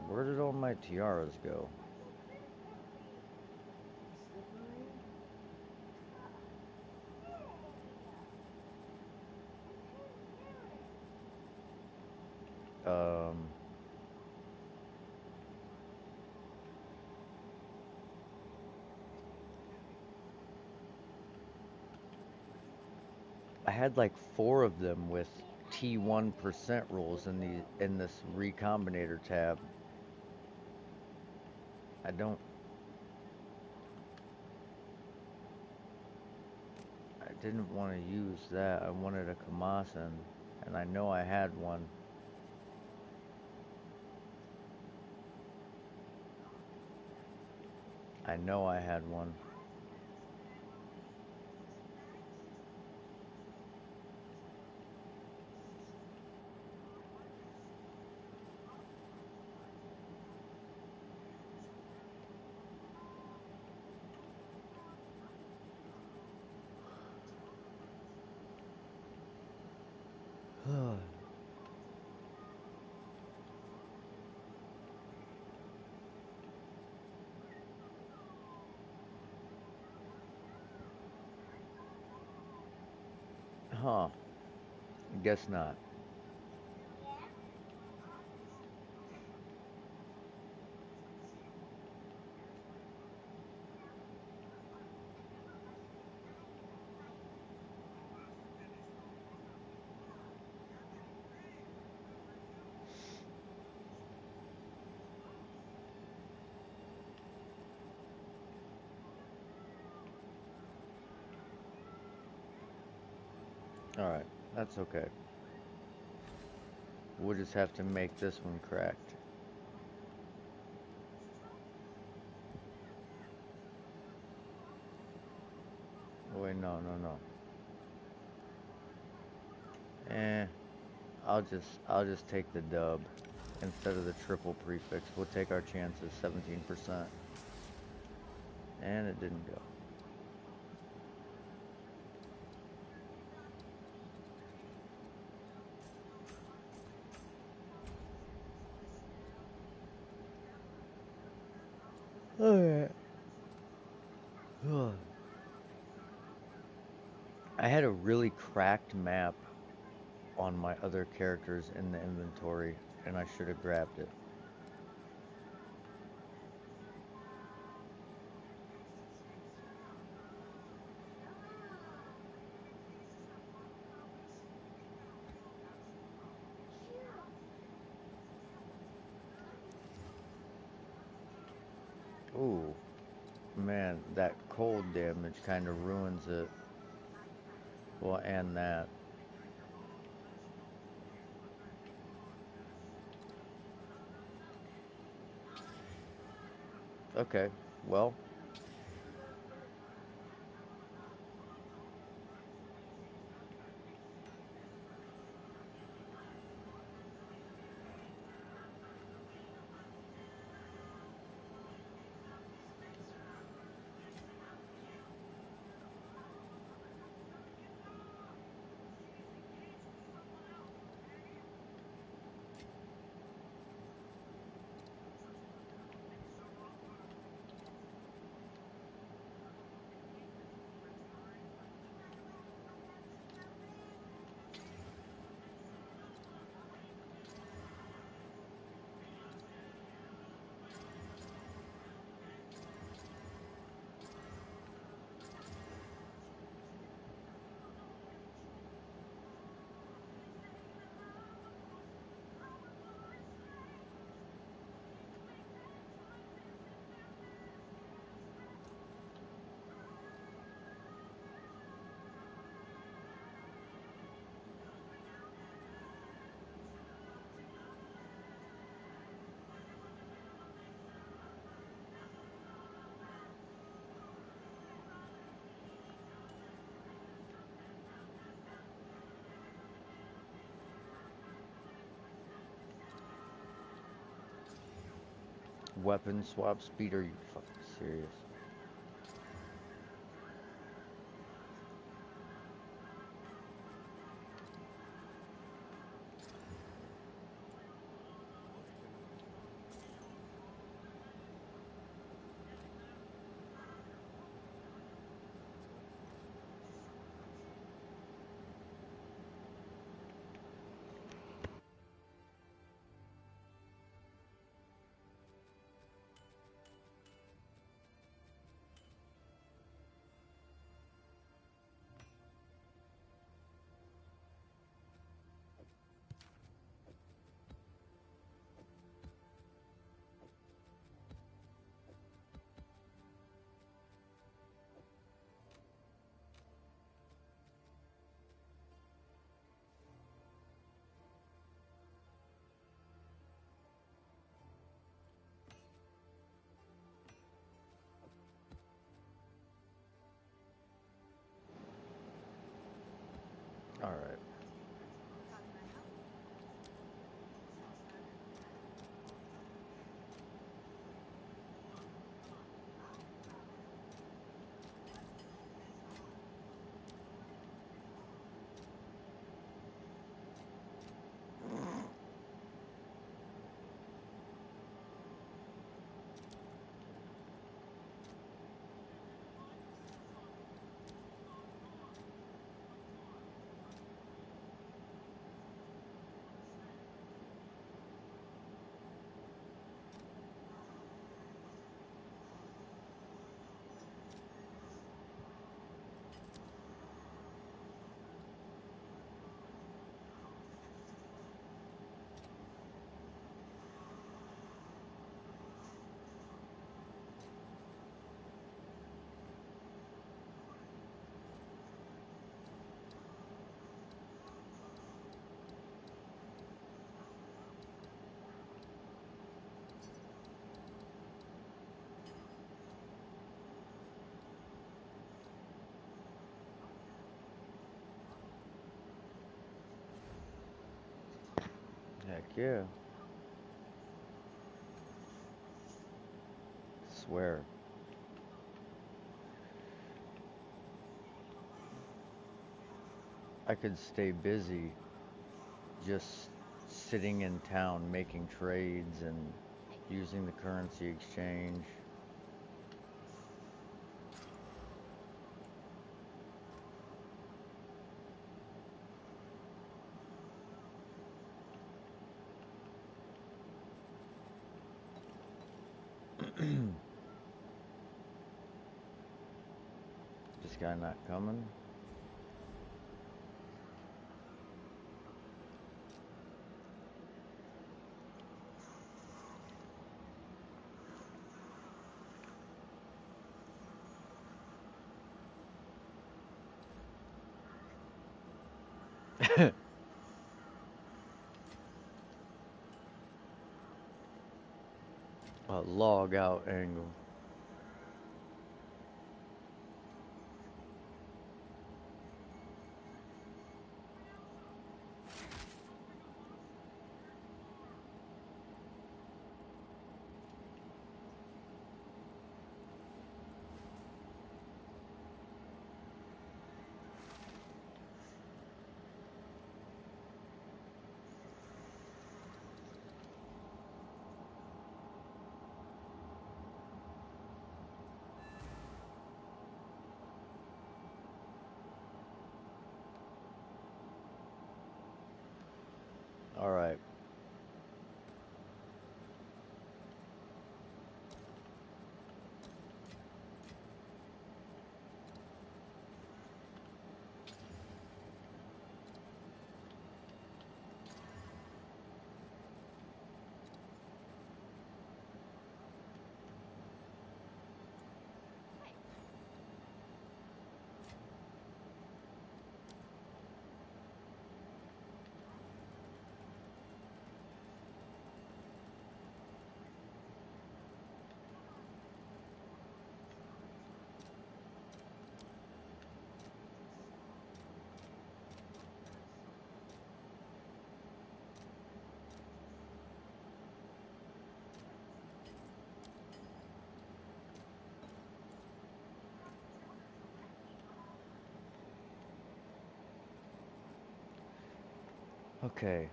where did all my tiaras go? Slippery. Um, I had like 4 of them with T1% rules in this recombinator tab. I don't. I didn't want to use that. I wanted a Kamasan, and I know I had one. I know I had one. Huh. Guess not. Alright, that's okay. We'll just have to make this one cracked. Oh, wait, no. Eh, I'll just take the dub instead of the triple prefix. We'll take our chances, 17%. And it didn't go. Alright. I had a really cracked map on my other characters in the inventory, and I should have grabbed it. Ooh, man, that cold damage kind of ruins it. Well, and that. Okay, well, weapon swap speed, are you fucking serious? Alright. Heck yeah. Swear. I could stay busy just sitting in town making trades and using the currency exchange. guy not coming. A log out angle. All right. Okay.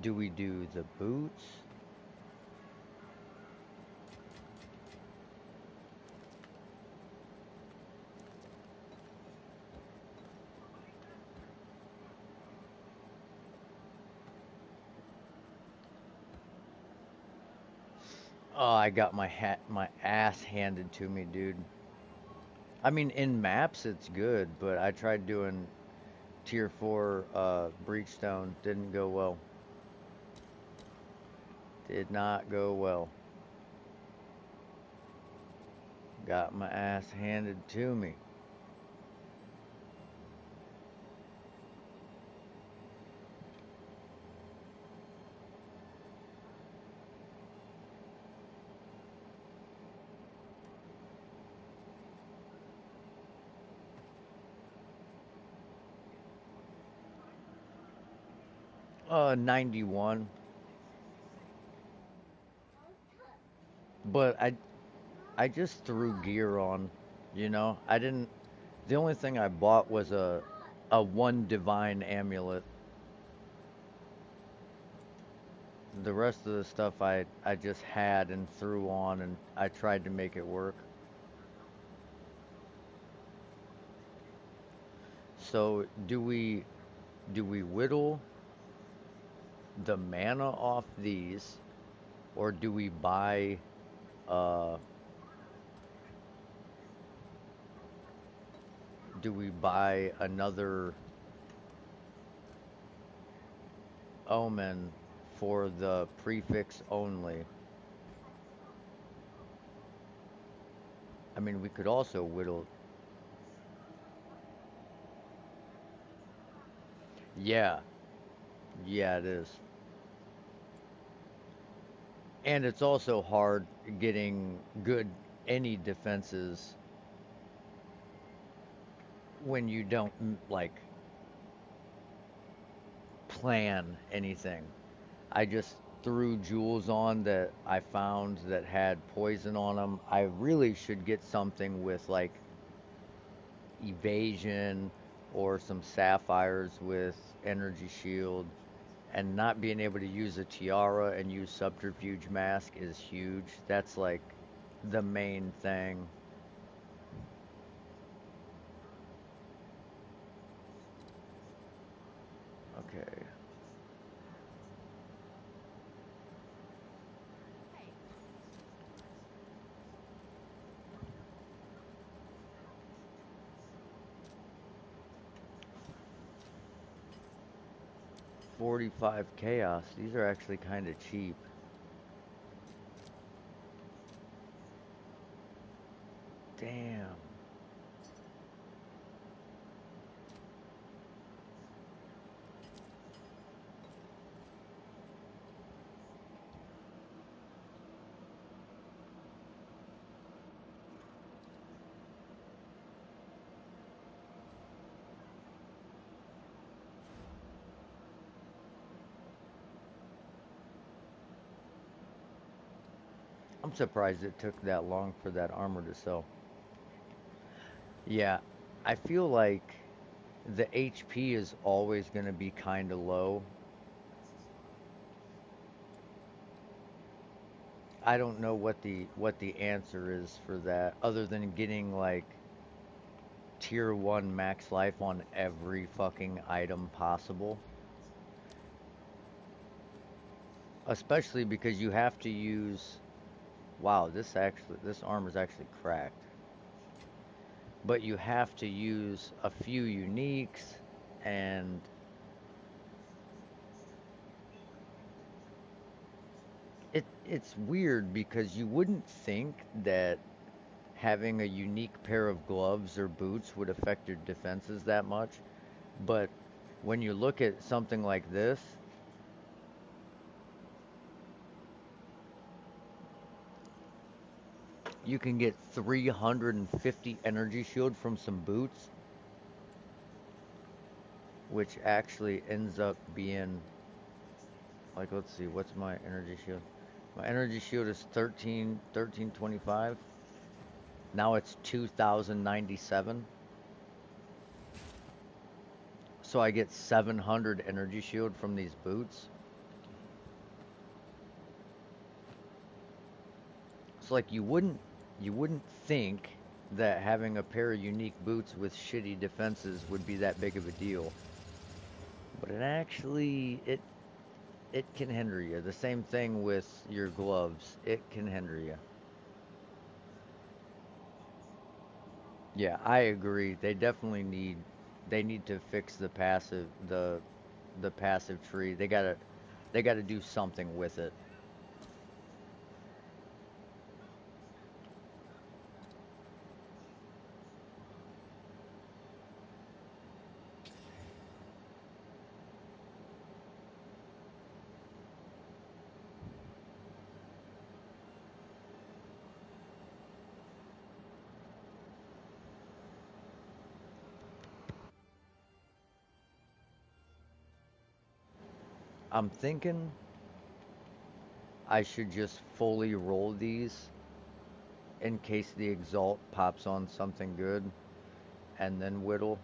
Do we do the boots? Oh, I got my ass handed to me, dude. I mean, in maps it's good, but I tried doing tier 4 Breachstone. Didn't go well. Did not go well. Got my ass handed to me. 91. But I just threw gear on, you know. I didn't. The only thing I bought was a one divine amulet. The rest of the stuff I just had and threw on, and I tried to make it work. So do we whittle the mana off these, or uh do we buy another omen for the prefix only? I mean, we could also whittle. Yeah, yeah, it is. And it's also hard getting good any defenses when you don't like plan anything. I just threw jewels on that I found that had poison on them. I really should get something with like evasion or some sapphires with energy shield, and not being able to use a tiara and use subterfuge mask is huge. That's like the main thing. Okay. Hey, 45 chaos. These are actually kind of cheap. Damn. I'm surprised it took that long for that armor to sell. Yeah, I feel like the HP is always going to be kind of low. I don't know what the answer is for that other than getting like tier 1 max life on every fucking item possible. Especially because you have to use wow, this armor's actually cracked. But you have to use a few uniques and it's weird because you wouldn't think that having a unique pair of gloves or boots would affect your defenses that much. But when you look at something like this, you can get 350 energy shield from some boots, which actually ends up being like, let's see, what's my energy shield? My energy shield is 1325. Now it's 2097. So I get 700 energy shield from these boots. So like you wouldn't think that having a pair of unique boots with shitty defenses would be that big of a deal. But it can hinder you. The same thing with your gloves. It can hinder you. Yeah, I agree. They need to fix the passive tree. They gotta do something with it. I'm thinking I should just fully roll these in case the exalt pops on something good and then whittle.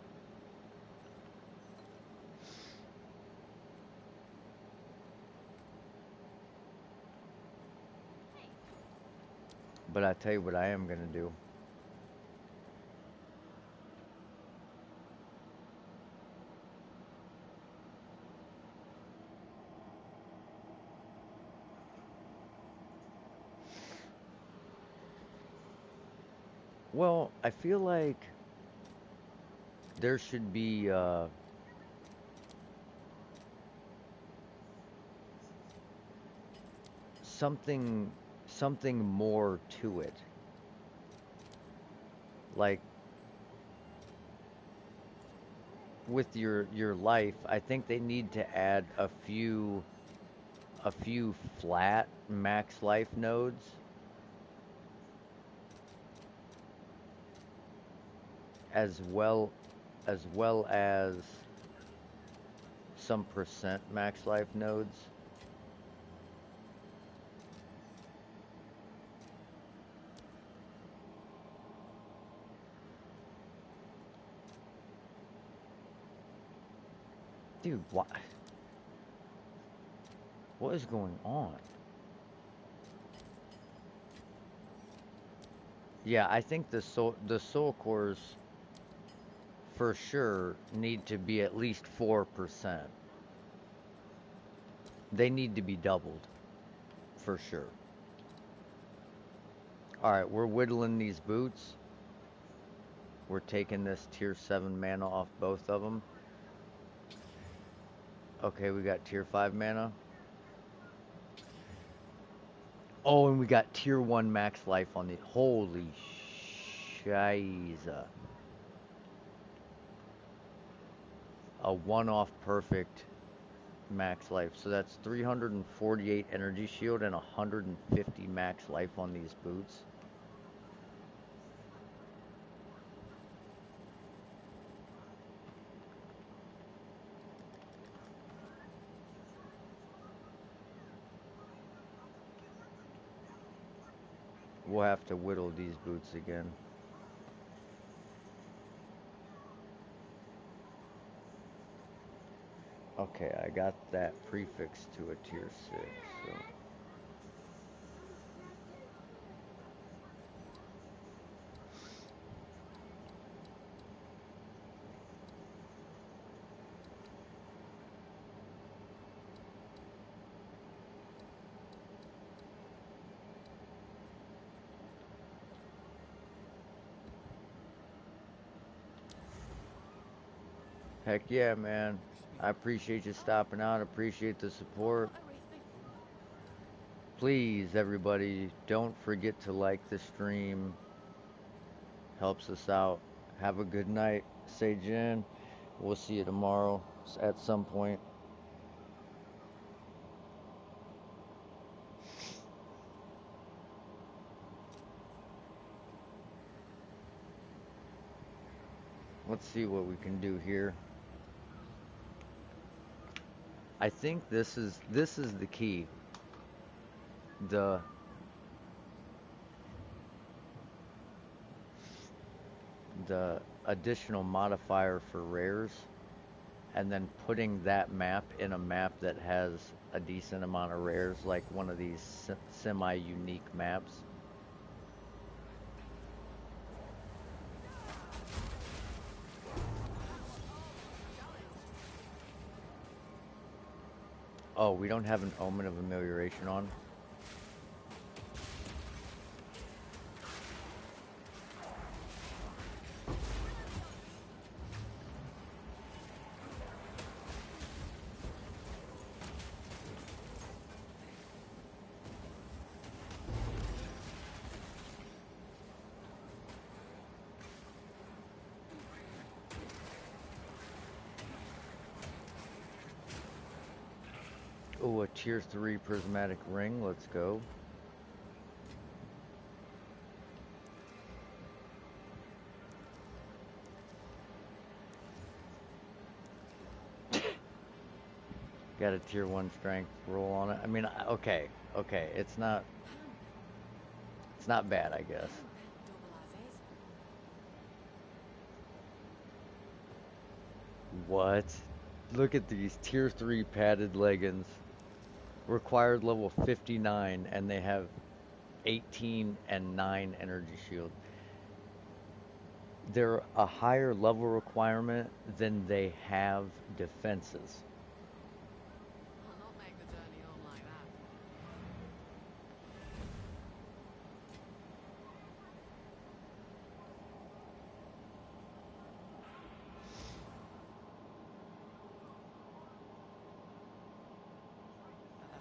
But I tell you what I am gonna do. Well, I feel like there should be something something more to it. Like with your life, I think they need to add a few flat max life nodes as well as some percent max life nodes. Dude, what is going on? Yeah, I think the soul cores for sure need to be at least 4%. They need to be doubled, for sure. Alright, we're whittling these boots. We're taking this tier 7 mana off both of them. Okay, we got tier 5 mana. Oh, and we got tier 1 max life on the... Holy shiza. A one-off perfect max life. So that's 348 energy shield and 150 max life on these boots. We'll have to whittle these boots again. Okay, I got that prefix to a tier 6, so... Heck yeah, man. I appreciate you stopping out. Appreciate the support. Please, everybody, don't forget to like the stream. Helps us out. Have a good night. Say Jen. We'll see you tomorrow at some point. Let's see what we can do here. I think this is the key. The additional modifier for rares, and then putting that map in a map that has a decent amount of rares, like one of these semi-unique maps. Oh, we don't have an Omen of Amelioration on. Oh, a tier 3 prismatic ring. Let's go. Got a tier 1 strength roll on it. I mean, okay. It's not bad, I guess. What? Look at these tier 3 padded leggings. Required level 59, and they have 18 and 9 energy shield. They're a higher level requirement than they have defenses. I'll not make the journey home like that.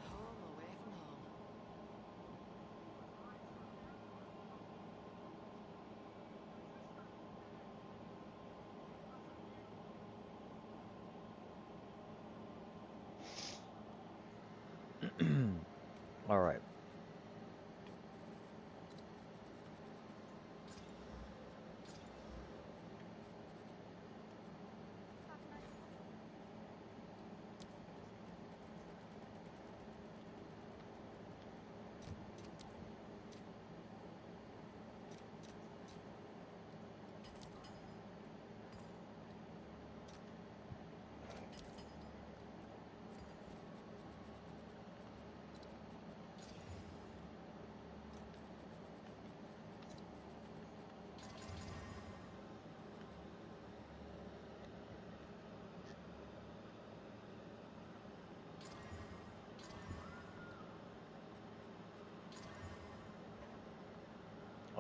Home away from home. All right.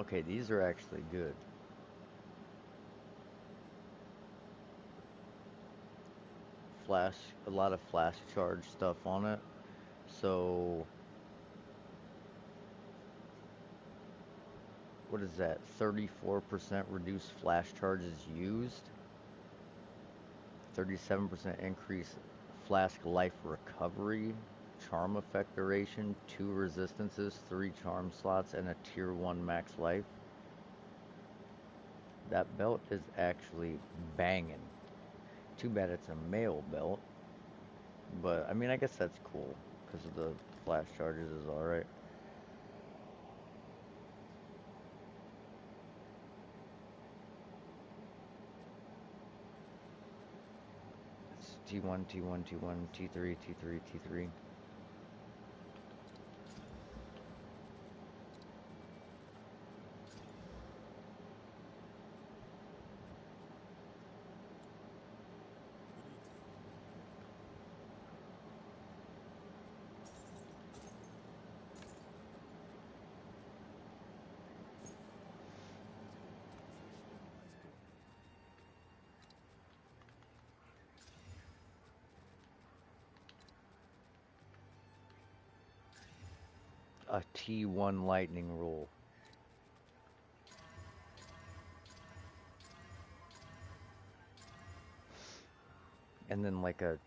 Okay, these are actually good. Flash, a lot of flash charge stuff on it. So, what is that? 34% reduced flash charges used. 37% increase flask life recovery. Charm effect duration. 2 resistances, 3 charm slots, and a tier 1 max life. That belt is actually banging. Too bad it's a male belt. But, I mean, I guess that's cool. Because of the flash charges is alright. It's T1, T1, T1, T3, T3, T3. A T1 lightning roll. And then like a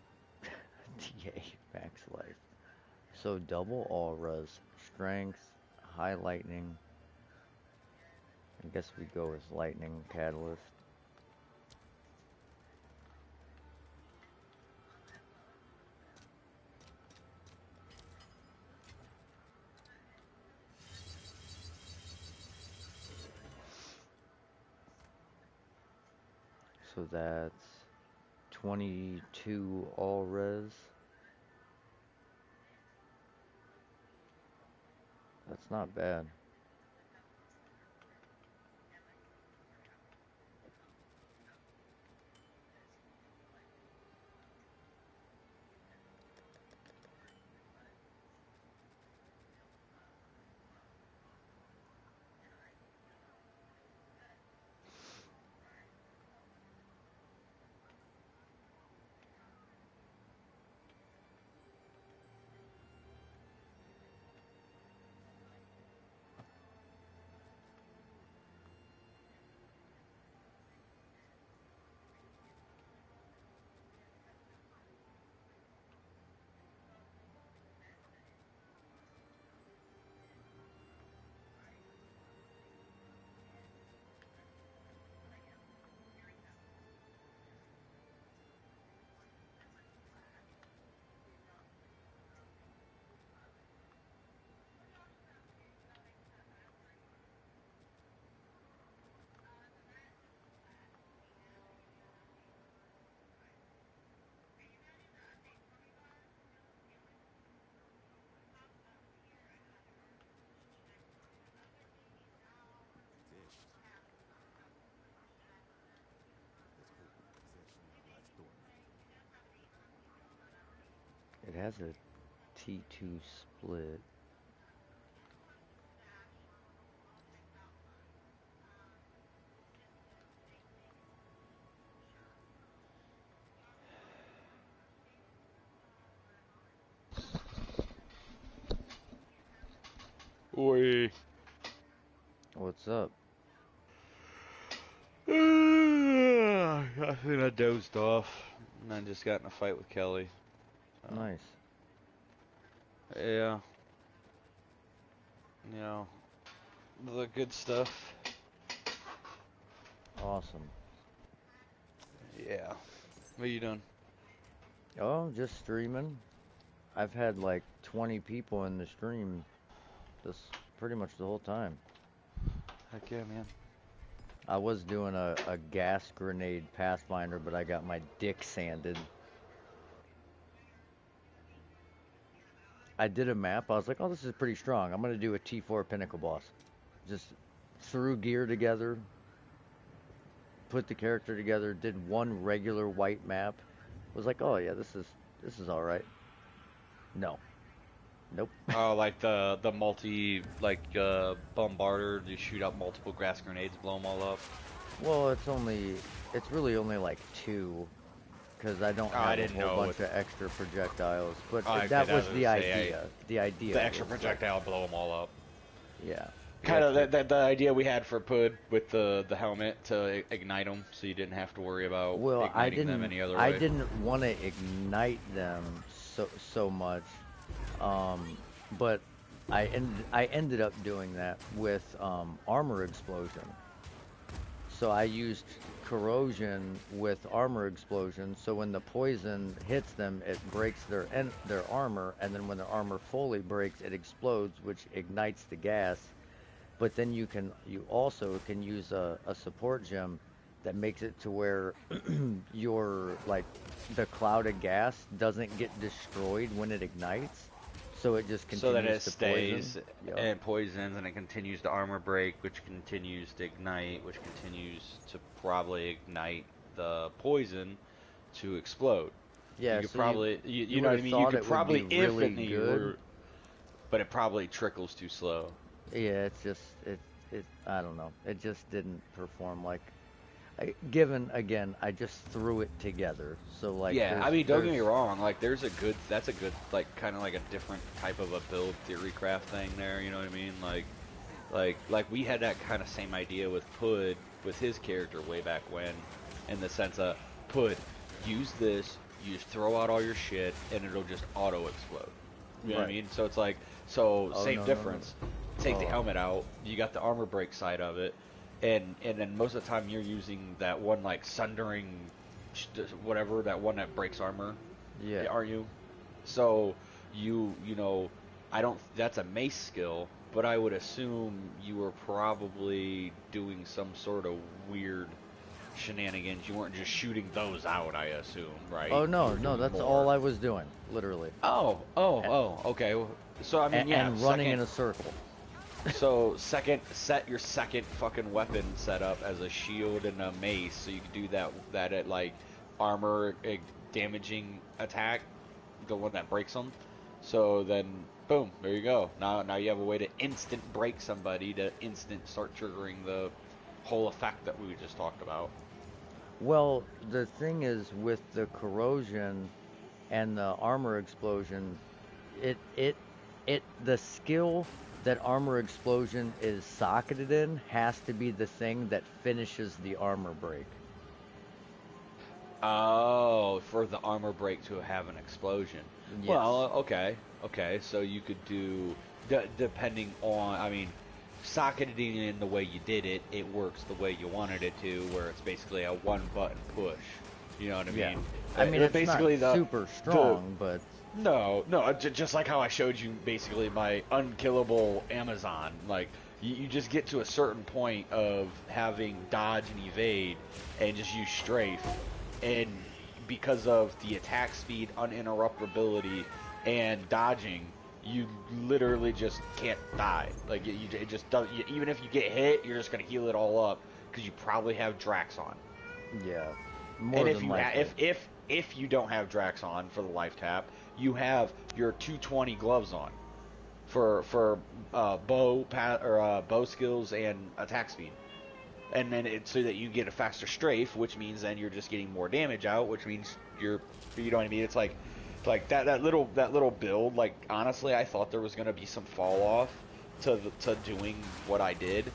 TA max life. So double auras, strength, high lightning. I guess we go with lightning catalyst. So that's 22 all res. That's not bad. It has a T2 split. Oi. What's up? I think I dozed off. And I just got in a fight with Kelly. Nice. Yeah. You know, the good stuff. Awesome. Yeah. What are you doing? Oh, just streaming. I've had like 20 people in the stream this pretty much the whole time. Heck yeah, man. I was doing a Gas Grenade Pathfinder, but I got my dick sanded. I did a map. I was like, oh, this is pretty strong. I'm going to do a T4 Pinnacle boss. Just threw gear together, put the character together, did one regular white map. Was like, oh yeah, this is all right. No. Nope. Like the multi bombarder, you shoot out multiple gas grenades, blow them all up. Well, it's really only like two, because I don't Oh, I have a didn't whole know. bunch of extra projectiles. But Oh, okay, that that was was the say, idea. The idea the extra was like, projectile, blow them all up. yeah. Kind of the idea we had for Pud with the helmet to ignite them, so you didn't have to worry about Well, igniting them any other I way. didn't want to ignite them so much, but I ended up doing that with armor explosion. So I used corrosion with armor explosion. So when the poison hits them, it breaks their armor, and then when their armor fully breaks, it explodes, which ignites the gas. But then you also can use a support gem that makes it to where your like the cloud of gas doesn't get destroyed when it ignites, so it just So that continues it to stays poison. Yep. and poisons, and it continues to armor break, which continues to ignite, which continues to probably ignite the poison to explode. You Yeah, could so probably, you know would what I have mean? You thought could it would be probably really infinitely, good. but it probably trickles too slow. Yeah, it's just it I don't know. It just didn't perform like given again, I just threw it together. So like Yeah, I mean, don't get there's me wrong. Like, that's a good, like, kind of like a different type of a build theory craft thing there. You know what I mean? Like we had that kind of same idea with Pud with his character way back when, in the sense of Pud, use this, you just throw out all your shit, and it'll just auto explode. You know what I right. mean? So it's like, so Oh same no, no, no. difference. Take the Oh, helmet out, you got the armor break side of it, and then most of the time you're using that one like sundering, whatever, that one that breaks armor, yeah. aren't you? So you know, I don't. That's a mace skill, but I would assume you were probably doing some sort of weird shenanigans. You weren't just shooting those out, I assume, right? Oh You no, were no, doing that's all more. I was doing, literally. Okay. So I mean, yeah, And running second. in a circle. So set your second fucking weapon setup as a shield and a mace, so you can do that at like armor damaging attack, the one that breaks them. So then, boom, there you go. Now you have a way to instant break somebody to instant start triggering the whole effect that we just talked about. Well, the thing is with the corrosion and the armor explosion, it it the skill that armor explosion is socketed in has to be the thing that finishes the armor break. Oh, for the armor break to have an explosion. Yes. Well, okay. So you could do, depending on, I mean, socketing in the way you did it, it works the way you wanted it to, where it's basically a one button push. You know what I Yeah. mean? I mean, it's basically not super strong, but no, just like how I showed you basically my unkillable Amazon. Like, you just get to a certain point of having dodge and evade and just use strafe. And because of the attack speed, uninterruptibility, and dodging, you literally just can't die. Like, it just does. Even if you get hit, you're just going to heal it all up because you probably have Drax on. yeah, And more if than you likely. if you don't have Drax on for the life tap, you have your 220 gloves on for bow skills and attack speed, and then it's so that you get a faster strafe, which means then you're just getting more damage out, which means you know what I mean. It's like that little build. Like, honestly, I thought there was gonna be some fall off to doing what I did.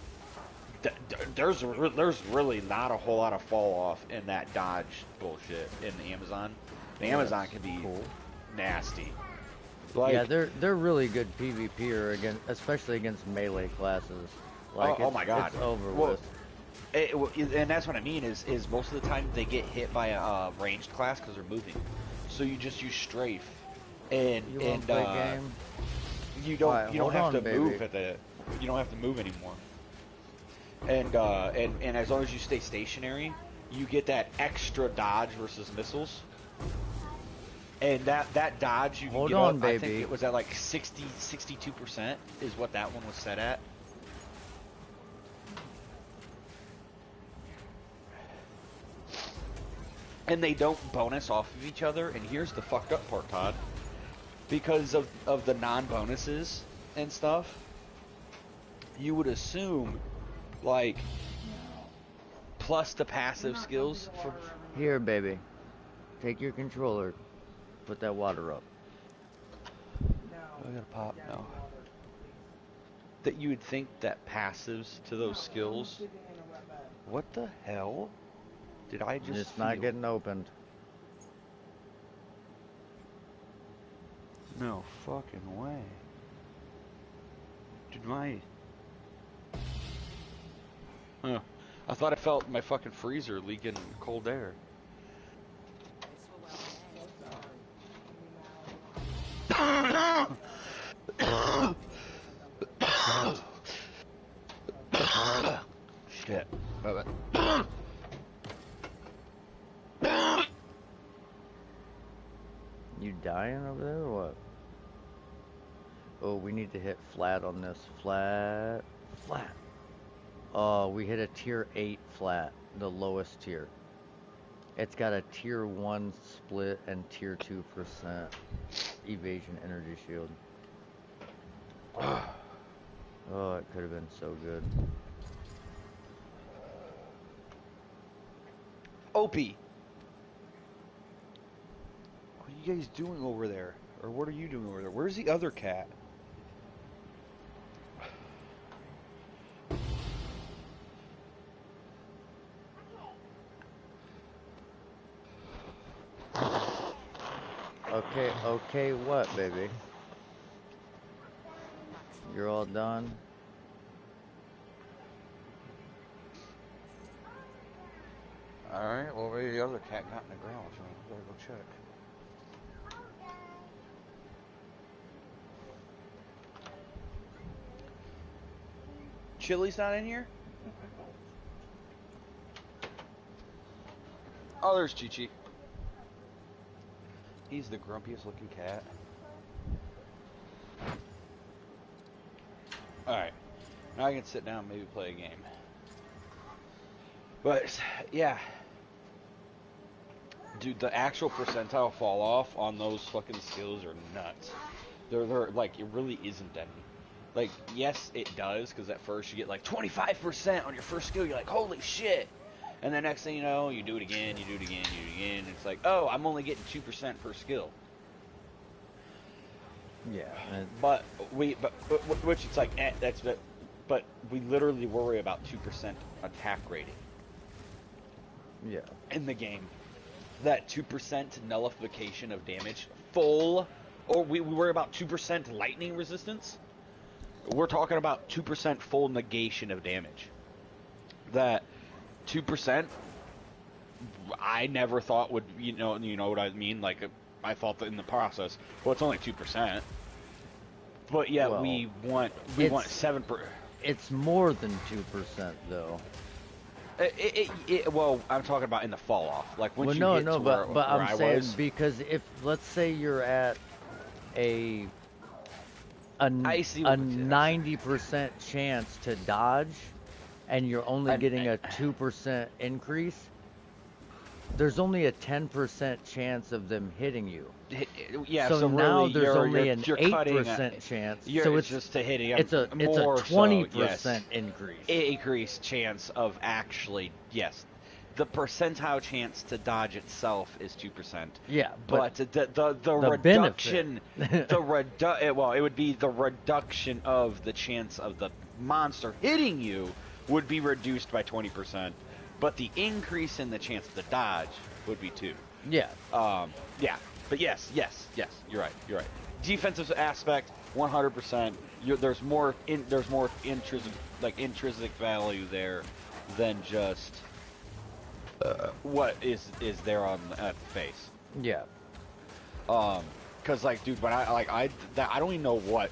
There's really not a whole lot of fall off in that dodge bullshit in the Amazon. The Well, Amazon that's can be cool. nasty. Yeah, Like, they're really good PvPer against, especially against melee classes. Like oh my god. it's over Well, with. and that's what I mean is most of the time they get hit by a ranged class because they're moving. So you just use strafe, and You want to play game? you Alright, don't hold have on, to baby. move you don't have to move anymore. And as long as you stay stationary, you get that extra dodge versus missiles. And that dodge you can Hold get on, up, I think baby. it was at like 62% is what that one was set at. And they don't bonus off of each other. And here's the fucked up part, Todd. because of the non-bonuses and stuff, you would assume, like, plus the passive skills for... Here, baby. Take your controller. Put that water up. I gotta pop now. That you would think that passives to those skills... What the hell did I just It's not feel? getting opened. No fucking way. Dude, my... Huh. I thought I felt my fucking freezer leaking cold air. Shit. You dying over there or what? Oh, we need to hit flat on this. Flat. Flat. Oh, we hit a tier 8 flat. The lowest tier. It's got a tier 1 split and tier 2% evasion energy shield. Oh, it could have been so good. Opie! What are you guys doing over there? Or what are you doing over there? Where's the other cat? Okay, what, baby? You're all done? Alright, well maybe the other cat got in the ground, so I better go check. Chili's not in here? Oh, there's Chi-Chi. He's the grumpiest looking cat. Alright. Now I can sit down and maybe play a game. But, yeah. Dude, the actual percentile fall off on those fucking skills are nuts. They're like, it really isn't any. Like, yes, it does, because at first you get like 25% on your first skill. You're like, holy shit. And the next thing you know, you do it again, you do it again, you do it again. And it's like, oh, I'm only getting 2% per skill. Yeah. But which it's like, but we literally worry about 2% attack rating. Yeah. In the game. That 2% nullification of damage, full, or we worry about 2% lightning resistance. We're talking about 2% full negation of damage. That 2%, I never thought would, you know what I mean? Like, I thought that in the process, well, it's only 2%. But yeah, Well, we want 7%. It's more than 2% though. Well, I'm talking about in the fall off. Like when Well, you hit to but where I'm I saying was, because if let's say you're at a I see what 90% chance to dodge, and you're only getting a 2% increase, there's only a 10% chance of them hitting you. Yeah, so now really there's only an you're 8% chance. So it's just to hitting. It's a 20% increase. Increased chance of actually, yes. The percentile chance to dodge itself is 2%. Yeah, but the reduction, well, it would be the reduction of the chance of the monster hitting you would be reduced by 20%, but the increase in the chance to dodge would be 2. Yeah. Yeah. But yes, you're right. Defensive aspect, 100%. There's more intrinsic value there than just what is there at the face. Yeah. Cause like, dude, when I don't even know what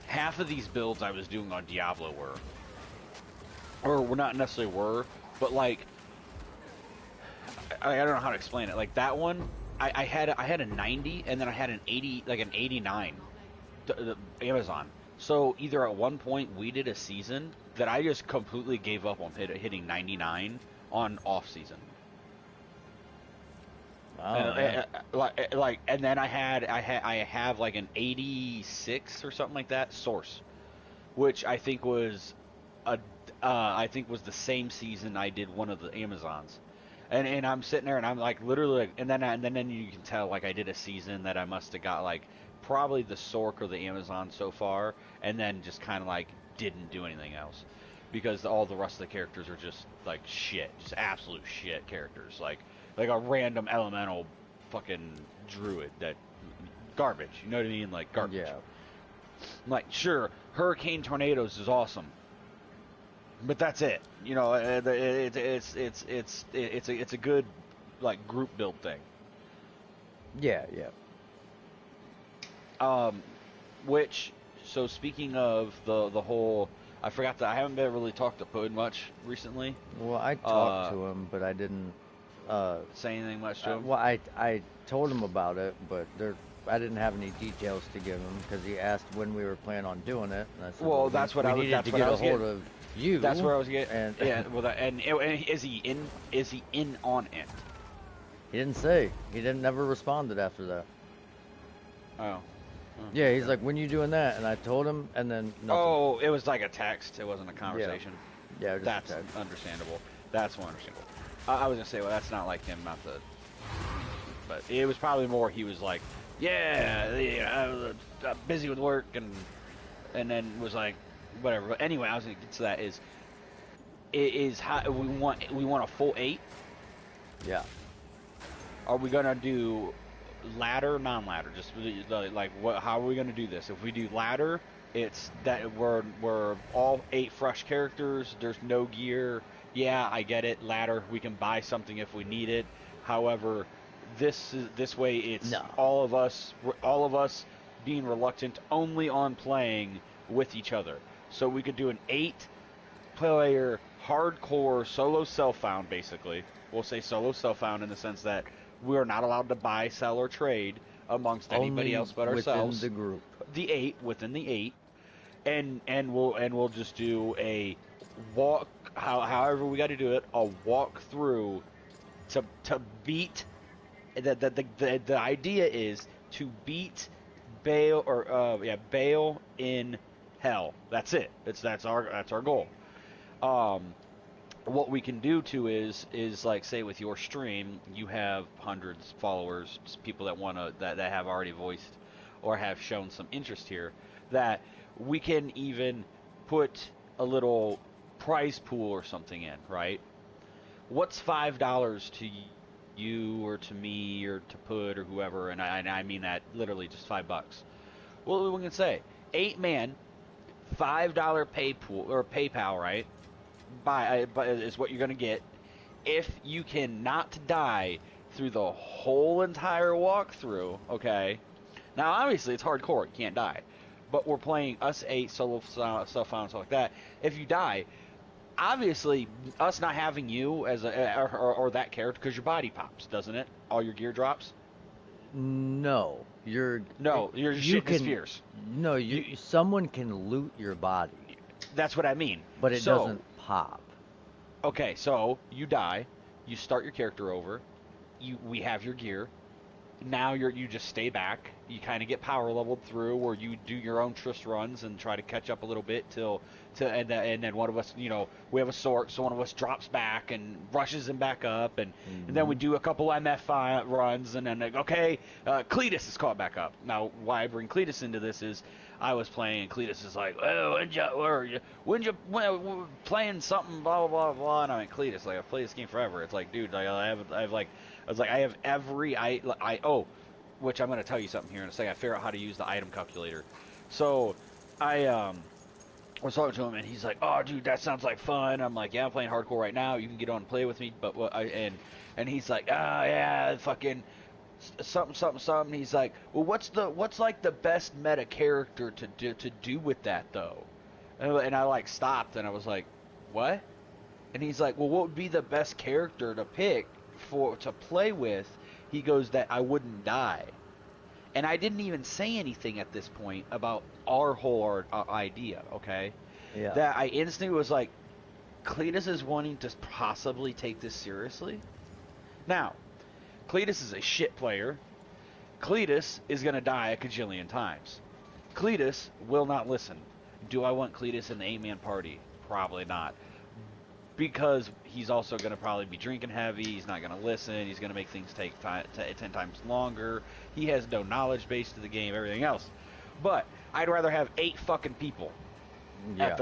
half of these builds I was doing on Diablo were not necessarily were, but like. I don't know how to explain it. Like that one, I had a 90, and then I had an 80, like an 89, Amazon. So either at one point we did a season that I just completely gave up on hitting 99 on off season. Oh yeah. And then I have like an 86 or something like that source, which I think was the same season I did one of the Amazons. And I'm sitting there and I'm like literally like, and then you can tell like I did a season that I must have got like probably the Sork or the Amazon so far, and then just kind of like didn't do anything else because all the rest of the characters are just like shit, just absolute shit characters, like a random elemental fucking druid that garbage. You know what I mean? Like garbage. Yeah. Like sure, hurricane tornadoes is awesome, but that's it. You know, it's a good like group build thing. Yeah, yeah. Which so speaking of the whole, I haven't been really talked to Pud much recently. Well, I talked to him, but I didn't Say anything much to him. well, I told him about it, but I didn't have any details to give him because he asked when we were planning on doing it, and I said, Well, we needed to get a hold of you. That's where I was getting. And Yeah. Well, and is he in? Is he in on it? he didn't say. He didn't never responded after that. Oh. Yeah, he's like, when you doing that? And I told him, and then nothing. Oh, it was like a text. It wasn't a conversation. Yeah, just That's a text. understandable. That's more understandable. I was gonna say, well, that's not like him, not the. But it was probably more. He was like, yeah, I was busy with work, and then was like, whatever. But anyway, I was gonna get to that. Is how we want a full 8. Yeah. Are we gonna do ladder, non-ladder? Just like what? How are we gonna do this? If we do ladder, it's that we're all 8 fresh characters. There's no gear. Yeah, I get it. Ladder, we can buy something if we need it. However, this way it's No. all of us being reluctant only on playing with each other. So we could do an 8-player hardcore solo self-found, basically. We'll say solo self-found in the sense that we are not allowed to buy, sell, or trade amongst anybody Only else but ourselves. within the group. The 8 within the 8, and we'll just do a walk. However we got to do it, a walk through to beat. The idea is to beat Baal Baal in hell. That's it. That's our goal. What we can do too is like say with your stream, you have hundreds of followers, people that have already voiced or have shown some interest here, that we can even put a little prize pool or something in, right? What's $5 to you or to me or to Pud or whoever, and I mean that literally just $5. Well, we can say 8-man, $5 pay pool or PayPal, right? Is what you're gonna get if you can not die through the whole entire walkthrough. Okay. Now, obviously, it's hardcore. You can't die, but we're playing us 8 solo stuff and stuff like that. If you die, obviously, us not having you as or that character, because your body pops, doesn't it? All your gear drops. No, you're shit in spheres. No, someone can loot your body, That's what I mean. but it doesn't pop. Okay, so you die, you start your character over, we have your gear. Now you just stay back. You kind of get power leveled through, or you do your own trist runs and try to catch up a little bit and then one of us, we have a sort, so one of us drops back and rushes him back up, and then we do a couple MF runs, and then okay, Cletus is caught back up. Now, why I bring Cletus into this is I was playing, and Cletus is like, oh, when you playing something, blah blah blah blah, and I'm like, Cletus, like I've played this game forever. It's like, dude, I have every which I'm going to tell you something here in a second. I figure out how to use the item calculator. So I was talking to him, and he's like, oh, dude, that sounds like fun. I'm like, yeah, I'm playing hardcore right now. You can get on and play with me. But and he's like, yeah, fucking something. He's like, well, what's like the best meta character to do with that though? And I like stopped, and I was like, what? And he's like, well, what would be the best character to pick to play with? He goes, that I wouldn't die. And I didn't even say anything at this point about our whole idea, okay? Yeah. That I instantly was like, Cletus is wanting to possibly take this seriously? Now, Cletus is a shit player. Cletus is going to die a cajillion times. Cletus will not listen. Do I want Cletus in the 8-man party? Probably not. Because he's also going to probably be drinking heavy. He's not going to listen. He's going to make things take 10 times longer. He has no knowledge base to the game, everything else. But I'd rather have 8 fucking people. Yeah.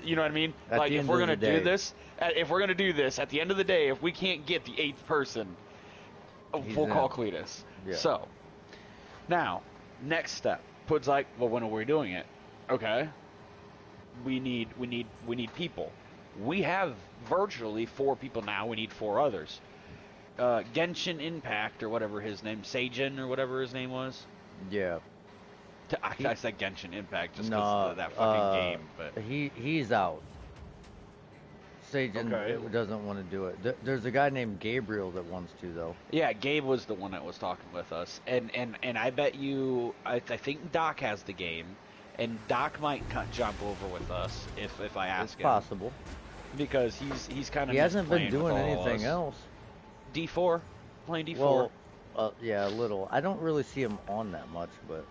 You know what I mean? At Like, the if end we're of going to the do day. this, at the end of the day, if we can't get the 8th person, He's we'll call in. Cletus. Yeah. So, now, next step. Pud's like, well, when are we doing it? Okay. We need people. We have virtually 4 people now. We need 4 others. Genshin Impact, or whatever his name, Seijin, or whatever his name was. Yeah. I said Genshin Impact just because No, of that fucking game, but he's out. Sajin Okay. doesn't want to do it. There's a guy named Gabriel that wants to, though. yeah, Gabe was the one that was talking with us, and I bet you, I think Doc has the game, and Doc might jump over with us if I ask It's him, possible. because he's kind of He hasn't been doing anything else. D4, playing D4. Well, yeah, a little. I don't really see him on that much, but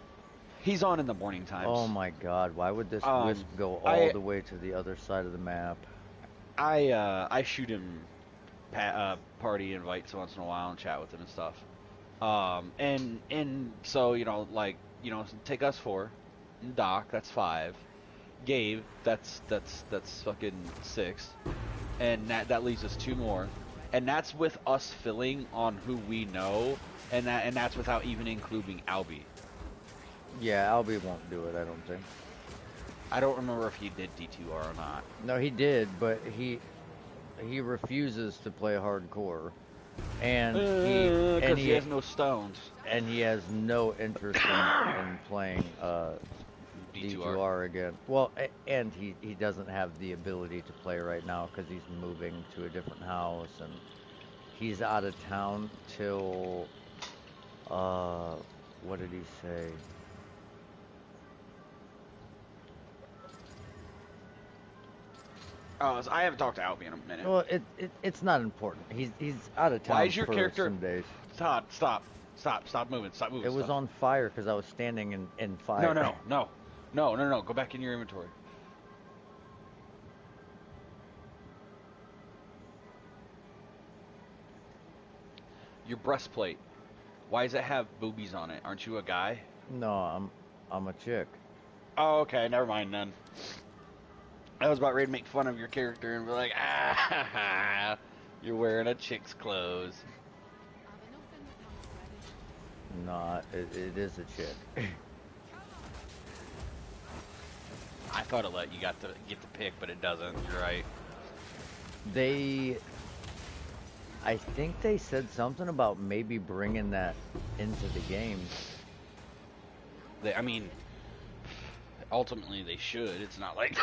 He's on in the morning times. oh my God, why would this wisp go all I- the way to the other side of the map? I shoot him party invites once in a while and chat with him and stuff. And so take us 4, Doc, that's 5, Gabe, that's fucking 6, and that leaves us 2 more, and that's with us filling on who we know, and that's without even including Albie. Yeah, Albie won't do it, I don't think. I don't remember if he did D2R or not. No, he did, but he refuses to play hardcore, and Because he has no stones. and he has no interest in playing D2R. D2R again. Well, and he doesn't have the ability to play right now because he's moving to a different house, and he's out of town till what did he say? Oh, I haven't talked to Albie in a minute. Well, it's not important. He's out of town Why is your for character- some days. Todd, stop moving. It was on fire because I was standing in fire. No. Go back in your inventory. Your breastplate. Why does it have boobies on it? Aren't you a guy? No, I'm a chick. Oh, okay. Never mind then. I was about ready to make fun of your character and be like, you're wearing a chick's clothes. No, it is a chick. I thought it let you get the pick, but it doesn't. You're right. I think they said something about maybe bringing that into the game. I mean, ultimately they should. It's not like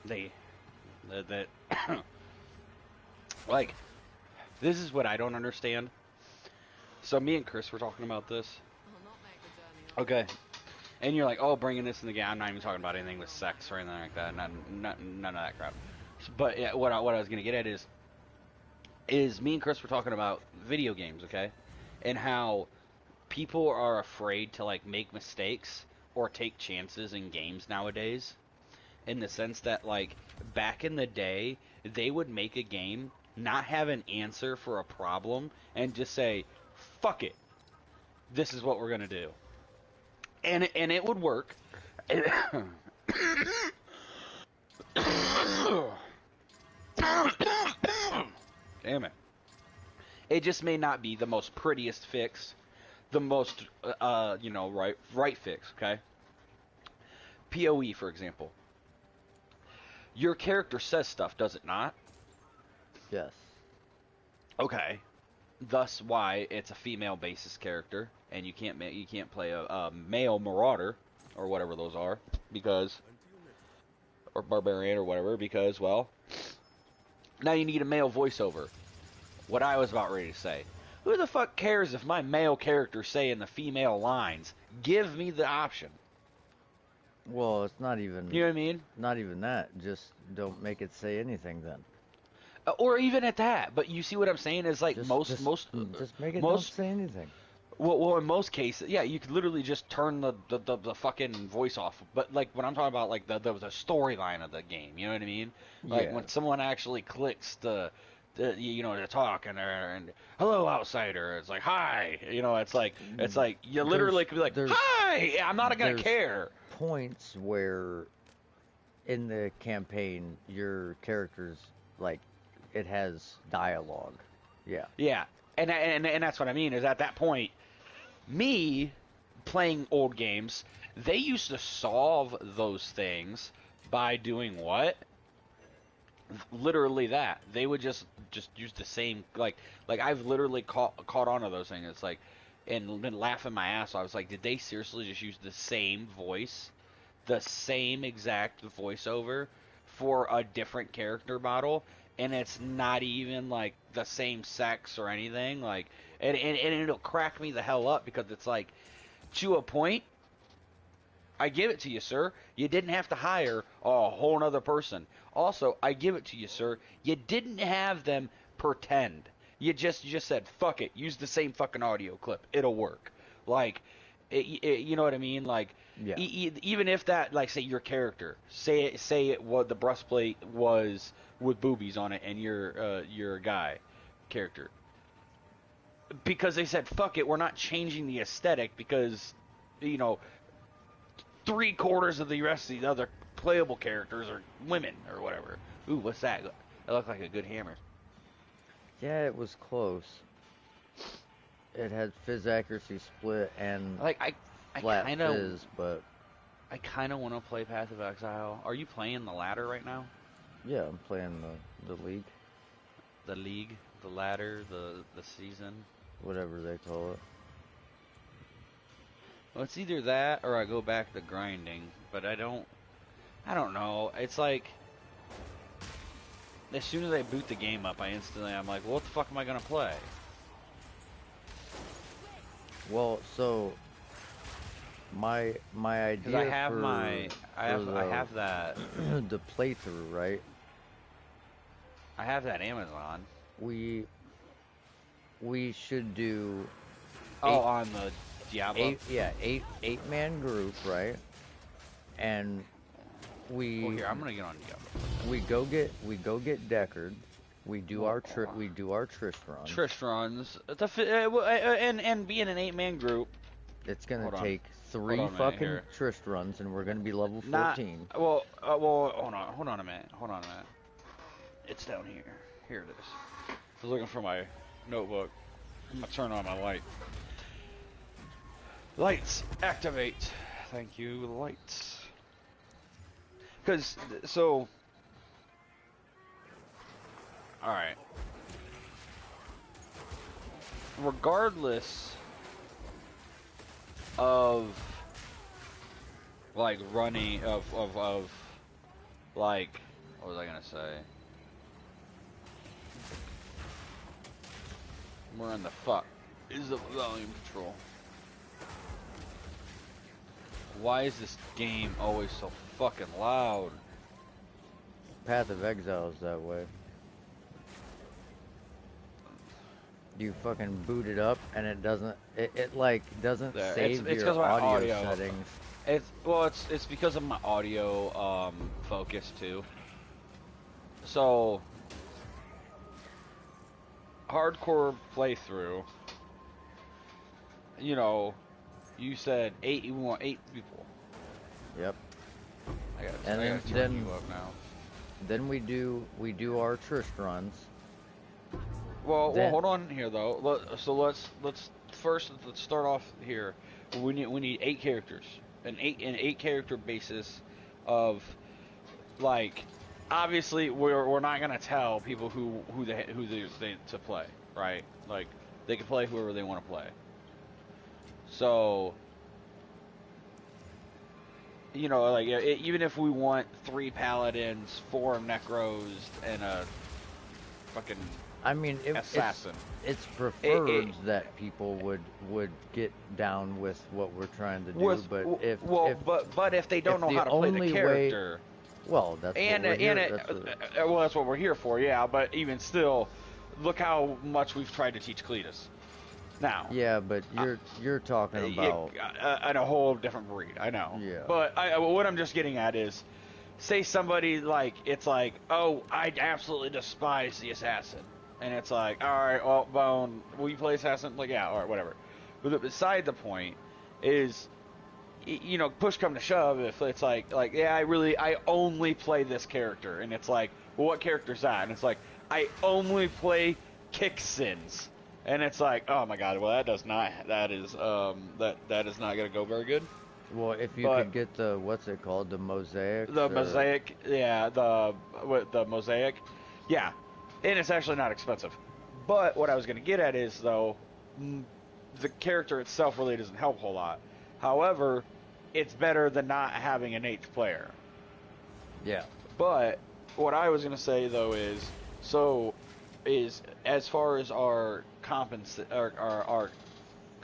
that like, this is what I don't understand. So me and Chris were talking about this. Okay. And you're like, oh, bringing this in the game. I'm not even talking about anything with sex or anything like that. None of that crap. But yeah, what I was going to get at is me and Chris were talking about video games, okay? And how people are afraid to, like, make mistakes or take chances in games nowadays. In the sense that, like, back in the day, they would make a game, not have an answer for a problem, and just say, fuck it. This is what we're going to do. And it would work. Damn it. It just may not be the most prettiest fix, the most, right fix, okay? PoE, for example. Your character says stuff, does it not? Yes. Okay. Thus why it's a female basis character, and you can't play a male marauder, or whatever those are, because, or barbarian or whatever, because, well, now you need a male voiceover. What I was about ready to say. Who the fuck cares if my male character's saying the female lines? Give me the option. Well, it's not even. You know what I mean? Not even that. Just don't make it say anything then. or even at that. But you see what I'm saying is like Just just make it don't most say anything. well, in most cases, yeah, you could literally just turn the fucking voice off. But like when I'm talking about like the storyline of the game, you know what I mean? Like Yeah. when someone actually clicks the you know to talk and hello outsider, it's like hi, you know, it's like you literally could be like there's hi, I'm not gonna there's care. points where in the campaign your character's like it has dialogue. Yeah. Yeah, and that's what I mean is at that point, me playing old games, they used to solve those things by doing what? Literally that. They would just use the same like I've literally caught on to those things. It's like and been laughing my ass off. I was like, did they seriously just use the same voice, the same exact voiceover for a different character model? And it's not even like the same sex or anything. Like, and it'll crack me the hell up because it's like, to a point, I give it to you, sir. You didn't have to hire a whole nother person. Also, I give it to you, sir. You didn't have them pretend. You just said, fuck it, use the same fucking audio clip. It'll work. Like, you know what I mean? Like, Yeah. even if that, like, say your character, say it was the breastplate was with boobies on it, and you're a guy character, because they said fuck it, we're not changing the aesthetic because, you know, 3/4 of the rest of the other playable characters are women or whatever. Ooh, what's that? That looked like a good hammer. Yeah, it was close. It had fizz accuracy split and Like I flat kind of fizz, but want to play Path of Exile. Are you playing the ladder right now? yeah, I'm playing the league, The league, the ladder, the season. whatever they call it. Well, it's either that or I go back to grinding, but I don't know. It's like as soon as I boot the game up, I'm like, well, what the fuck am I gonna play? Well, so my idea Because I have for I have that the playthrough, right? I have that Amazon. We should do On the Diablo. eight man group, right? And Well, here I'm gonna get on Diablo. we go get Deckard. We do our Trish runs. Trish runs. And being an 8-man group. It's gonna Hold on. take three Hold on a minute fucking here. Trish runs, and we're gonna be level 14. Well, hold on a minute. It's down here. Here it is. I was looking for my notebook. I'm gonna turn on my light. Lights, activate. Thank you, lights. Alright. Regardless of like running of like what was I gonna say? Where in the fuck is the volume control? Why is this game always so fucking loud? Path of Exile is that way. You fucking boot it up, and it doesn't. It like doesn't There. save It's your 'cause of my audio audio. settings. It's because of my audio focus too. So hardcore playthrough. You know, you said 8. You want 8 people. Yep. I gotta And turn then you up now. Then we do our Trish runs. Well, Then- hold on here though. Let's start off here. We need 8 characters, an 8 character basis of like. Obviously, we're not gonna tell people who they to play, right? Like they can play whoever they want to play. So you know, like even if we want 3 paladins, 4 necros, and a fucking I mean, assassin. it's preferred that people would get down with what we're trying to do, but if but if they don't know the how to play the only character, Well, that's what And we're here. and it, well, that's what we're here for, yeah. But even still, look how much we've tried to teach Cletus. Now, Yeah, but you're talking about and a whole different breed. I know. yeah. But what I'm just getting at is, say somebody like it's like, oh, I absolutely despise the assassin, and it's like, all right, well, Bone, will you play assassin? Like, yeah, all right, whatever. But beside the point is, you know, push come to shove, if it's like yeah, I only play this character, and it's like, well, what character's that? And it's like, I only play Kicksins. And it's like, oh my god, well that is not gonna go very good. Well, if you But could get the what's it called, the mosaics. the mosaic, yeah, the mosaic, yeah, and it's actually not expensive. But what I was gonna get at is though, the character itself really doesn't help a whole lot. However, it's better than not having an 8th player. Yeah. But what I was gonna say though is, as far as our our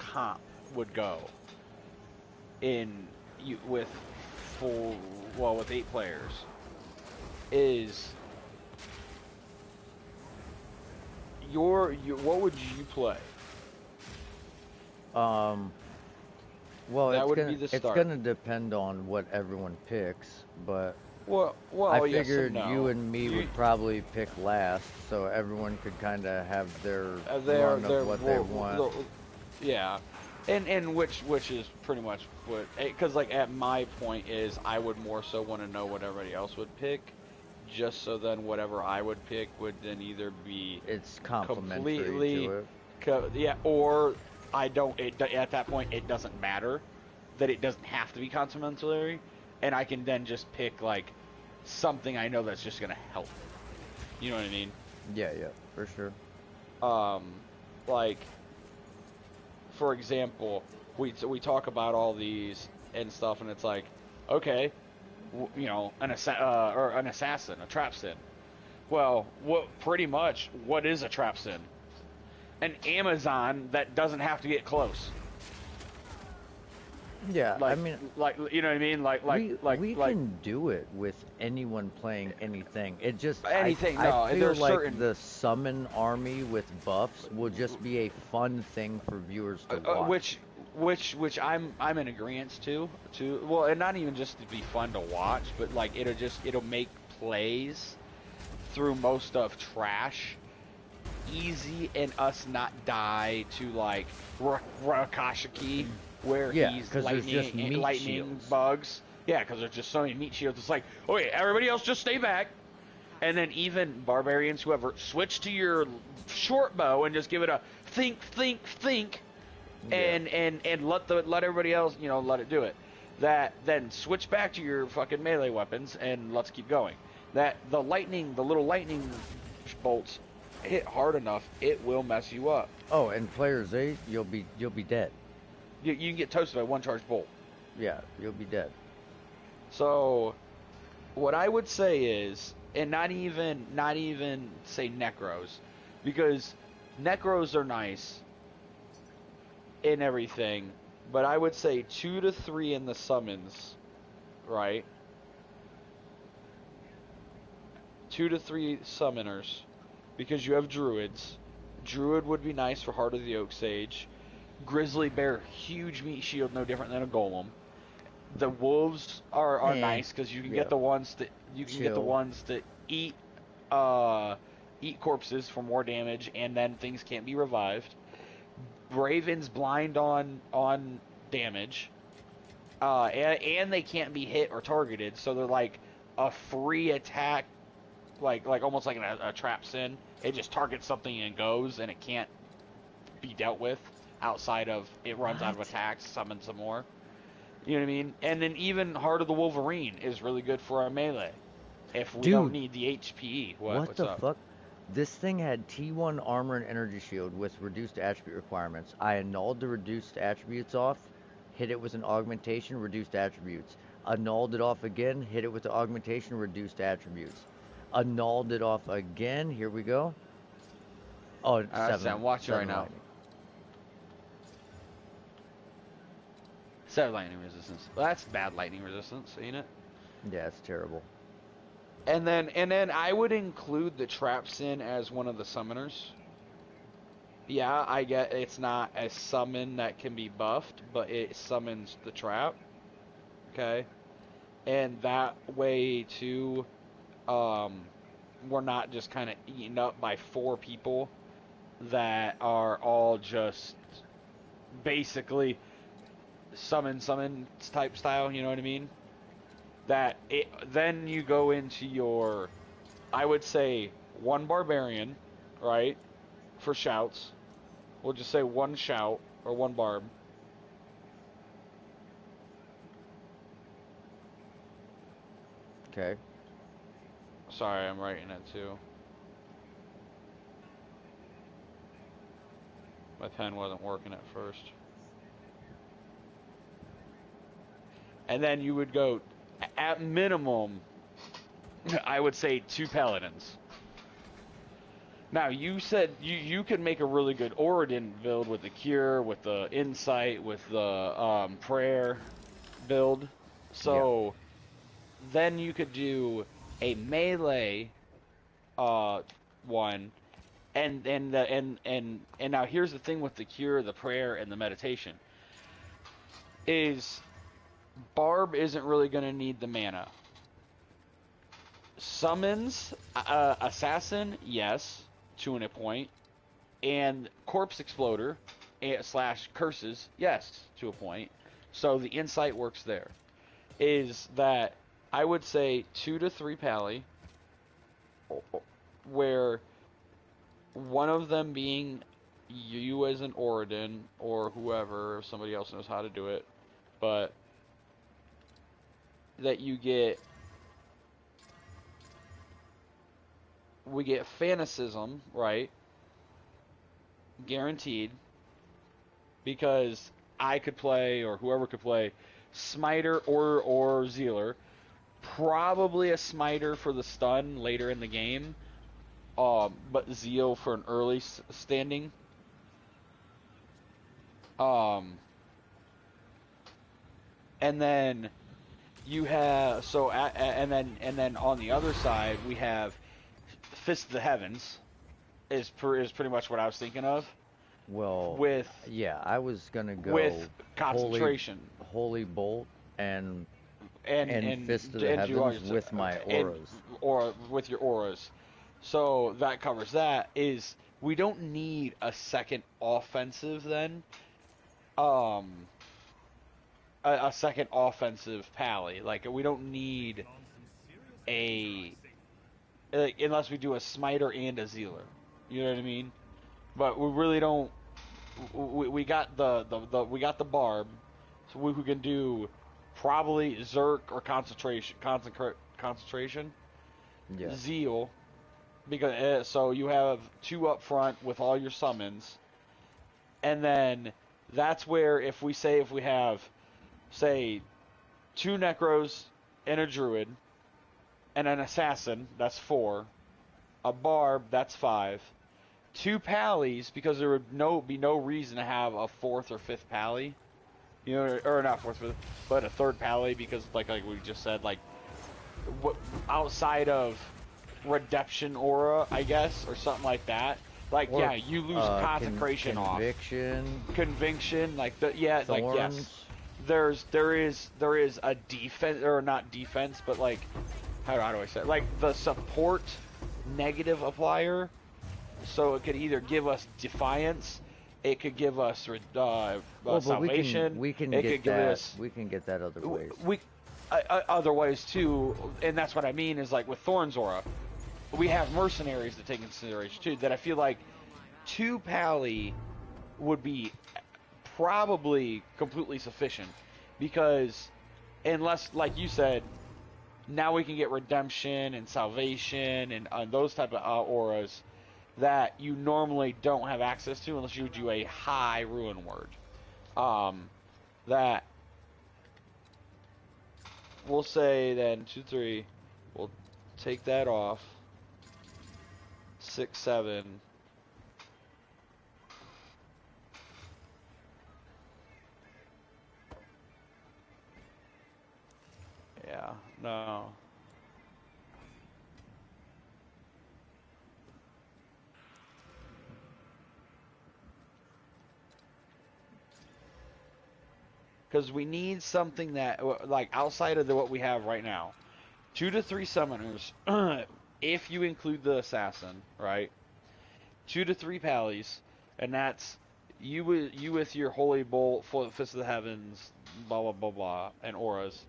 comp would go with with 8 players, is what would you play? Well, That would be the it's start. gonna depend on what everyone picks, but Well, I yes figured and no. you and me would probably pick last, so everyone could kind of have their run of what they want. Yeah, and which is pretty much what, because like at my point is I would more so want to know what everybody else would pick, just so then whatever I would pick would then either be It's complementary completely, to it. yeah, or I don't. At that point, it doesn't matter that it doesn't have to be complementary, and I can then just pick like something I know that's just gonna help. You know what I mean? Yeah, for sure. Like, for example, we talk about all these and stuff, and it's like, okay, you know, an assassin, a trap sin. Well, what is a trap sin? An Amazon that doesn't have to get close. Yeah, Like, I mean, you know what I mean? we can do it with anyone playing anything. It just Anything, I no, feel there's like certain- the summon army with buffs will just be a fun thing for viewers to watch. Which I'm in agreement to. Well, and not even just to be fun to watch, but like it'll make plays through most of trash easy, and us not die to like Rakashiki, where Yeah, he's 'cause there's just meat lightning shields. bugs. Yeah, because there's just so many meat shields. It's like, okay, everybody else just stay back. And then even barbarians, whoever, switch to your short bow and just give it a think, Yeah. and let everybody else, you know, let it do it. Then switch back to your fucking melee weapons and let's keep going. The little lightning bolts hit hard enough, it will mess you up. Oh, and players 8, you'll be dead. You can get toasted by one charge bolt. Yeah, you'll be dead. So, what I would say is, and not even say necros, because necros are nice and everything, but I would say 2 to 3 in the summons, right? 2 to 3 summoners, because you have druids. Druid would be nice for Heart of the Oak Sage. Grizzly Bear, huge meat shield, no different than a golem. The wolves are nice because you can get the ones that eat corpses for more damage, and then things can't be revived. Ravens blind on damage, and they can't be hit or targeted, so they're like a free attack, like almost like a trap sin. It just targets something and goes, and it can't be dealt with outside of it runs out of attacks, summons some more. You know what I mean? And then even Heart of the Wolverine is really good for our melee if we don't need the HPE. What the fuck? This thing had T1 armor and energy shield with reduced attribute requirements. I annulled the reduced attributes off, hit it with an augmentation, reduced attributes. Annulled it off again, hit it with the augmentation, reduced attributes. Annulled it off again. Here we go. Oh, 7. I'm watching right now. Lightning. 7 lightning resistance. Well, that's bad lightning resistance, ain't it? Yeah, it's terrible. And then I would include the trap sin as one of the summoners. Yeah, I get it's not a summon that can be buffed, but it summons the trap. Okay, and that way too, we're not just kind of eaten up by 4 people that are all just basically summon type style. You know what I mean? Then you go into your, I would say, 1 barbarian, right, for shouts. We'll just say 1 shout or 1 barb. Okay. Sorry, I'm writing it too. My pen wasn't working at first. And then you would go, at minimum, I would say 2 paladins. Now, you said you could make a really good Oridon build with the Cure, with the Insight, with the Prayer build. So then you could do a melee one, and now here's the thing with the Cure, the Prayer, and the Meditation is Barb isn't really going to need the mana. Summons, Assassin, yes, to a point, and Corpse Exploder slash Curses, yes, to a point. So the insight works there. Is that I would say 2 to 3 pally, where one of them being you as an Oridon or whoever, if somebody else knows how to do it, but that we get Fanaticism, right? Guaranteed. Because I could play, or whoever could play, Smiter or Zealer. Probably a Smiter for the stun later in the game. But Zeal for an early standing. And then you have and then on the other side we have Fist of the Heavens is pretty much what I was thinking of. Well, yeah, I was gonna go with concentration, Holy Bolt, and Fist of the and Heavens with my auras, or with your auras. So that covers that. Is we don't need a second offensive then. A second offensive pally. Like we don't need unless we do a smiter and a zealer. You know what I mean? But we really don't. We got we got the barb, so we can do probably Zerk or concentration. Yeah. Zeal, because so you have 2 up front with all your summons, and then that's where if we have say 2 necros and a druid and an assassin, that's 4, a barb, that's 5. 2 pallies, because there would be no reason to have a 4th or 5th pally, you know, or not 4th, 5th, but a 3rd pally, because like we just said, like outside of redemption aura, I guess, or something like that. Like, yeah, you lose consecration conviction, like Thorns. like yes, there is a defense, or not defense, but like how do I say it? Like the support negative applier. So it could either give us defiance, it could give us salvation. We can it get could give that. us, We can get that other ways. Other ways too, and that's what I mean is like with Thorn's aura, we have mercenaries to take into consideration too. That I feel like 2 pally would be probably completely sufficient, because unless, like you said, now we can get redemption and salvation and those type of auras that you normally don't have access to unless you do a high ruin word. That we'll say then 2, 3. We'll take that off. 6, 7. Yeah, no. because we need something that, like, outside of what we have right now. 2 to 3 summoners, if you include the assassin, right? 2 to 3 pallies, and that's you with your holy bolt, fist of the heavens, blah blah blah blah, and auras.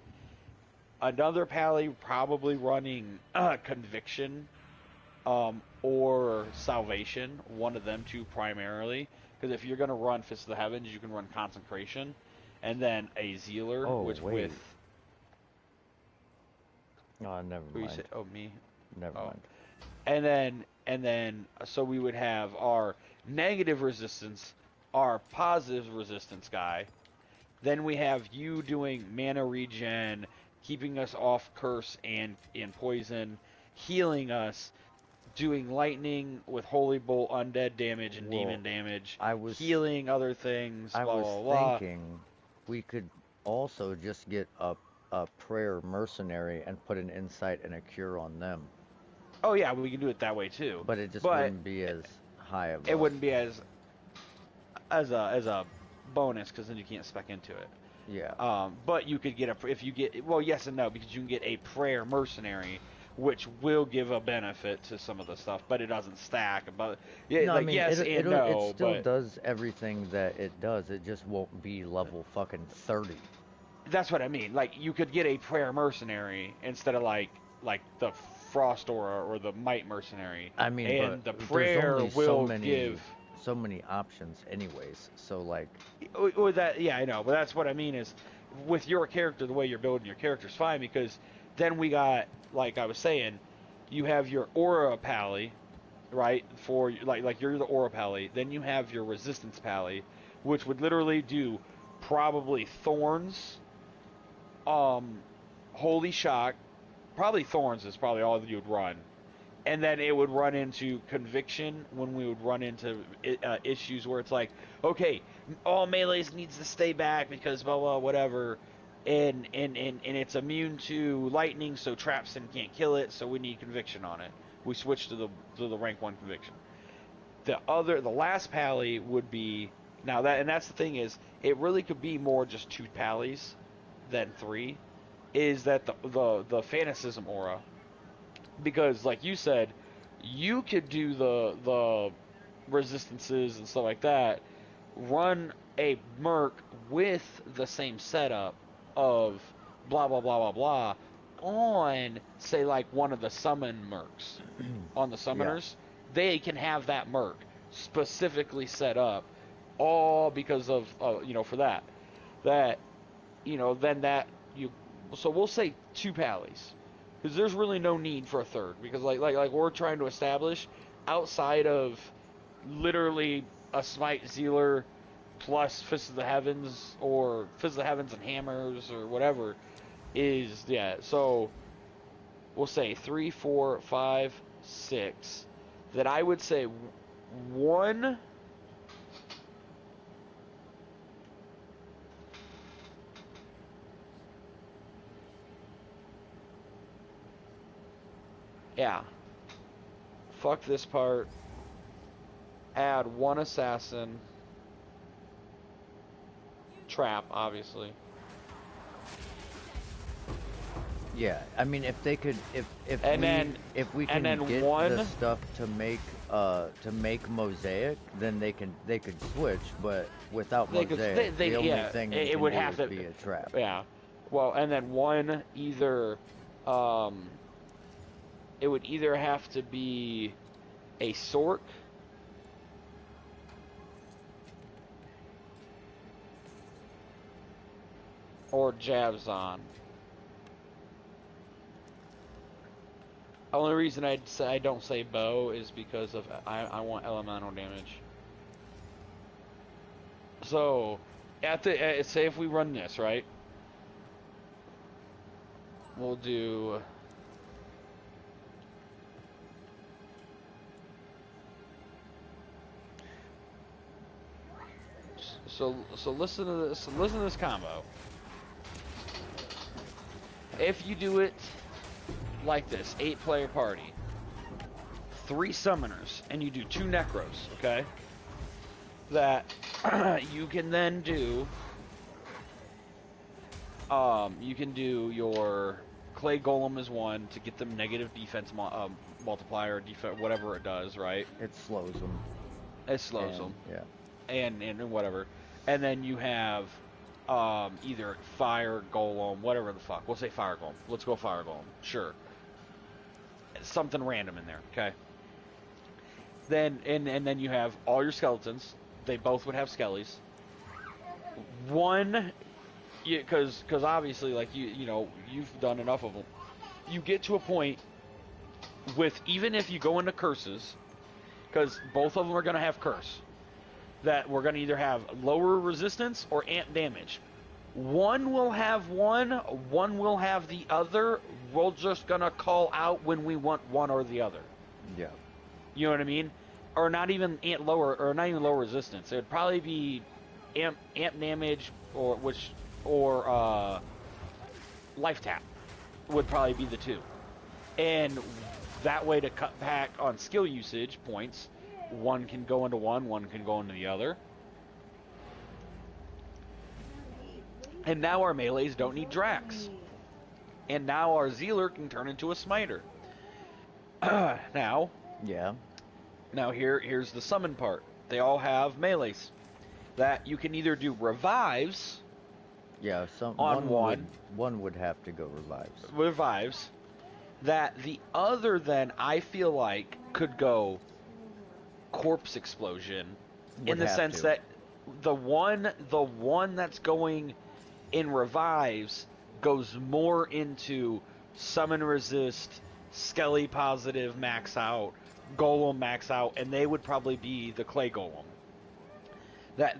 Another pally probably running conviction, or salvation, one of them two primarily. Because if you're gonna run fist of the heavens, you can run consecration, and then a zealer, Oh, which wait. with Oh, never who you mind. say? Oh, me. Never Oh. mind. And then so we would have our negative resistance, our positive resistance guy. Then we have you doing mana regen, keeping us off curse and poison, healing us, doing lightning with holy bolt, undead damage and Well, demon damage, I was healing other things, I blah was blah blah. thinking we could also just get a prayer mercenary and put an insight and a cure on them, Oh yeah, we can do it that way too. but it just But wouldn't be as high of it a wouldn't be as a bonus because then you can't spec into it. yeah. But you could get if you get, well, yes and no, because you can get a prayer mercenary, which will give a benefit to some of the stuff, but it doesn't stack. But yeah, No, I like mean yes and no, it still but does everything that it does. It just won't be level fucking 30. that's what I mean. Like you could get a prayer mercenary instead of like the frost aura or the might mercenary, I mean, but and the there's prayer only will give. so many options anyways. So like, With that, yeah, I know, but that's what I mean is, with your character, the way you're building your character's fine because then we got, like I was saying, you have your aura pally, right? For like you're the aura pally. Then you have your resistance pally, which would literally do probably thorns, holy shock, probably thorns is probably all that you would run. And then it would run into conviction when we would run into issues where it's like, okay, all melees needs to stay back because blah blah whatever, and it's immune to lightning, so Trapson can't kill it, so we need conviction on it. We switch to the rank 1 conviction. The last pally would be now that, and that's the thing is, it really could be more just 2 pallies than 3. Is that the fanaticism aura? Because like you said, you could do the resistances and stuff like that, run a merc with the same setup of blah blah blah blah blah on, say, like one of the summon mercs on the yeah. summoners. They can have that merc specifically set up, all because of for that then that you, so we'll say 2 pallies, because there's really no need for a third, because like we're trying to establish, outside of literally a smite zealer plus fist of the heavens, or fist of the heavens and hammers or whatever, is, yeah, so we'll say 3 4 5 6, that I would say one. Yeah. Fuck this part. Add 1 assassin. Trap, obviously. Yeah, I mean, if they could, if we can and then get one, the stuff to make mosaic, then they could switch. But without mosaic, the only thing they it can would do have is to be a trap. Yeah. Well, and then one either, it would either have to be a Sork, or Javzon. Only reason I don't say bow is because of I want elemental damage. So, say if we run this, right? We'll do. So listen to this. Listen to this combo. If you do it like this, 8-player party, 3 summoners, and you do 2 necros, okay? That you can then do You can do your clay golem as one to get them negative defense multiplier, whatever it does, right? It slows them. It slows them. Yeah. And whatever. And then you have either fire golem, whatever the fuck. We'll say fire golem. Let's go fire golem. Sure. Something random in there, okay? Then and then you have all your skeletons. They both would have skellies. One, because obviously, like you know, you've done enough of them. You get to a point with, even if you go into curses, because both of them are going to have curse, that we're going to either have lower resistance or amp damage. One will have one will have the other. We're just going to call out when we want one or the other. Yeah. You know what I mean? Or not even lower resistance. It would probably be amp damage or life tap would probably be the two. And that way, to cut back on skill usage points, one can go into one can go into the other. And now our melees don't need Drax. And now our Zealer can turn into a Smiter. Now, Yeah. Now here's the summon part. They all have melees that you can either do revives. Yeah. One would have to go revives. That the other then, I feel like, could go corpse explosion, in the sense that the one that's going in revives goes more into summon resist, skelly positive max out, golem max out, and they would probably be the clay golem.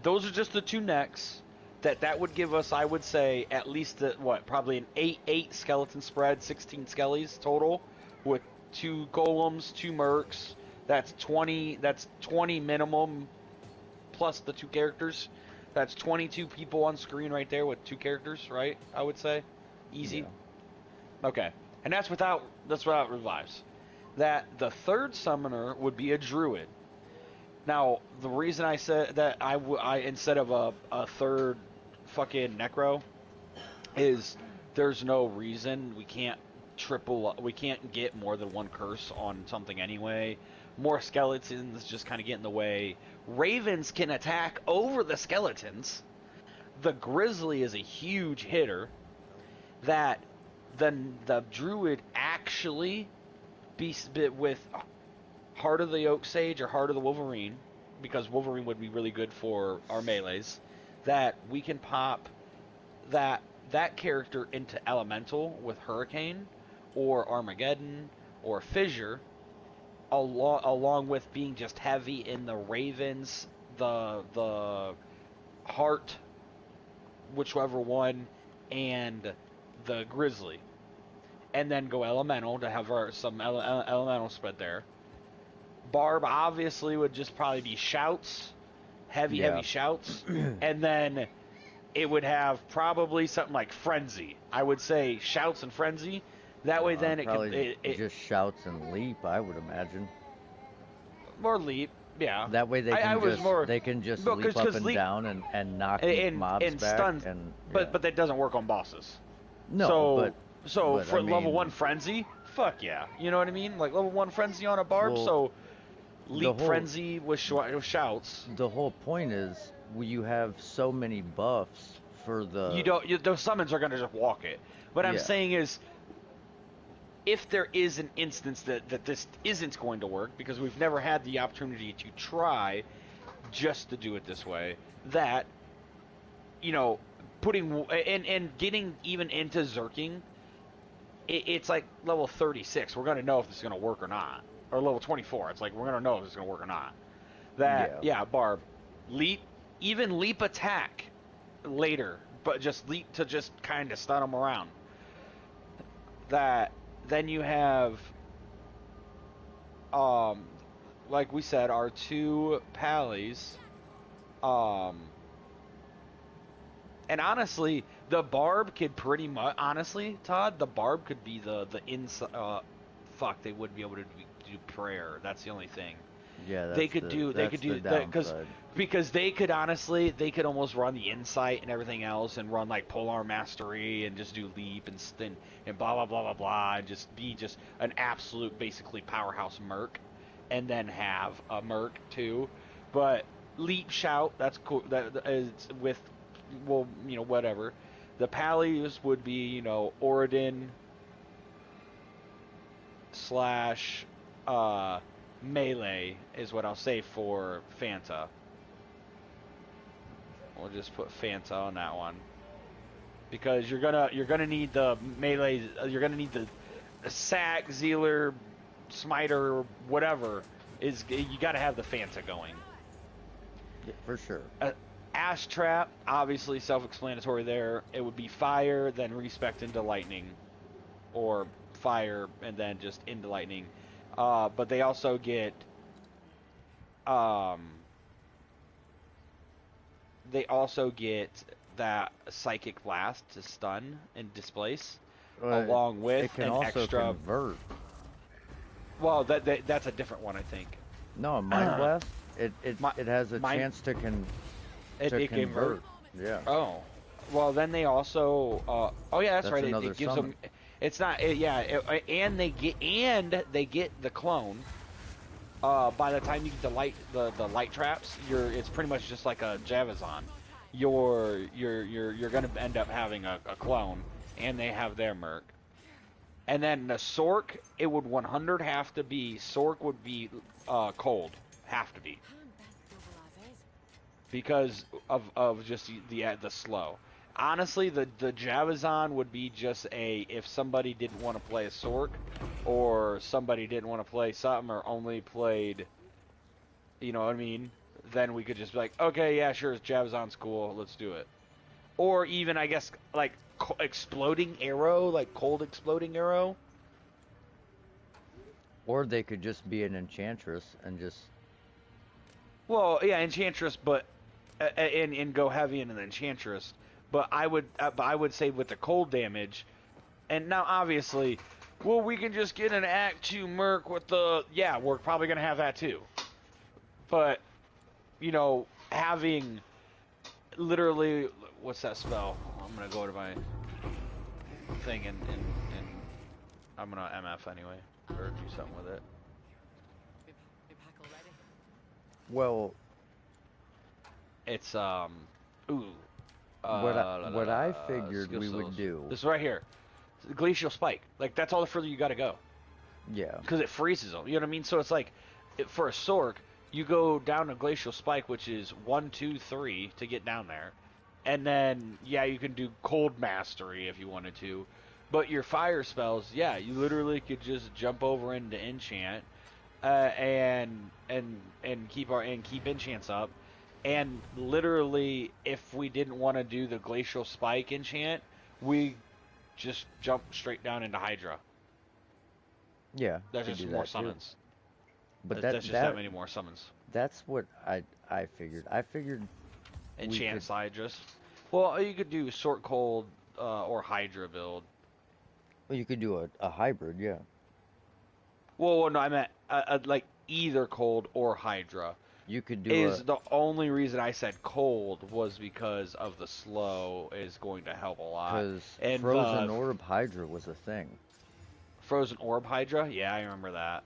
Those are just the two necks. That would give us, I would say, at least probably an 8 skeleton spread, 16 skellies total, with 2 golems, 2 mercs. That's 20 minimum plus the 2 characters. That's 22 people on screen right there with 2 characters, right? I would say easy. Yeah. Okay. And that's without revives. That the third summoner would be a druid. Now, the reason I said that I instead of a third fucking necro is there's no reason we can't get more than 1 curse on something anyway. More skeletons just kind of get in the way. Ravens can attack over the skeletons. The grizzly is a huge hitter. That the druid actually be with Heart of the Oak Sage or Heart of the Wolverine, because Wolverine would be really good for our melees, that we can pop that character into Elemental with Hurricane or Armageddon or Fissure, along with being just heavy in the Ravens, the Heart, whichever one, and the Grizzly. And then go Elemental to have some Elemental spread there. Barb obviously would just probably be shouts, heavy shouts, and then it would have probably something like Frenzy. I would say shouts and Frenzy. That way, then it just shouts and leap. I would imagine. More leap, yeah. That way they can just leap up and down and knock mobs and back. Stun, but that doesn't work on bosses. No, So for level 1 Frenzy, fuck yeah. You know what I mean? Like level 1 Frenzy on a Barb, leap Frenzy with shouts. The whole point is you have so many buffs for the... Those summons are going to just walk it. What I'm saying is, if there is an instance that this isn't going to work, because we've never had the opportunity to try just to do it this way, that, putting... And getting even into Zerking, it's like level 36. We're going to know if this is going to work or not. Or level 24. It's like we're going to know if it's going to work or not. Barb. Leap attack later, but just leap to just kind of stun them around. Then you have, like we said, our 2 pallies. And honestly, the Barb could pretty much... Honestly, Todd, the Barb could be the inside... they wouldn't be able to do prayer. That's the only thing. Yeah, they could do the that downside. because they could almost run the insight and everything else and run like polar mastery and just do leap and blah blah blah blah blah and just be just an absolute basically powerhouse merc, and then have a merc too. But leap shout, that's cool. That is with, well, whatever. The pallies would be, Oridon slash melee is what I'll say for Fanta. We'll just put Fanta on that one because you're gonna need the melee. You're gonna need the sack, Zealer, Smiter, whatever. You got to have the Fanta going. Yeah, for sure. Ash Trap, obviously self-explanatory there. It would be fire, then respect into lightning, or fire and then just into lightning. But they also get that psychic blast to stun and displace, along with it can an also extra. convert. Well, that's a different one, I think. No, Mind Blast. It has a Mind- chance to It convert. Yeah. Oh, well then they also. Oh yeah, that's right. another It gives summon. them. It's not. And they get the clone. By the time you get the light traps, it's pretty much just like a Javazon. You're gonna end up having a clone, and they have their merc. And then the Sork, it would 100 have to be. Sork would be cold, have to be, because of just the slow. Honestly, the Javazon would be just if somebody didn't want to play a Sork, or somebody didn't want to play something, or only played, you know what I mean? Then we could just be like, okay, yeah, sure, Javazon's cool, let's do it. Or even, I guess, like exploding arrow, like cold exploding arrow. Or they could just be an enchantress and just. Well, yeah, enchantress, but and go heavy into the enchantress. But I would say with the cold damage, and now obviously, well, we can just get an Act 2 Merc with the, yeah, we're probably gonna have that too. But having literally, what's that spell? I'm gonna go to my thing and I'm gonna MF anyway, or do something with it. Well, It's ooh. what I figured we would skills. do. This is right here. The Glacial Spike. Like, that's all the further you got to go. Yeah. Because it freezes them. You know what I mean? So it's like, for a Sork, you go down to Glacial Spike, which is 1, 2, 3 to get down there. And then, yeah, you can do Cold Mastery if you wanted to. But your fire spells, yeah, you literally could just jump over into Enchant and keep enchants up. And literally, if we didn't want to do the Glacial Spike enchant, we just jump straight down into Hydra. Yeah. That's could just do more that too. summons. But that's just that many more summons. That's what I figured. I figured Enchant Hydras. Well, you could do Sort Cold or Hydra build. Well, you could do a hybrid, yeah. Well, no, I meant like either Cold or Hydra. You could do the only reason I said cold was because of the slow is going to help a lot. Because Frozen Orb Hydra was a thing. Frozen Orb Hydra? Yeah, I remember that.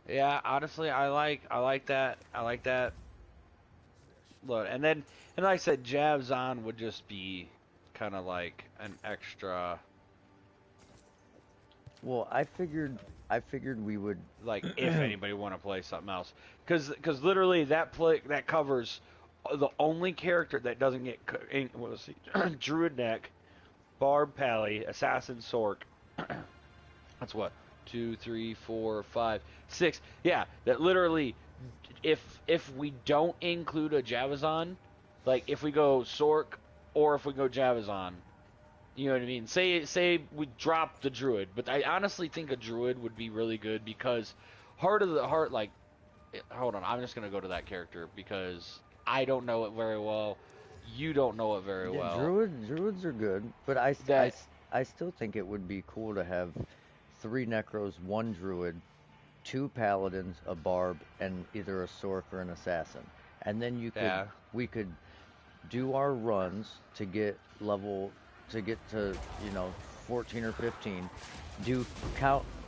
Yeah, honestly, I like that. I like that. Look, and like I said, Javzon would just be kind of like an extra. Well, I figured we would, like, if anybody want to play something else, because literally that covers the only character that doesn't get let's see, Druid Neck, Barb Pally, Assassin Sork. That's what, 2, 3, 4, 5, 6. Yeah, that literally, if we don't include a Javazon, like if we go Sork or if we go Javazon, you know what I mean? Say we drop the Druid, but I honestly think a Druid would be really good because Heart of the Heart, like, hold on, I'm just gonna go to that character because I don't know it very well. You don't know it very Yeah, well. druids are good, but I still think it would be cool to have 3 necros, 1 druid, 2 paladins, a barb, and either a sorc or an assassin. And then Yeah. we could do our runs to get to 14 or 15. Do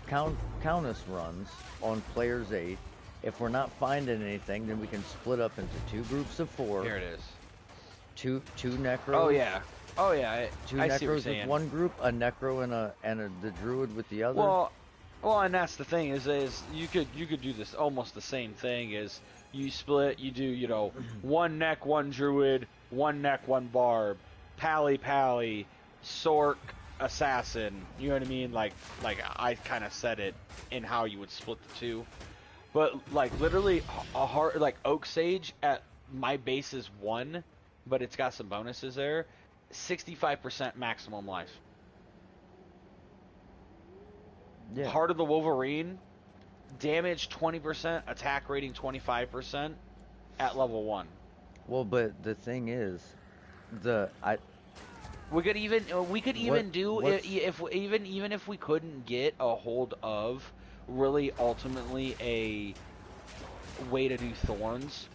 countess runs on players 8. If we're not finding anything, then we can split up into 2 groups of 4. Here it is. Two necros. Oh yeah. Oh yeah. Two I see what you're necros saying. with 1 group, a necro and the druid with the other. Well, and that's the thing is you could do this almost the same thing is you split. You do 1 neck, 1 druid, 1 neck, 1 barb, pally, sorc, assassin. You know what I mean? Like I kind of said it in how you would split the two. But like literally a hard like Oak Sage at my base is 1, but it's got some bonuses there. 65% maximum life. Yeah. Heart of the Wolverine, damage 20%, attack rating 25% at level 1. Well, but the thing is, We could even do what's- if we couldn't get a hold of really ultimately a way to do thorns.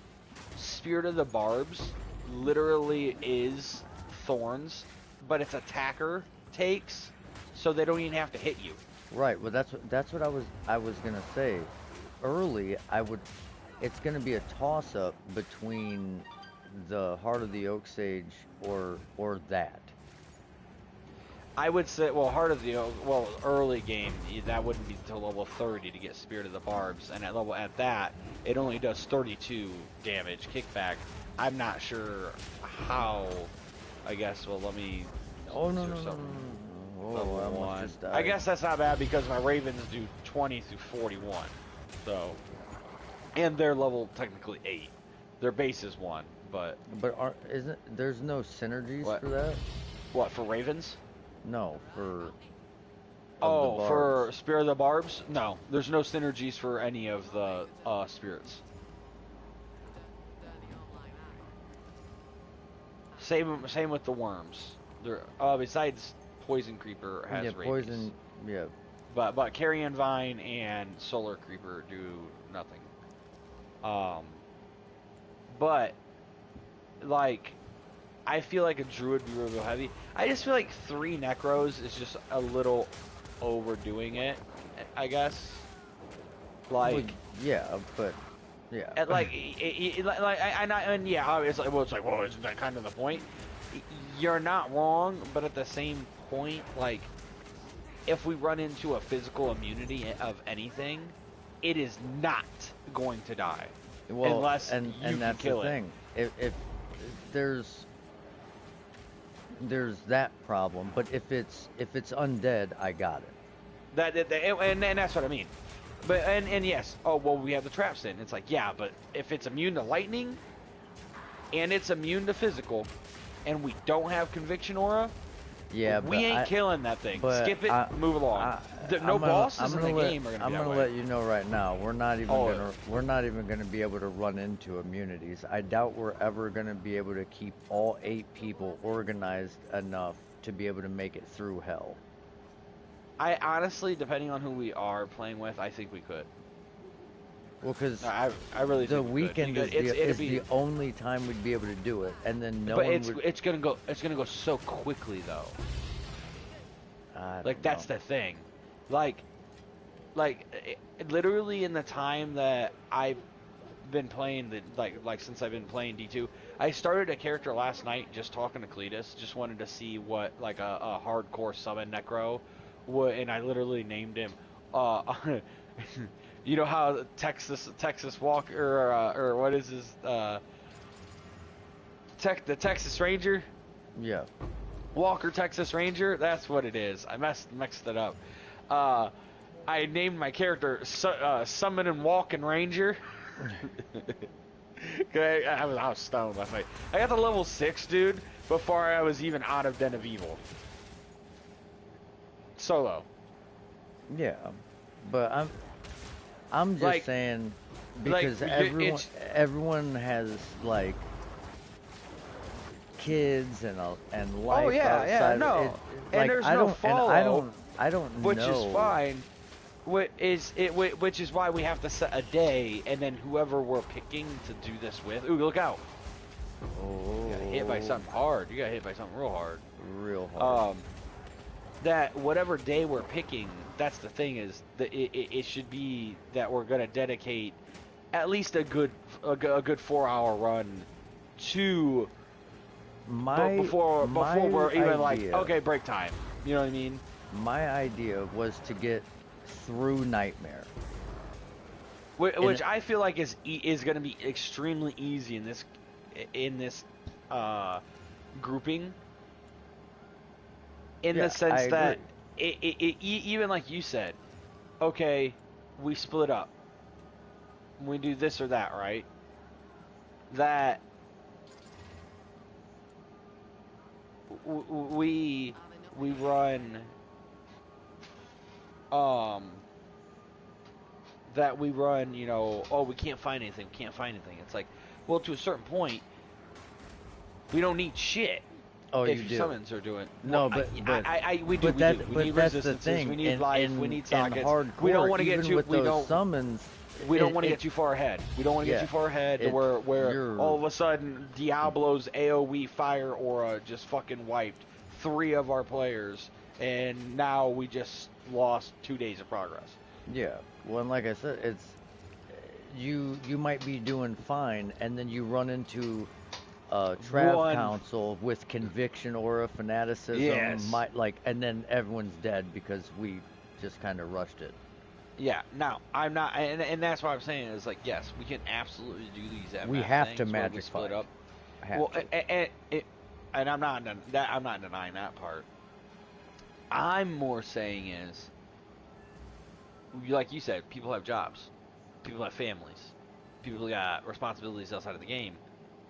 Spirit of the Barbs literally is thorns, but it's attacker takes, so they don't even have to hit you. right. Well, that's what I was gonna say. Early, it's gonna be a toss up between the Heart of the Oak Sage or that. I would say, Heart of the Oak, early game, that wouldn't be until level 30 to get Spirit of the Barbs, and at that, it only does 32 damage kickback. I'm not sure how. I guess. Well, let me. Oh no or no no no! something. Oh, Level I almost 1. just died. I guess that's not bad because my Ravens do 20 through 41, so, and they're level technically 8. Their base is 1, but. But there's no synergies What? for that? What for Ravens? No, for. Oh, the for barbs. Spirit of the Barbs? No, there's no synergies for any of the spirits. Same with the worms. There, besides Poison Creeper has rabies. Poison. Yeah. But Carrion Vine and Solar Creeper do nothing. But like, I feel like a druid would be real heavy. I just feel like 3 necros is just a little overdoing it, I guess. Like, Well, yeah, but yeah. and like, isn't that kind of the point? You're not wrong, but at the same point, like, if we run into a physical immunity of anything, it is not going to die. Well, unless and you can that's kill the it. thing. If there's that problem, but if it's undead, I got it. And that's what I mean. But and yes, we have the traps in. It's like, yeah, but if it's immune to lightning and it's immune to physical, and we don't have conviction aura, Yeah, we ain't killing that thing. but Skip it, move along. No bosses in the game are gonna be I'm that gonna way. let you know right now. We're not even Oh, gonna be able to run into immunities. I doubt we're ever gonna be able to keep all 8 people organized enough to be able to make it through hell. I honestly, depending on who we are playing with, I think we could. Well, because I really the think we could. weekend Because is the only time we'd be able to do it, and then no but one would. it's gonna go so quickly though. Like that's the thing, like literally in the time that I've been playing like since I've been playing D2, I started a character last night just talking to Cletus, just wanted to see what like a hardcore summon necro would, and I literally named him. You know how Texas Walker or what is his the Texas Ranger? Yeah. Walker Texas Ranger, that's what it is. I mixed it up. I named my character Summon and Walking Ranger. I was stoned last night. I got to level 6, dude, before I was even out of Den of Evil. Solo. Yeah, but I'm just Like- saying like, because it's- everyone has like kids and Oh life yeah, yeah, outside. no, and Like there's I no don't and follow, I don't which is know. fine. Which is why we have to set a day, and then whoever we're picking to do this with. Ooh, look out! You got hit by Oh, something hard. You got hit by something real hard. real hard. That whatever day we're picking, that's the thing is that it should be that we're gonna dedicate at least a good 4-hour run to before we're even like, okay, break time. You know what I mean? My idea was to get through Nightmare. Which I feel like is going to be extremely easy in this grouping. In the sense that even like you said, okay, we split up. We do this or that, right? That we run that we run, you know, oh, we can't find anything, It's like, well, to a certain point, we don't need shit. Oh, if you your do. summons are doing. No, well, we do. We need that's resistances. the thing. We need life. We need sockets. Hardcore, we don't want to get even too. with We those don't. summons. We don't want to get too far ahead. We don't want to get too far ahead to where all of a sudden Diablo's AoE fire aura just fucking wiped 3 of our players, and now we just lost 2 days of progress. Yeah. Well, and like I said, it's you might be doing fine, and then you run into Trav Council with conviction or fanaticism, yes. and then everyone's dead because we just kind of rushed it. Yeah, now I'm not, and that's what I'm saying is like, yes, we can absolutely do these. We have to magic split up. Well, and I'm not denying that part. I'm more saying is, like you said, people have jobs, people have families, people got responsibilities outside of the game.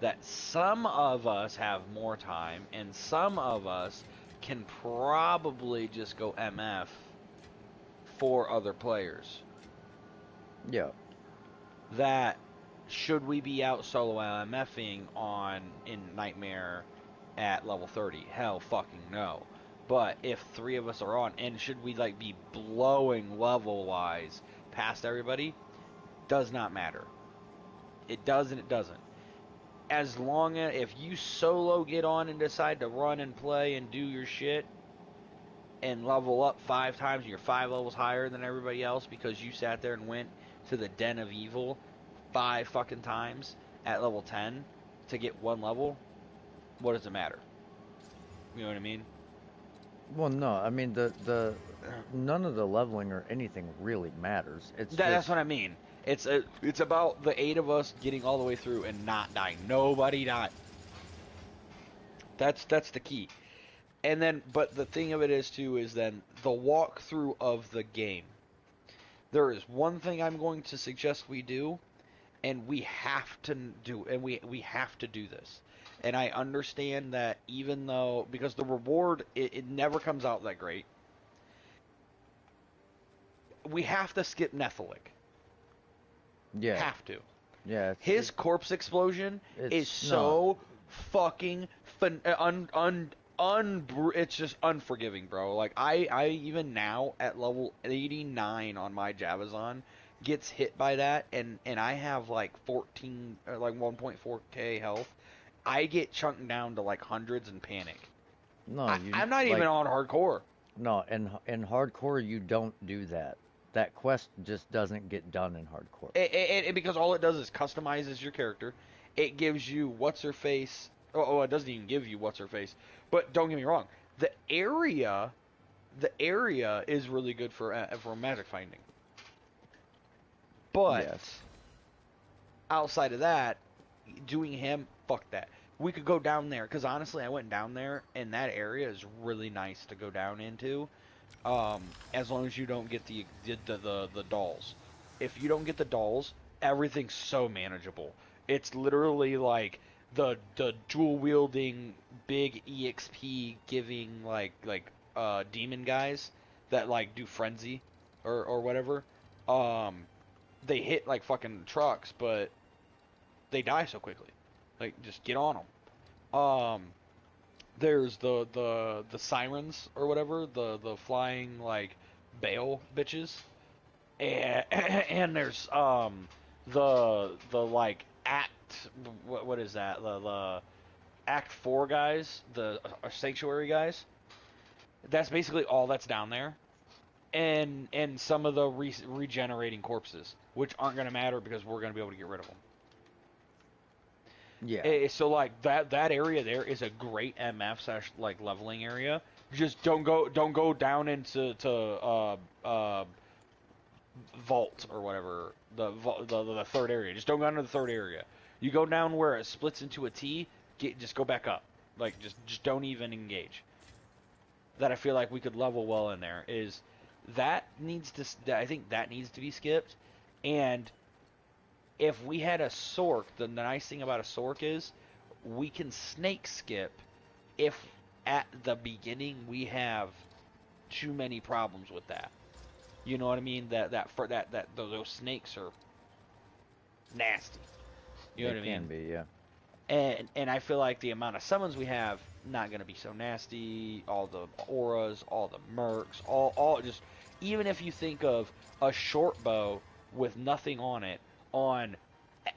That some of us have more time, and some of us can probably just go MF for other players. Yeah. That should we be out solo MFing in Nightmare at level 30? Hell fucking no. But if 3 of us are on, and should we like be blowing level wise past everybody? Does not matter. It does and it doesn't. As long as if you solo get on and decide to run and play and do your shit and level up 5 times, and you're 5 levels higher than everybody else because you sat there and went to the den of evil 5 fucking times at level 10 to get 1 level, what does it matter? You know what I mean? Well, no, I mean the none of the leveling or anything really matters. That's what I mean. It's about the 8 of us getting all the way through and not dying. Nobody died. That's the key. And then, but the thing of it is too is then the walkthrough of the game. There is one thing I'm going to suggest we do, and we have to do, and we have to do this. And I understand that even though, because the reward, it never comes out that great. We have to skip Nephilic. Yeah. Have to. Yeah. His corpse explosion is so fucking it's just unforgiving, bro. Like I even now at level 89 on my Javazon gets hit by that, and I have like 14 or like 1.4k health. I get chunked down to like hundreds and panic. No, I'm not even on hardcore. No, in hardcore you don't do that. That quest just doesn't get done in hardcore. Because all it does is customizes your character. It gives you what's her face. Oh, it doesn't even give you what's her face. But don't get me wrong, the area is really good for magic finding. But outside of that, doing him, fuck that. We could go down there because honestly, I went down there, and that area is really nice to go down into. As long as you don't get the dolls. If you don't get the dolls, everything's so manageable. It's literally like the dual wielding big EXP giving like demon guys that like do frenzy or whatever. They hit like fucking trucks, but they die so quickly. Like just get on them. There's the sirens or whatever, the flying like bale bitches, and and there's the like act what is that the Act 4 guys, the sanctuary guys. That's basically all that's down there, and some of the regenerating corpses, which aren't going to matter because we're going to be able to get rid of them. Yeah. So like that area there is a great MF slash like leveling area. Just don't go down into vault or whatever the third area. Just don't go down to the third area. You go down where it splits into a T. Just go back up. Like just don't even engage. That I feel like we could level well in there is that needs to. I think that needs to be skipped. And if we had a Sork, the nice thing about a Sork is we can snake skip if at the beginning we have too many problems with that. You know what I mean? That those snakes are nasty. You know what I mean? They can be, yeah. And I feel like the amount of summons we have not gonna be so nasty. All the auras, all the mercs, all just even if you think of a short bow with nothing on it, on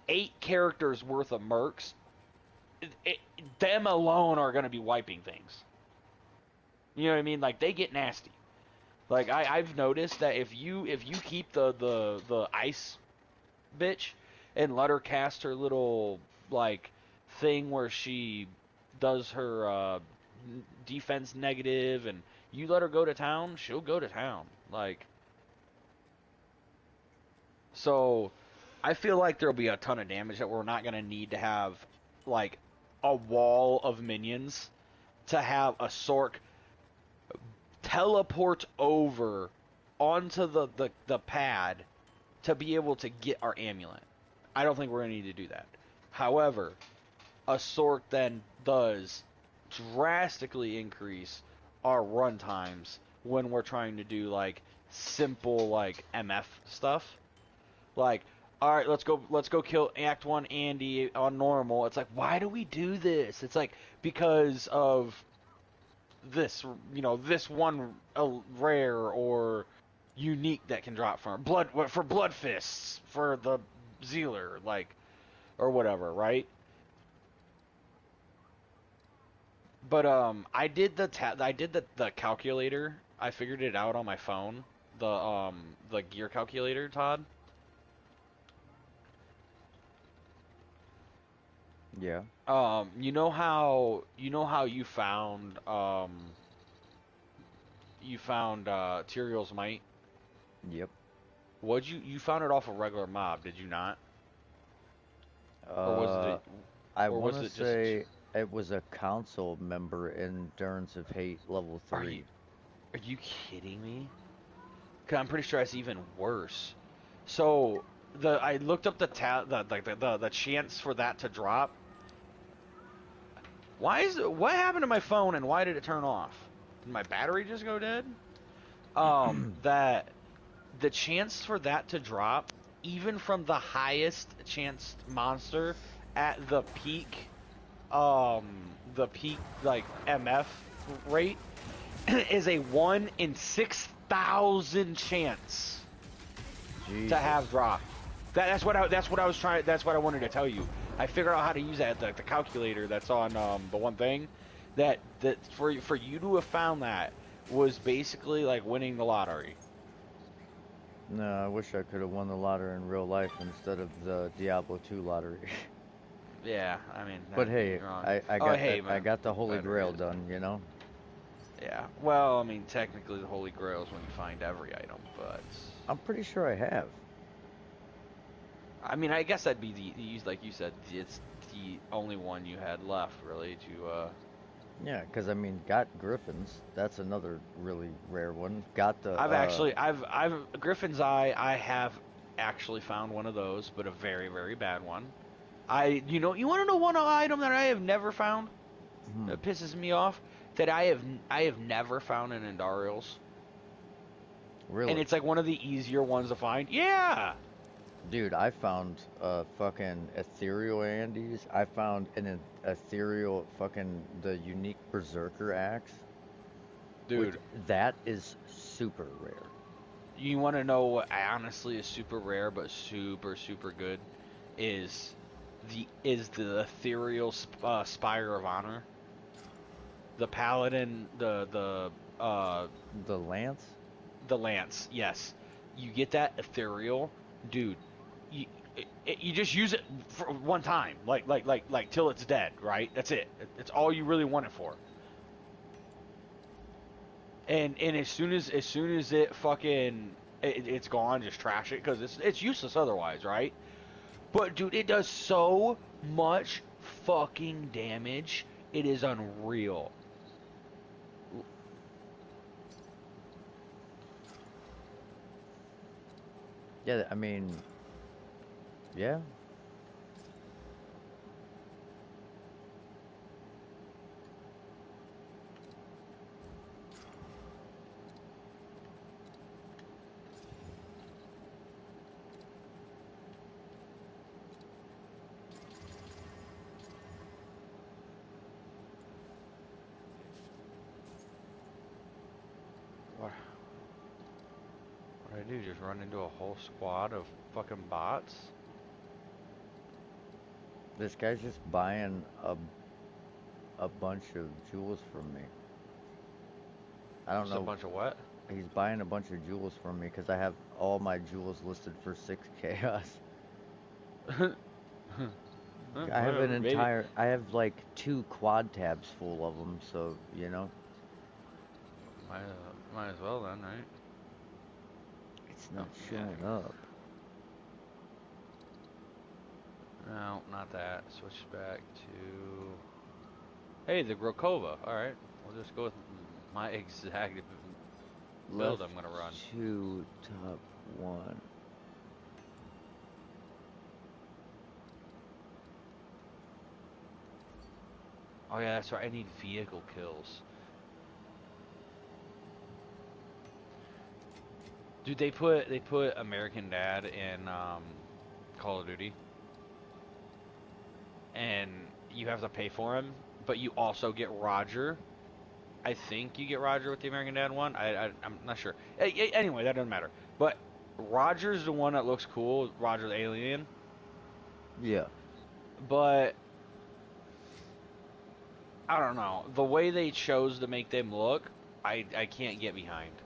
8 characters worth of mercs, them alone are gonna be wiping things. You know what I mean? Like they get nasty. Like I've noticed that if you keep the ice bitch and let her cast her little like thing where she does her defense negative and you let her go to town, she'll go to town. Like so I feel like there'll be a ton of damage that we're not going to need to have like a wall of minions to have a Sork teleport over onto the pad to be able to get our amulet. I don't think we're going to need to do that. However, a Sork then does drastically increase our run times when we're trying to do like simple like MF stuff. Like, all right, let's go kill Act 1 Andy on normal. It's like, why do we do this? It's like because of this, this one rare or unique that can drop from blood fists for the Zealer, like, or whatever, right? But I did the calculator. I figured it out on my phone. The gear calculator, Todd. Yeah. You found Tyrael's Might? Yep. You found it off a regular mob, did you not? Or was it I or want was to it say it was a council member in Endurance of Hate level 3. Are you kidding me? 'Cause I'm pretty sure it's even worse. So I looked up the chance for that to drop. What happened to my phone and why did it turn off? Did my battery just go dead? That the chance for that to drop, even from the highest chance monster at the peak like MF rate is a 1 in 6,000 chance Jesus. to have drop. That's what I was trying. That's what I wanted to tell you. I figured out how to use that the calculator that's on the one thing that for you to have found that was basically like winning the lottery. No, I wish I could have won the lottery in real life instead of the Diablo 2 lottery. Yeah, I mean. But hey, I got the Holy Grail is. done, you know? Yeah. Well, I mean, technically the Holy Grail is when you find every item, but I'm pretty sure I have. I mean, I guess that'd be like you said, it's the only one you had left, really, to. Yeah, because I mean, got Griffins. That's another really rare one. Got the. I've Griffin's Eye. I have actually found one of those, but a very, very bad one. You want to know one item that I have never found that pisses me off? That I have never found in Endarials. Really? And it's like one of the easier ones to find. Yeah. Dude, I found fucking ethereal Andes. I found an ethereal fucking the unique berserker axe, which Dude, that is super rare. you want to know what honestly is super rare but super super good is the ethereal spire of honor, the paladin, The lance? the lance. Yes, you get that ethereal, dude. You you just use it for one time, like till it's dead, right? That's it. It's all you really want it for. And as soon as it fucking it's gone, just trash it because it's useless otherwise, right? But dude, it does so much fucking damage. It is unreal. Yeah, I mean, yeah. What what I do? Just run into a whole squad of fucking bots? This guy's just buying a bunch of jewels from me. I don't Just a know. bunch of what? He's buying a bunch of jewels from me because I have all my jewels listed for 6 chaos. I have an Whatever, maybe. I have like 2 quad tabs full of them, so, you know, Might as well then, right? it's not Oh, yeah. showing up. No, not that. Switch back to. Hey, the Grokova. All right, we'll just go with my exact build Left I'm gonna run. 2, top 1. Oh yeah, that's right. I need vehicle kills. Dude, they put American Dad in Call of Duty, and you have to pay for him, but you also get Roger. I think you get Roger with the American Dad one. I'm not sure. Anyway, that doesn't matter. But Roger's the one that looks cool. Roger the alien. Yeah. But I don't know. The way they chose to make them look, I can't get behind.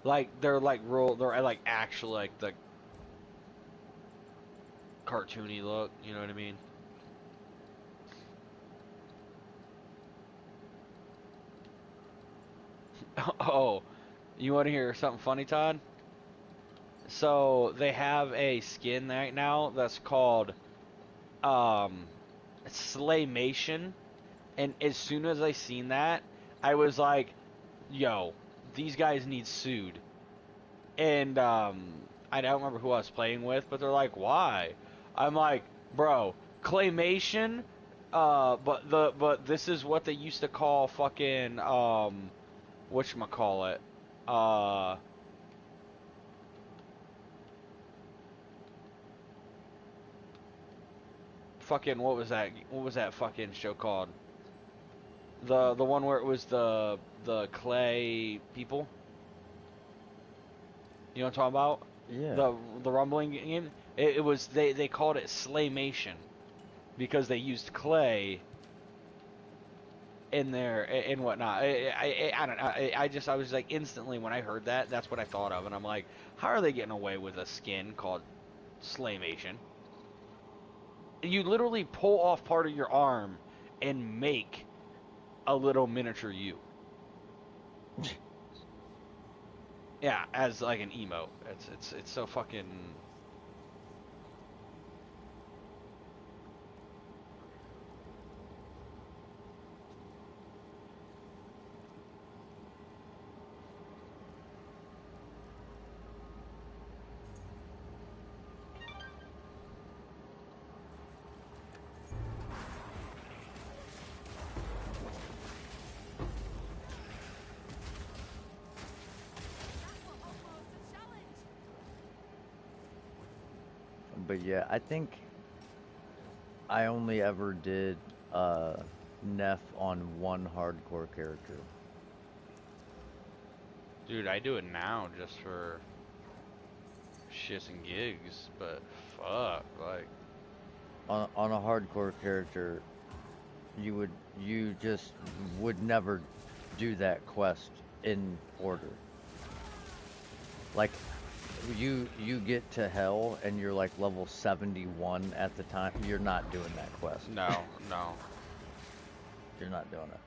Like they're like real. They're like actually like the cartoony look. You know what I mean? Oh, you want to hear something funny, Todd? So they have a skin right now that's called um Slaymation, and as soon as I seen that, I was like, "Yo, these guys need sued." And I don't remember who I was playing with, but they're like, "Why?" I'm like, "Bro, claymation, but this is what they used to call fucking whatchamacallit, uh fucking what was that fucking show called? The one where it was the clay people. You know what I'm talking about? Yeah. The rumbling game. It was they called it Slaymation because they used clay in there and whatnot. I don't know. I was like instantly when I heard that, that's what I thought of, and I'm like, how are they getting away with a skin called Slaymation? You literally pull off part of your arm and make a little miniature you. Yeah, as like an emote. It's so fucking. But yeah, I think I only ever did Neff on one hardcore character. Dude, I do it now just for shits and gigs, but fuck, like, On a hardcore character, you just would never do that quest in order. Like you get to hell and you're like level 71 at the time. You're not doing that quest. no, no. You're not doing it.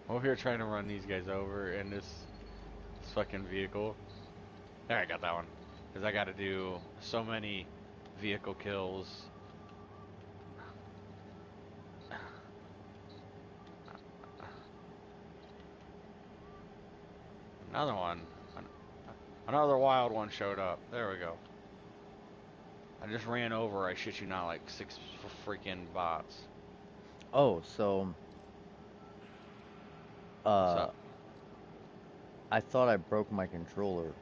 I'm over here trying to run these guys over in this fucking vehicle. There, I got that one. Because I gotta do so many vehicle kills. Another one. Another wild one showed up. There we go. I just ran over, I shit you not, like 6 freaking bots. Oh, so What's up? I thought I broke my controller.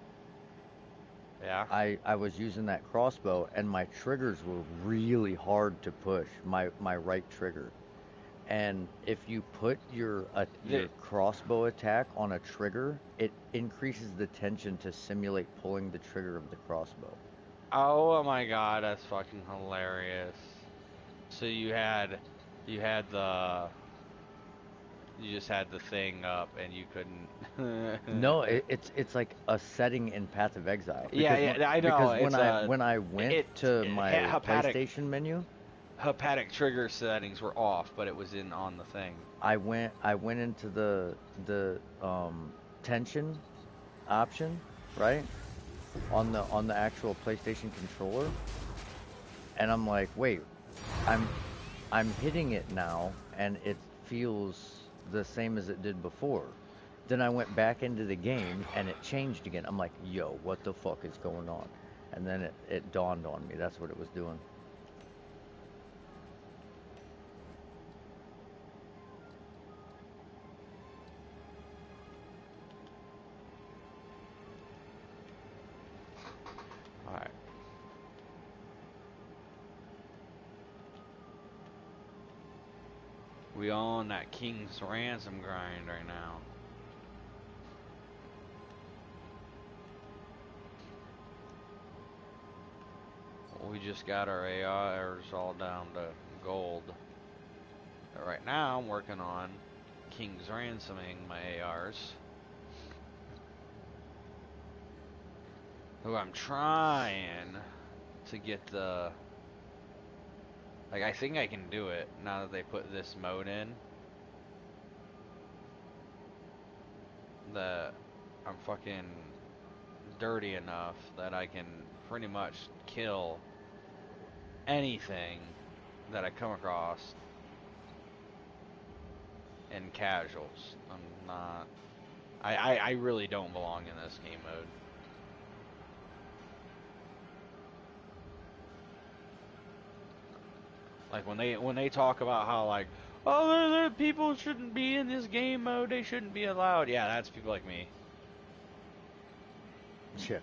Yeah? I was using that crossbow and my triggers were really hard to push, my right trigger. And if you put your crossbow attack on a trigger, it increases the tension to simulate pulling the trigger of the crossbow. Oh my god, that's fucking hilarious. So you just had the thing up and you couldn't. No, it's like a setting in Path of Exile. Yeah, Because yeah, I know. because It's when I went to my PlayStation menu, hepatic trigger settings were off, but it was on the thing. I went into the tension option, right? On the actual PlayStation controller. And I'm like, "Wait, I'm hitting it now and it feels the same as it did before." Then I went back into the game and it changed again. I'm like, "Yo, what the fuck is going on?" And then it dawned on me that's what it was doing. Alright. We on that King's Ransom grind right now. We just got our ARs all down to gold. But right now I'm working on King's Ransoming my ARs. Who I'm trying to get the... Like, I think I can do it now that they put this mode in. That I'm fucking dirty enough that I can pretty much kill anything that I come across in casuals. I'm not... I really don't belong in this game mode. Like when they talk about how like, oh, there people shouldn't be in this game mode, they shouldn't be allowed. Yeah, that's people like me. Yeah.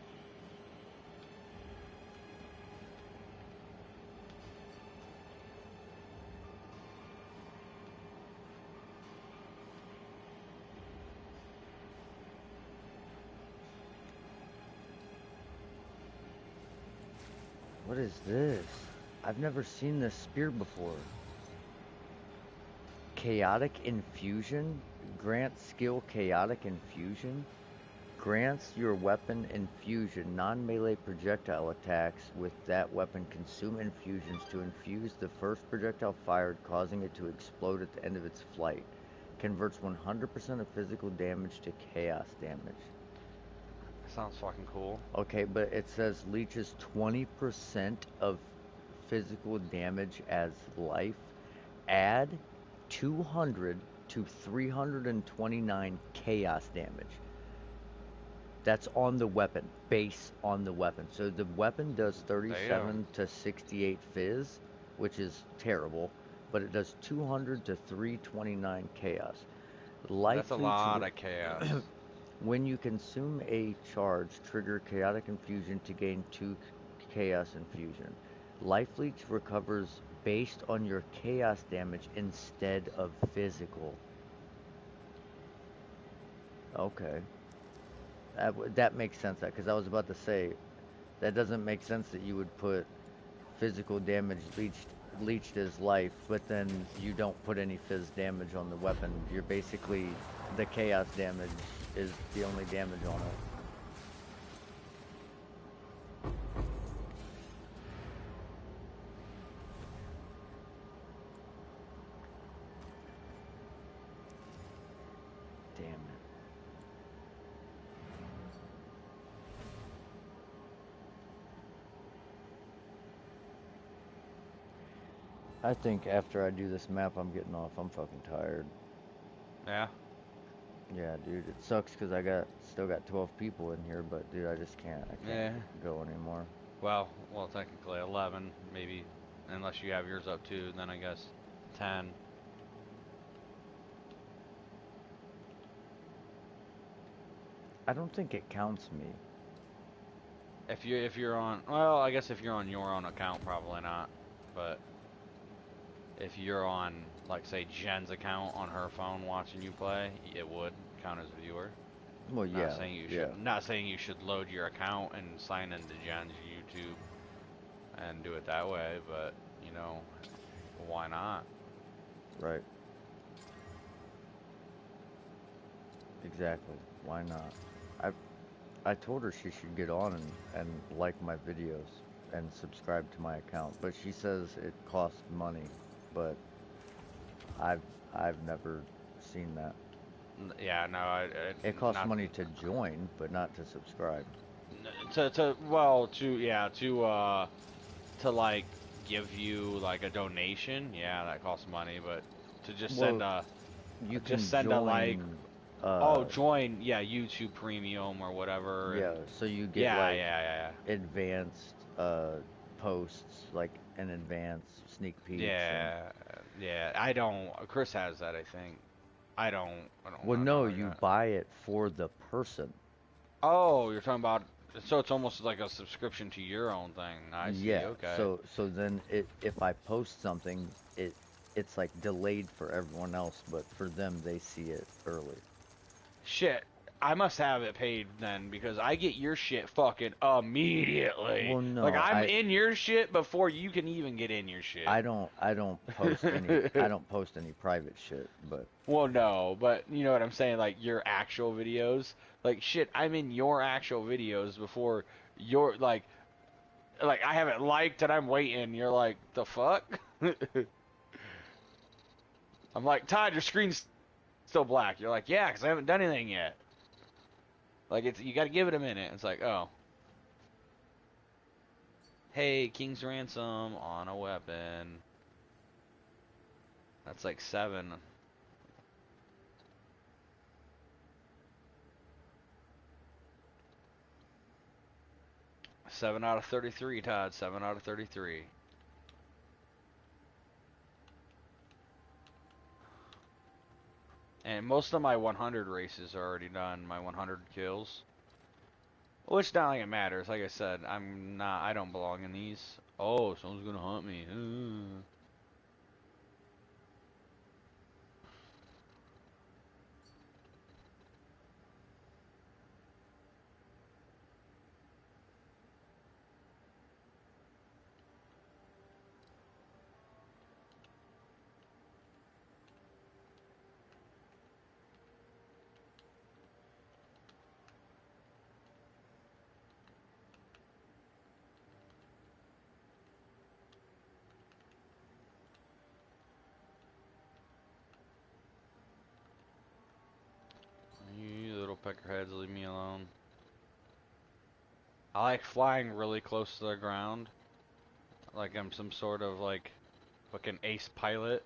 What is this? I've never seen this spear before. Chaotic Infusion? Grant skill Chaotic Infusion? Grants your weapon infusion. Non-melee projectile attacks with that weapon consume infusions to infuse the first projectile fired, causing it to explode at the end of its flight. Converts 100% of physical damage to chaos damage. Sounds fucking cool. Okay, but it says leeches 20% of physical damage as life. Add 200 to 329 chaos damage. That's on the weapon, base on the weapon. So the weapon does 37 to 68 fizz, which is terrible. but it does 200 to 329 chaos. Life That's a leech. lot of chaos. When you consume a charge, trigger chaotic infusion to gain 2 chaos infusion. Life leech recovers based on your chaos damage instead of physical. Okay. That makes sense, because I was about to say that doesn't make sense that you would put physical damage leached as life, but then you don't put any phys damage on the weapon. You're basically, the chaos damage is the only damage on it. Damn it. I think after I do this map, I'm getting off. I'm fucking tired. Yeah. Yeah, dude, it sucks because I still got 12 people in here, but dude, I just can't. I can't go anymore. Well, technically 11, maybe, unless you have yours up too. Then I guess 10. I don't think it counts me. If you're on, well, I guess if you're on your own account, probably not. But if you're on, like, say, Jen's account on her phone watching you play, it would count as a viewer. Well, yeah. Not saying you should. Not saying you should load your account and sign into Jen's YouTube and do it that way, but you know, why not? Right. Exactly. Why not? I told her she should get on and like my videos and subscribe to my account, but she says it costs money, but I've never seen that. Yeah, no, it costs money to join, but not to subscribe. To like give you like a donation, yeah, that costs money, but to just send a you can just send join, a like join, yeah, YouTube Premium or whatever. Yeah, and, so you get advanced posts, like an advanced sneak peeks. Yeah, I don't. Chris has that, I think. I don't. Well, no, you buy it for the person. Oh, you're talking about. So it's almost like a subscription to your own thing. I see. Yeah. Okay. So then if I post something, it's like delayed for everyone else, but for them they see it early. Shit, I must have it paid then because I get your shit fucking immediately. Well, no, like I'm in your shit before you can even get in your shit. I don't post any I don't post any private shit, but well, no, but you know what I'm saying, like your actual videos. Like shit, I'm in your actual videos before your like I have it liked and I'm waiting. You're like, the fuck? I'm like, Todd, your screen's still black. You're like, yeah, because I haven't done anything yet. Like, you got to give it a minute. It's like, oh. Hey, King's Ransom on a weapon. That's like 7. Seven out of 33, Todd. 7 out of 33. And most of my 100 races are already done. My 100 kills. Which not like it matters. Like I said, I don't belong in these. Oh, someone's gonna hunt me. You little peckerheads, leave me alone. I like flying really close to the ground. Like I'm some sort of like fucking ace pilot.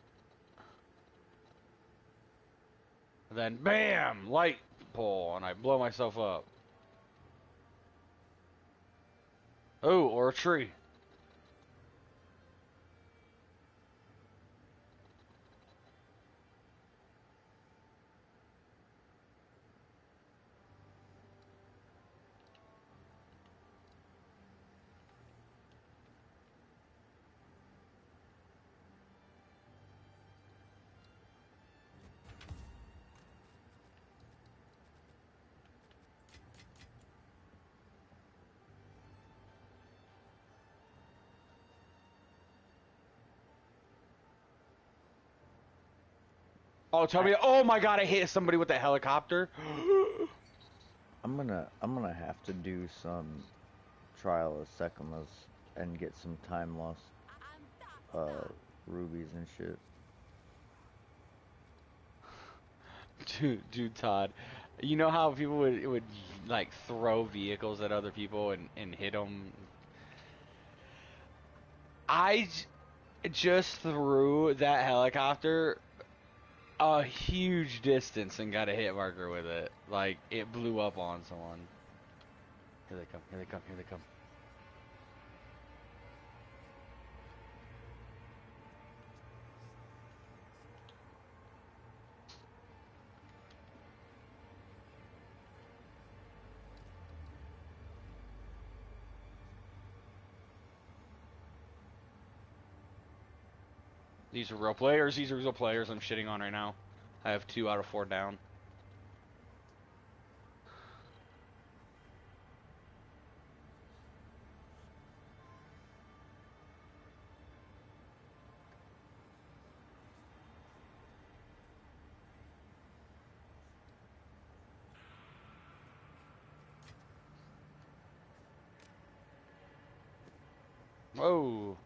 And then BAM! Light pole, and I blow myself up. Oh, or a tree. Oh, tell me. Oh my god, I hit somebody with a helicopter. I'm gonna have to do some trial of Sekimas and get some time loss rubies and shit. Dude, Todd. You know how people would like throw vehicles at other people and hit them? Just threw that helicopter a huge distance and got a hit marker with it. Like, it blew up on someone. Here they come, here they come, here they come. These are real players. These are real players I'm shitting on right now. I have 2 out of 4 down. Whoa.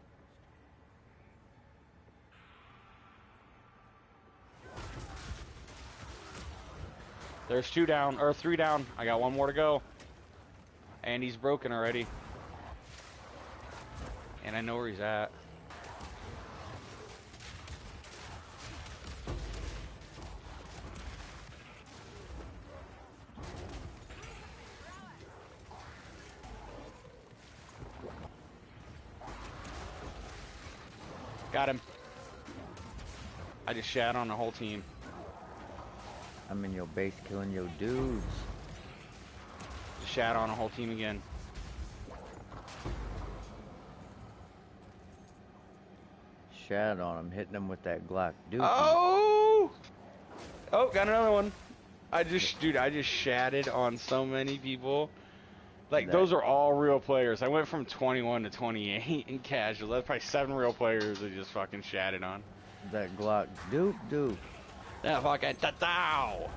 There's 2 down, or 3 down. I got 1 more to go. And he's broken already. And I know where he's at. Got him. I just shat on the whole team. I'm in your base killing your dudes. Just shat on a whole team again. Shat on him, hitting him with that Glock. Dude. Oh! Oh, got another one. I just shatted on so many people. Like, those are all real players. I went from 21 to 28 in casual. That's probably 7 real players I just fucking shatted on. That Glock. Dude. That fucking ta-tow!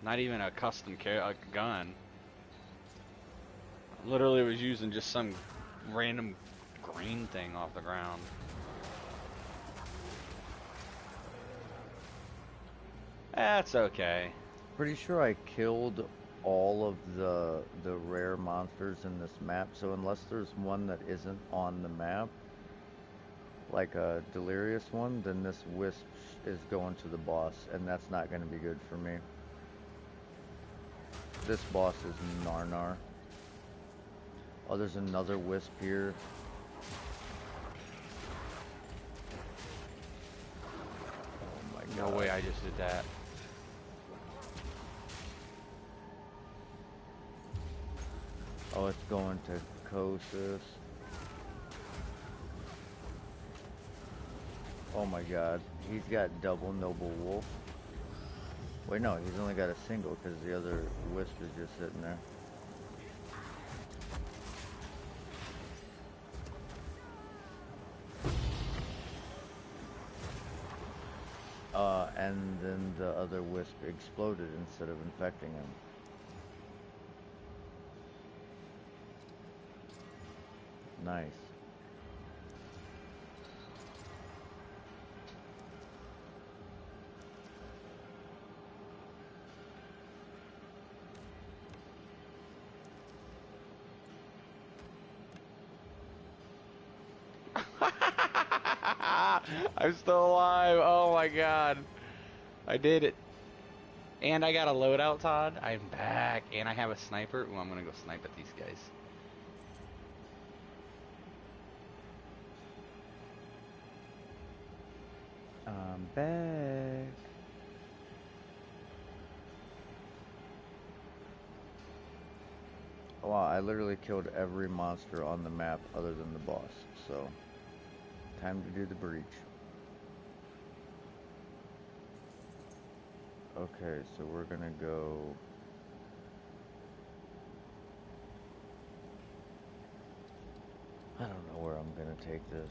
Not even a custom gun. Literally was using just some random green thing off the ground. That's okay. Pretty sure I killed all of the rare monsters in this map, so unless there's one that isn't on the map, like a delirious one, then this wisp is going to the boss, and that's not going to be good for me. This boss is Narnar. Oh, there's another wisp here. Oh my god. No way I just did that. Oh, it's going to Kosis. Oh my god. He's got double Noble Wolf. Wait, no, he's only got a single because the other wisp is just sitting there. And then the other wisp exploded instead of infecting him. Nice. I'm still alive. Oh my god. I did it. And I got a loadout, Todd. I'm back. And I have a sniper. Ooh, I'm gonna go snipe at these guys. I'm back. Wow, I literally killed every monster on the map other than the boss, so time to do the breach. Okay, so we're gonna go... I don't know where I'm gonna take this.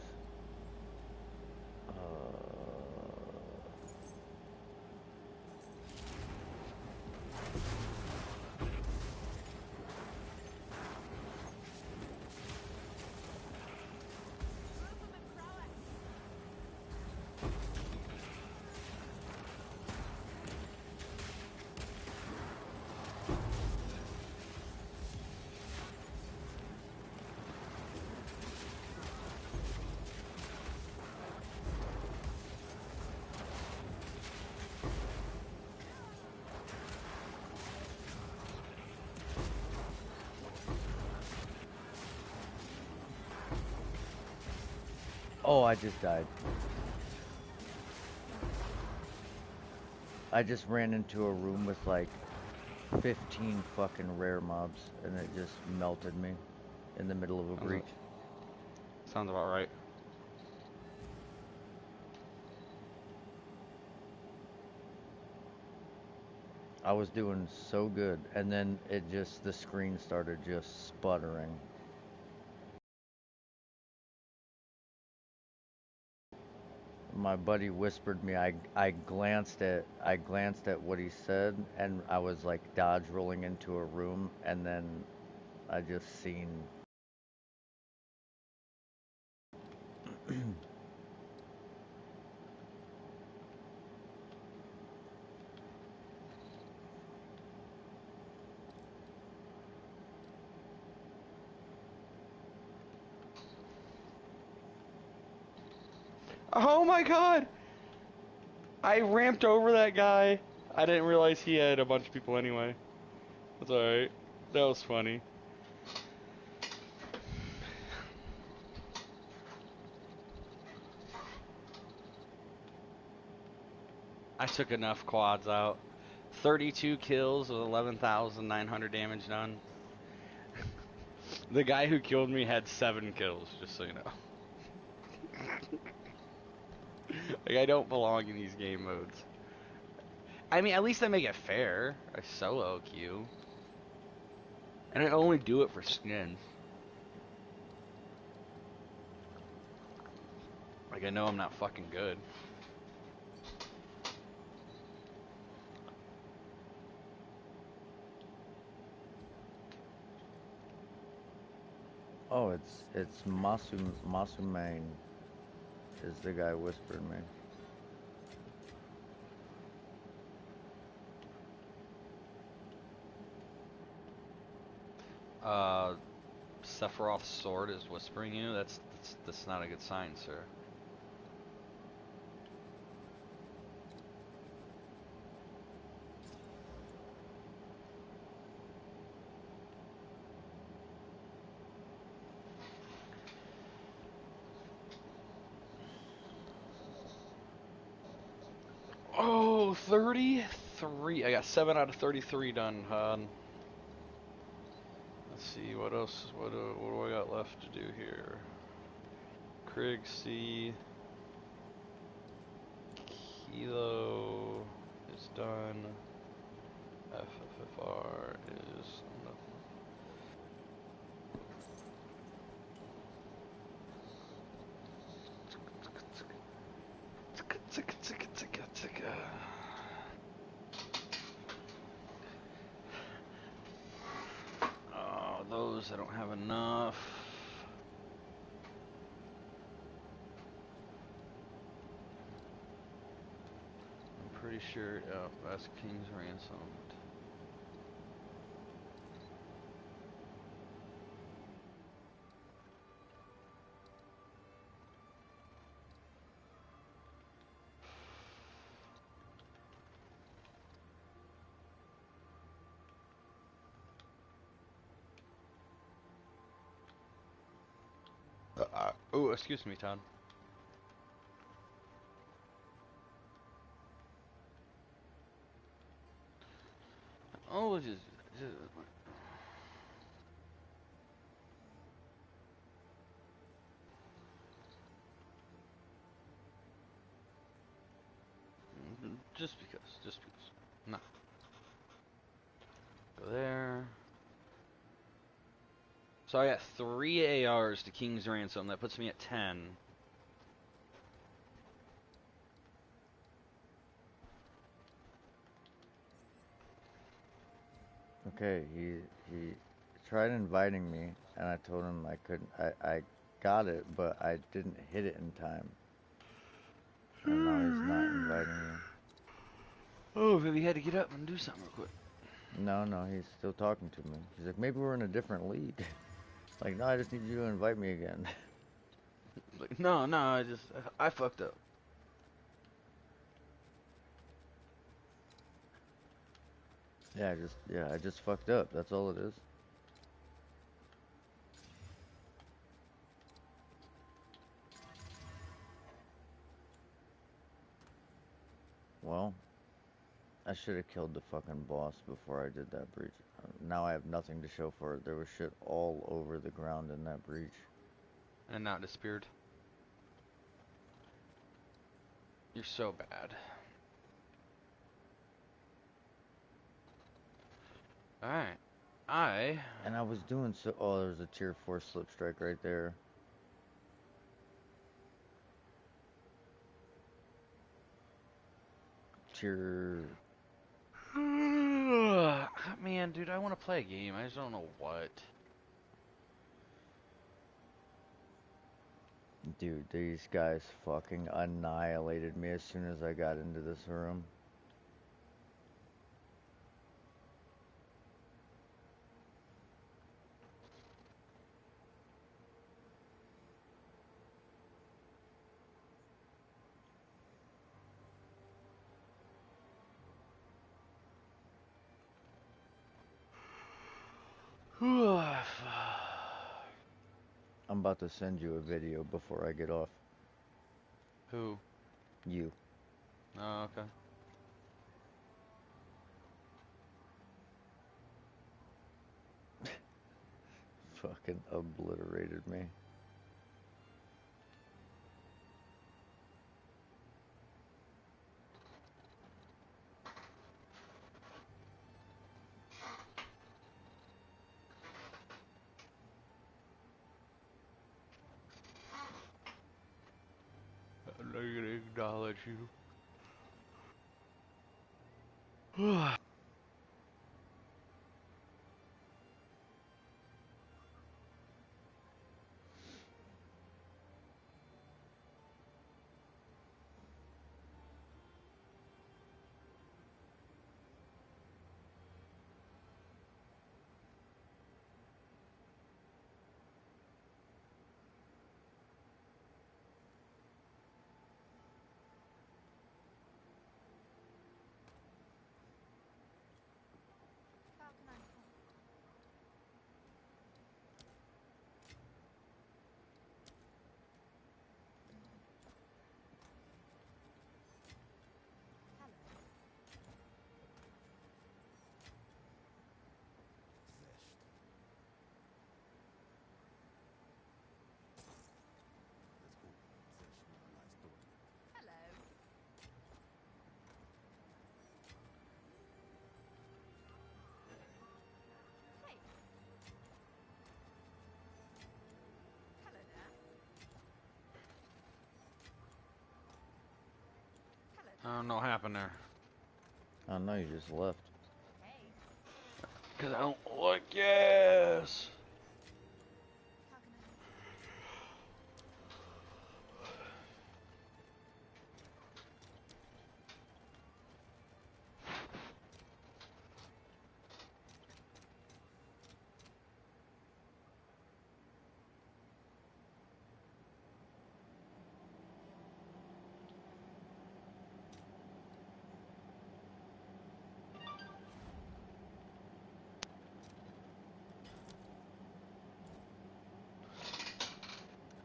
Oh, I just died. I just ran into a room with like 15 fucking rare mobs, and it just melted me in the middle of a breach. Sounds about right. I was doing so good, and then the screen started just sputtering. My buddy whispered me. I glanced at what he said, and I was like dodge rolling into a room, and then I just seen. Oh my god! I ramped over that guy. I didn't realize he had a bunch of people anyway. That's alright. That was funny. I took enough quads out. 32 kills with 11,900 damage done. The guy who killed me had 7 kills, just so you know. Like, I don't belong in these game modes. I mean, at least I make it fair. I solo queue. And I only do it for skins. Like, I know I'm not fucking good. Oh, it's Masumane is the guy whispered me. Sephiroth's sword is whispering you. That's not a good sign, sir. Oh, 33. I got 7 out of 33 done, hon. Let's see, what else? What do I got left to do here? Krieg C. Kilo is done. FFFR is nothing. Oh, those I don't have enough. I'm pretty sure. Oh, that's King's Ransomed. Oh, excuse me, Todd. Oh, just because. Nah. Go there. So I got 3 ARs to King's Ransom. That puts me at 10. okay. He tried inviting me, and I told him I couldn't. I got it, but I didn't hit it in time, and now he's not inviting me. Oh, maybe he had to get up and do something real quick. No, no, he's still talking to me. He's like, maybe we're in a different league. Like, no, I just need you to invite me again. Like, no, I fucked up. I just fucked up. That's all it is. Well, I should have killed the fucking boss before I did that breach. Now I have nothing to show for it. There was shit all over the ground in that breach. And not disappeared. You're so bad. Alright. And I was doing so. Oh, there's a tier 4 slip strike right there. Tier. Man, dude, I want to play a game. I just don't know what. Dude, these guys fucking annihilated me as soon as I got into this room. I'm about to send you a video before I get off. Who? You. Oh, okay. Fucking obliterated me. I'm not gonna acknowledge you. How can I help? Hello. Hello. Hey. Hello there. Hello I there. don't know what happened there. Oh no, you just left. Hey. Cause I don't like gas. How can I help?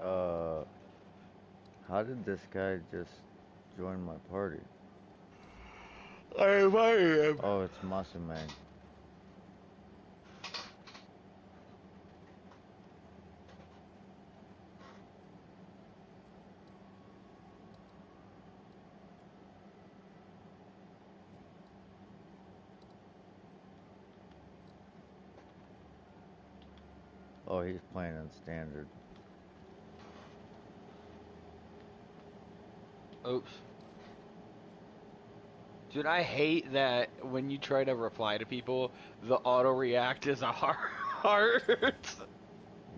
Uh, how did this guy just join my party? I invited him. Oh, it's Masume. Oh, he's playing in standard. Oops. Dude, I hate that when you try to reply to people, the auto react is a heart.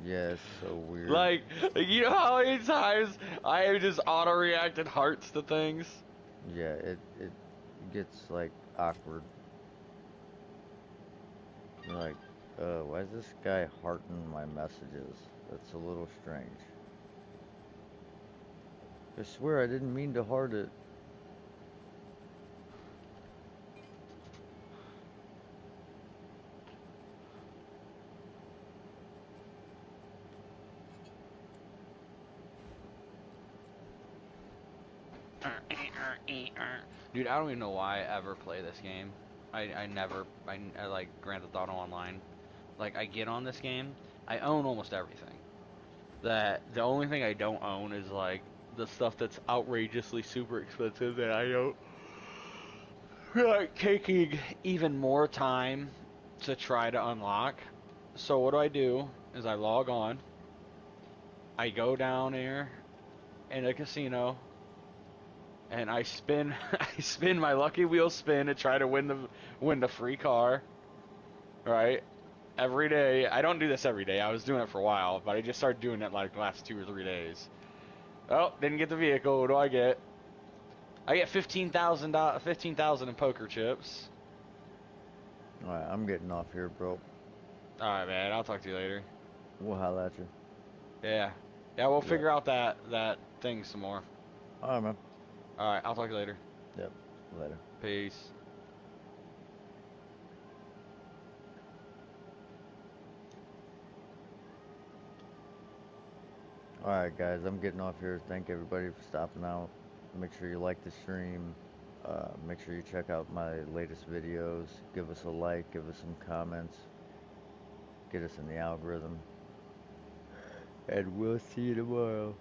Yeah, it's so weird. Like, you know how many times I have just auto reacted hearts to things? Yeah, it gets like awkward. You're like, why is this guy hearting my messages? That's a little strange. I swear I didn't mean to heart it. Dude, I don't even know why I ever play this game. I never, I like Grand Theft Auto Online. Like, I get on this game, I own almost everything. That the only thing I don't own is like the stuff that's outrageously super expensive that I don't feel like taking even more time to try to unlock. So what do? Is I log on, I go down there in a casino, and I spin I spin my lucky wheel spin to try to win the free car, right? Every day. I don't do this every day. I was doing it for a while, but I just started doing it like the last 2 or 3 days. Oh, didn't get the vehicle. What do I get? I get 15,000 in poker chips. Alright, I'm getting off here, bro. All right, man. I'll talk to you later. We'll holla at you. Yeah. Yeah, we'll Yep. figure out that thing some more. Alright, man. All right, I'll talk to you later. Yep. Later. Peace. Alright, guys, I'm getting off here. Thank everybody for stopping out. Make sure you like the stream. Make sure you check out my latest videos. Give us a like, give us some comments. Get us in the algorithm. And we'll see you tomorrow.